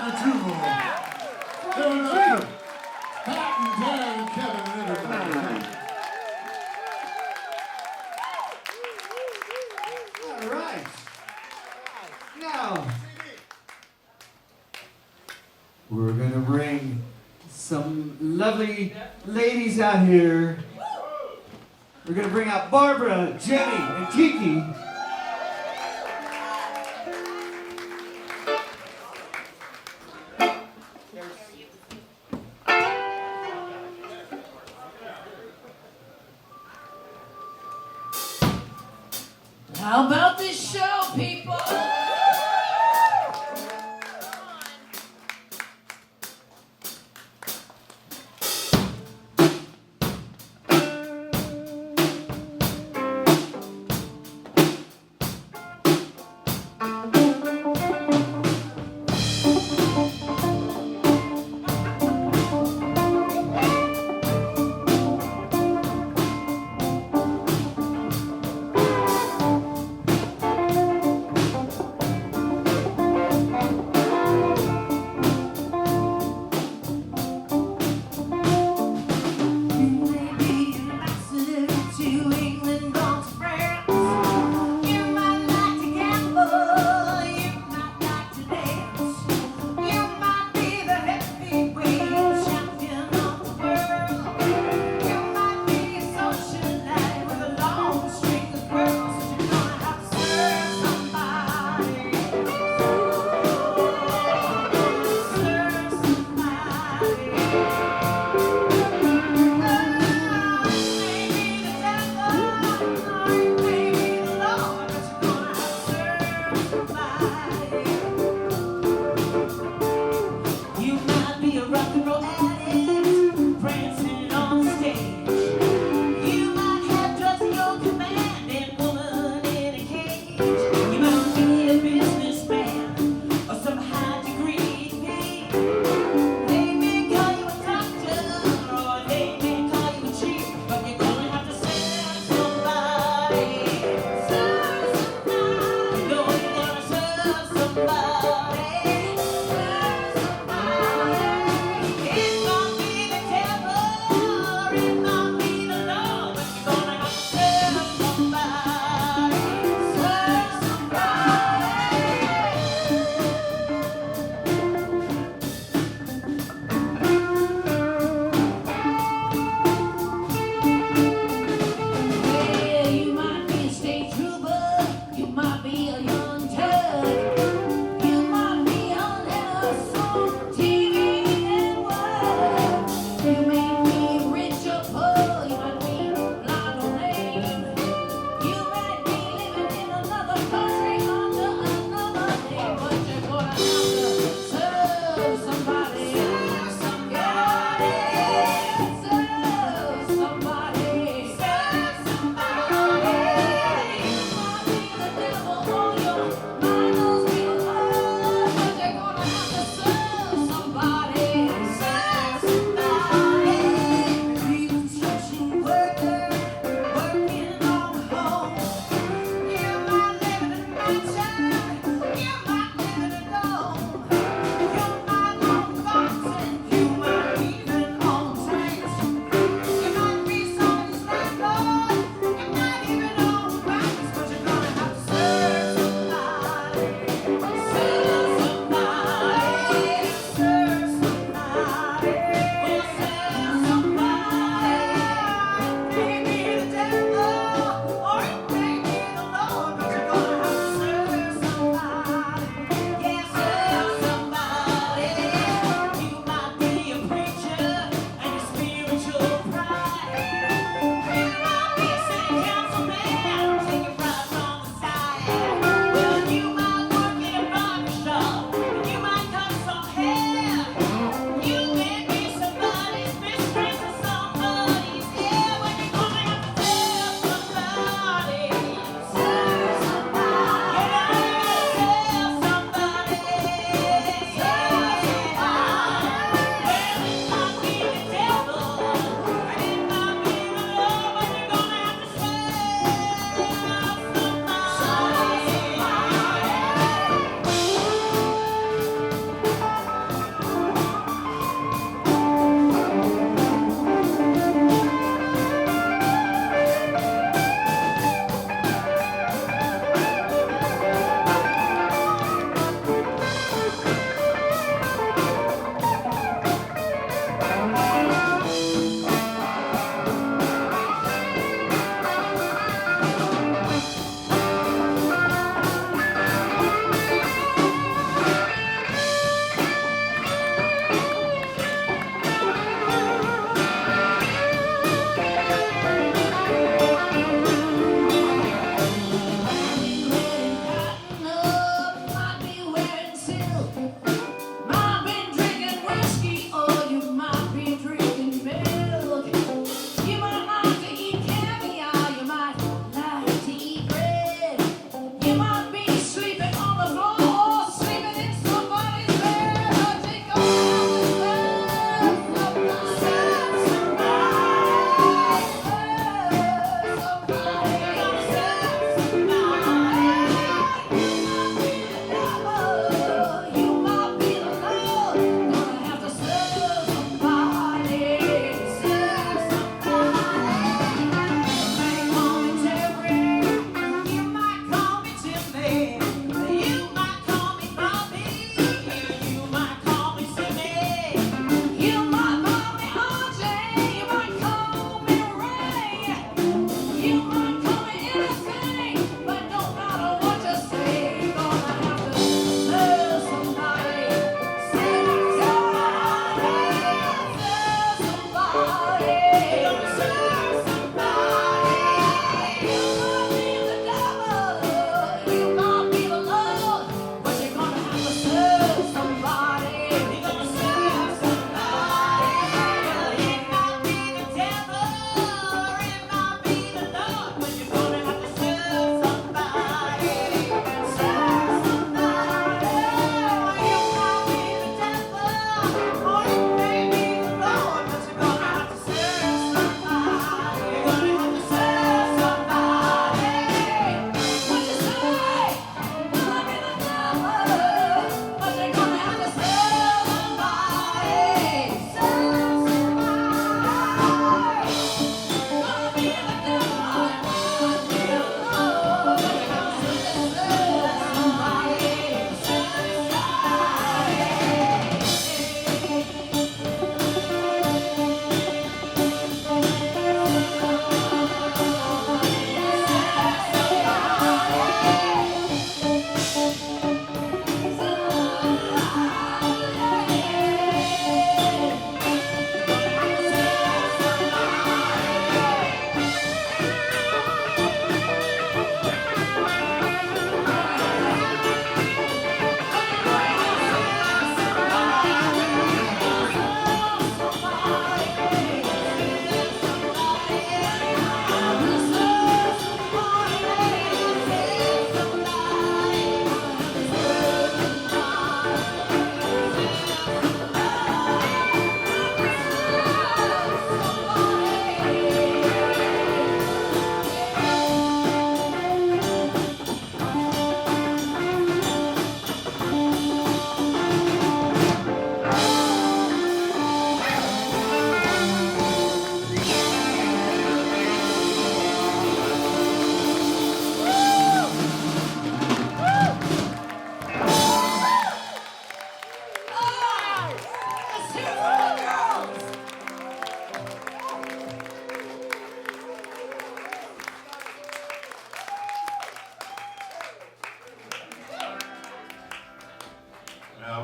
S10: Cotruvo. Pat and Dan and Kevin and everybody.
S2: All right. Now, we're going to bring some lovely ladies out here. We're going to bring out Barbara, Jenny, and Kiki.
S4: How about this show, people?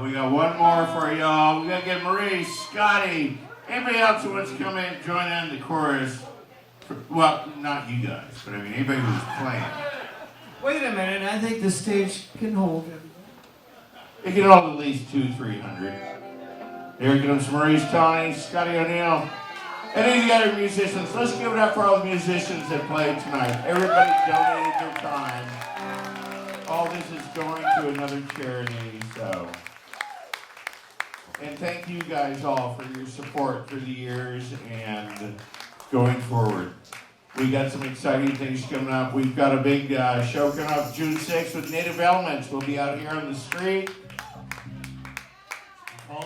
S8: We got one more for y'all. We gotta get Maurice, Scotty, anybody else who wants to come in, join in the chorus. Well, not you guys, but I mean anybody who's playing.
S2: Wait a minute, I think the stage can hold it.
S8: It can hold at least 200-300. Here comes Maurice, Tani, Scotty O'Neill, and any of the other musicians. Let's give it up for all the musicians that played tonight. Everybody donated their time. All this is going to another charity, so. And thank you guys all for your support through the years and going forward. We got some exciting things coming up. We've got a big show coming up June 6th with Native Elements. We'll be out here on the street.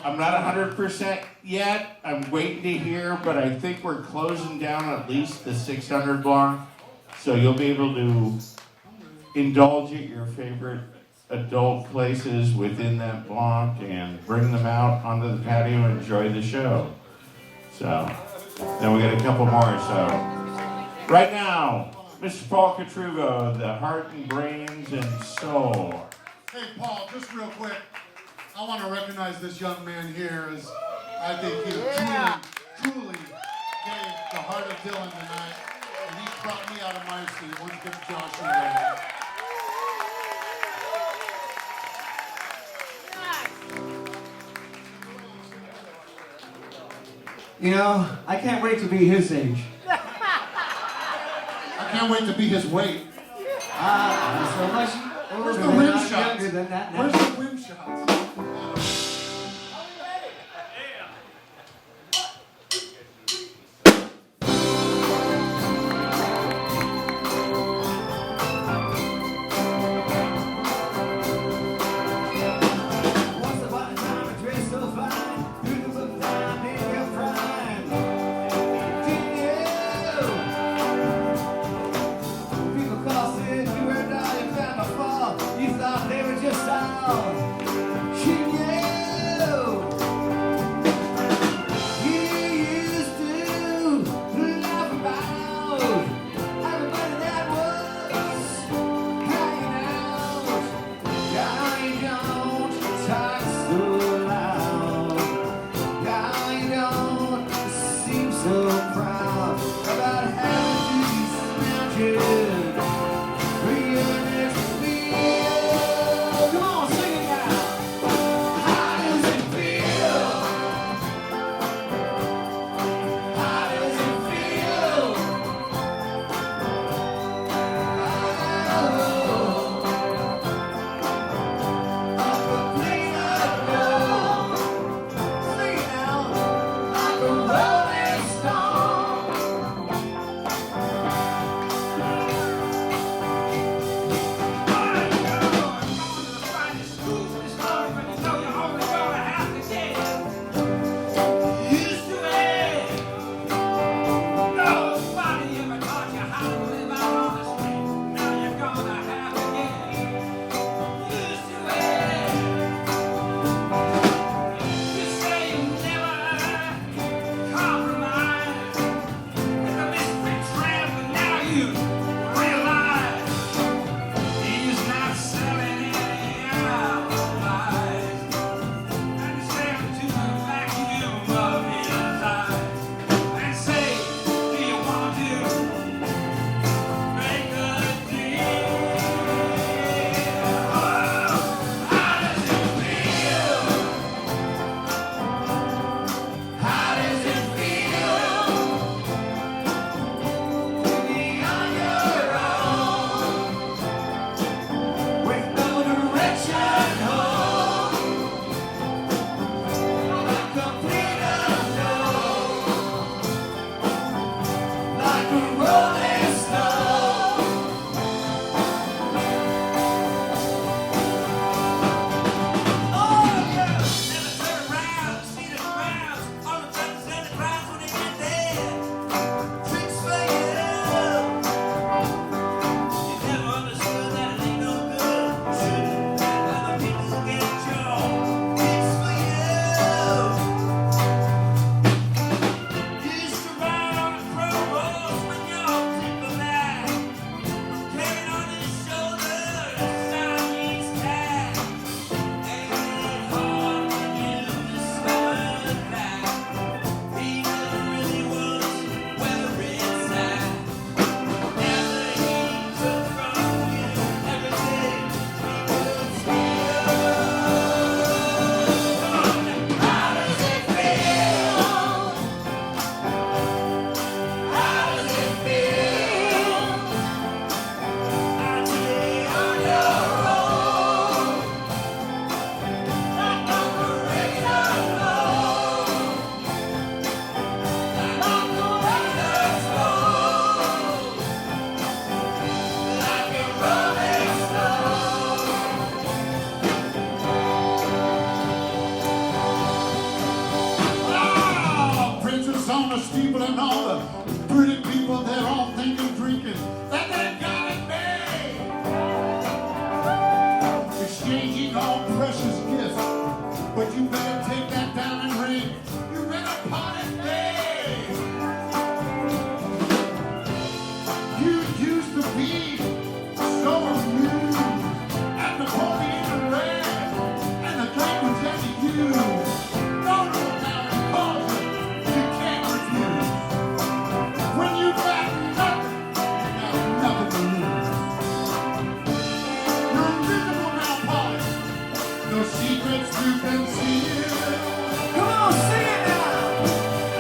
S8: I'm not 100% yet. I'm waiting to hear, but I think we're closing down at least the 600 block. So you'll be able to indulge at your favorite adult places within that block and bring them out onto the patio and enjoy the show. So, then we got a couple more. So, right now, Mr. Paul Cotruvo, the heart and brains and soul.
S10: Hey, Paul, just real quick. I want to recognize this young man here as I think he truly gave the heart of Dylan tonight. And he brought me out of my seat. Let's give Josh a round.
S2: You know, I can't wait to be his age.
S10: I can't wait to be his weight.
S2: So much
S10: Where's
S2: older
S10: the
S2: than
S10: rim
S2: I'm
S10: shots?
S2: younger than that now.
S10: Where's the rim shots?
S2: Once upon a time, I dressed so fine, through the book time in your prime. People call, said you were down, you found my fall. You thought they were just all
S10: steeple and all the pretty people, they're all thinking, drinking, that they got it made. Exchanging all precious gifts, but you better take that diamond ring. You better pawn it big. You used to be so amused at the pony in the red, and the drink was at you. No, no, now it calls you can't refuse. When you got nothing, you got nothing to lose. You're invisible now, Polly. No secrets you can see. Come on, sing it now.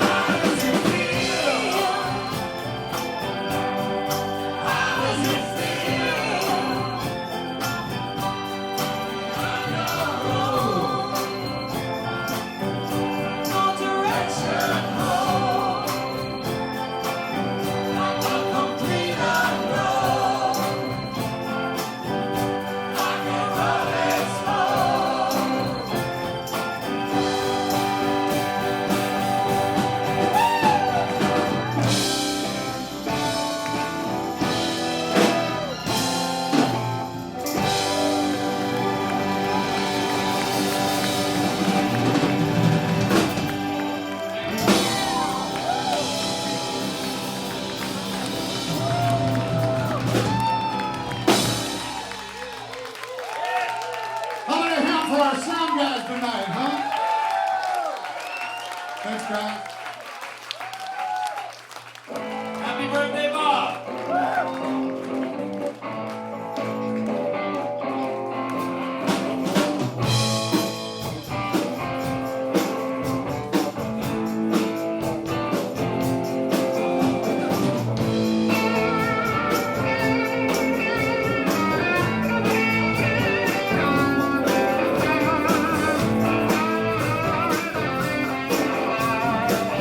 S10: How does it feel? How does it feel? I know. No direction home. I'm a complete unknown. Like a rolling stone. How many hand for our sound guys tonight, huh? Thanks, guys.
S18: Happy birthday, Bob!
S16: Thank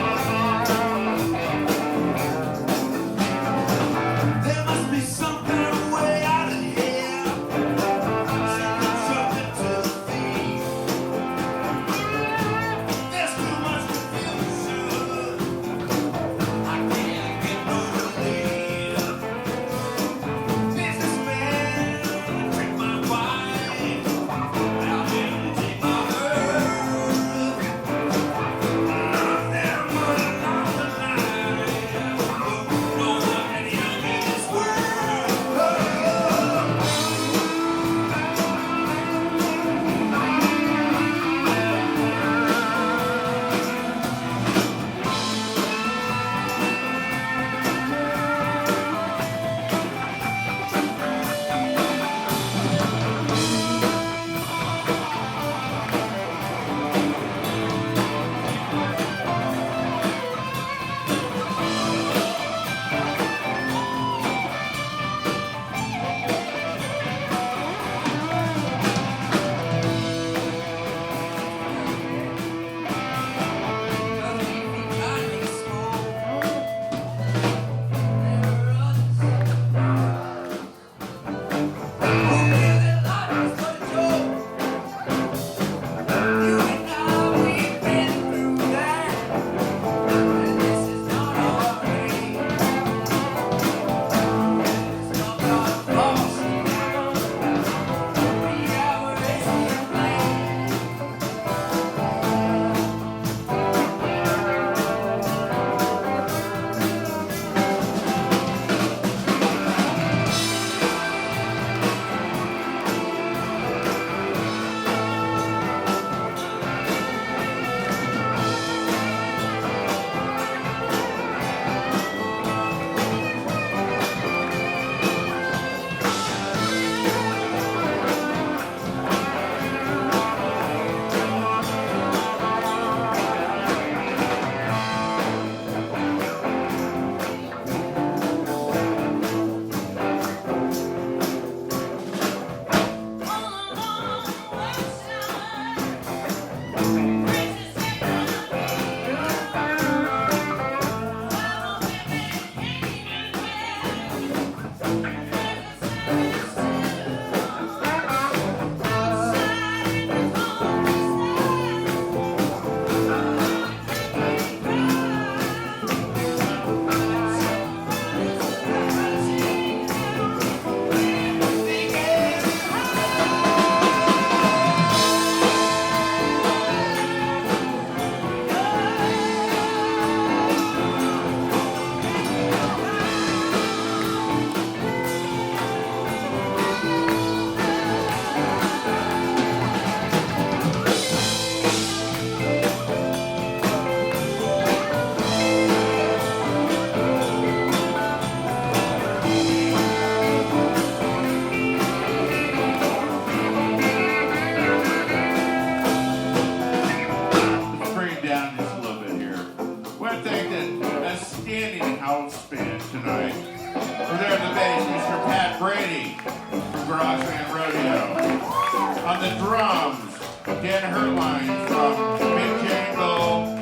S8: Dan Hertline from Big Jangle,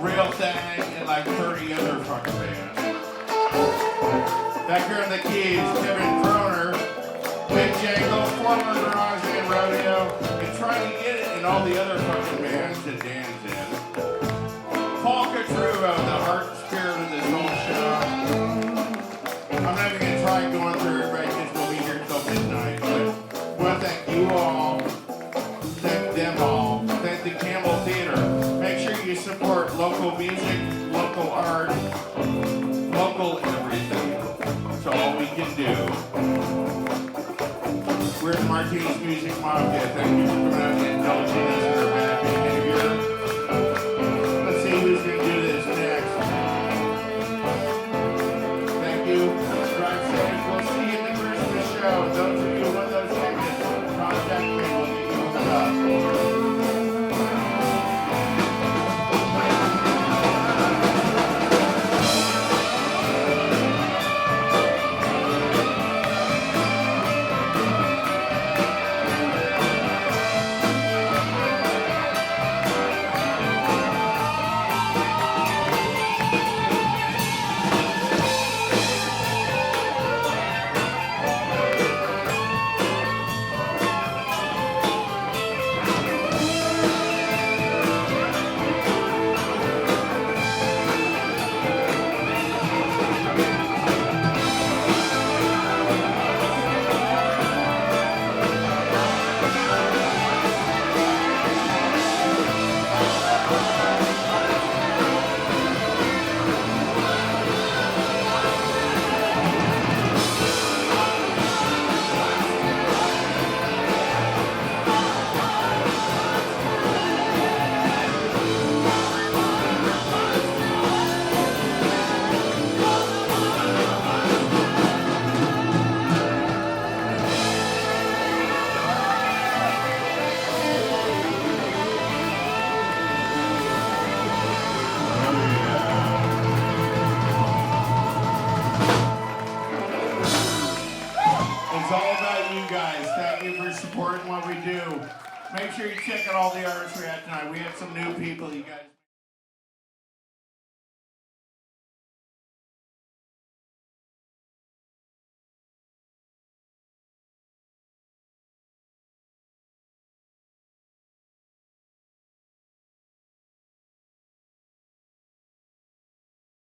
S8: Real Thing, and like 30 other fucking bands. Back here on the keys, Kevin Croner, Big Jangle, former Garage and Rodeo, and trying to get it in all the other fucking bands that Dan's in. Paul Cotruvo, the heart and spirit of this whole show. I'm not even going to try going through everybody because we'll be here till midnight, but I want to thank you all, thank them all, thank the Campbell Theater. Make sure you support local music, local art, local everything. That's all we can do. We're the Martine Music Mafia. Thank you for coming out and indulging us in our bad behavior. Let's see who's going to do this next. Thank you. Drive safe. We'll see you in the Christmas show. Those of you who want those tickets, contact me. We'll get you hooked up. Supporting what we do. Make sure you check out all the artists we had tonight. We had some new people, you guys.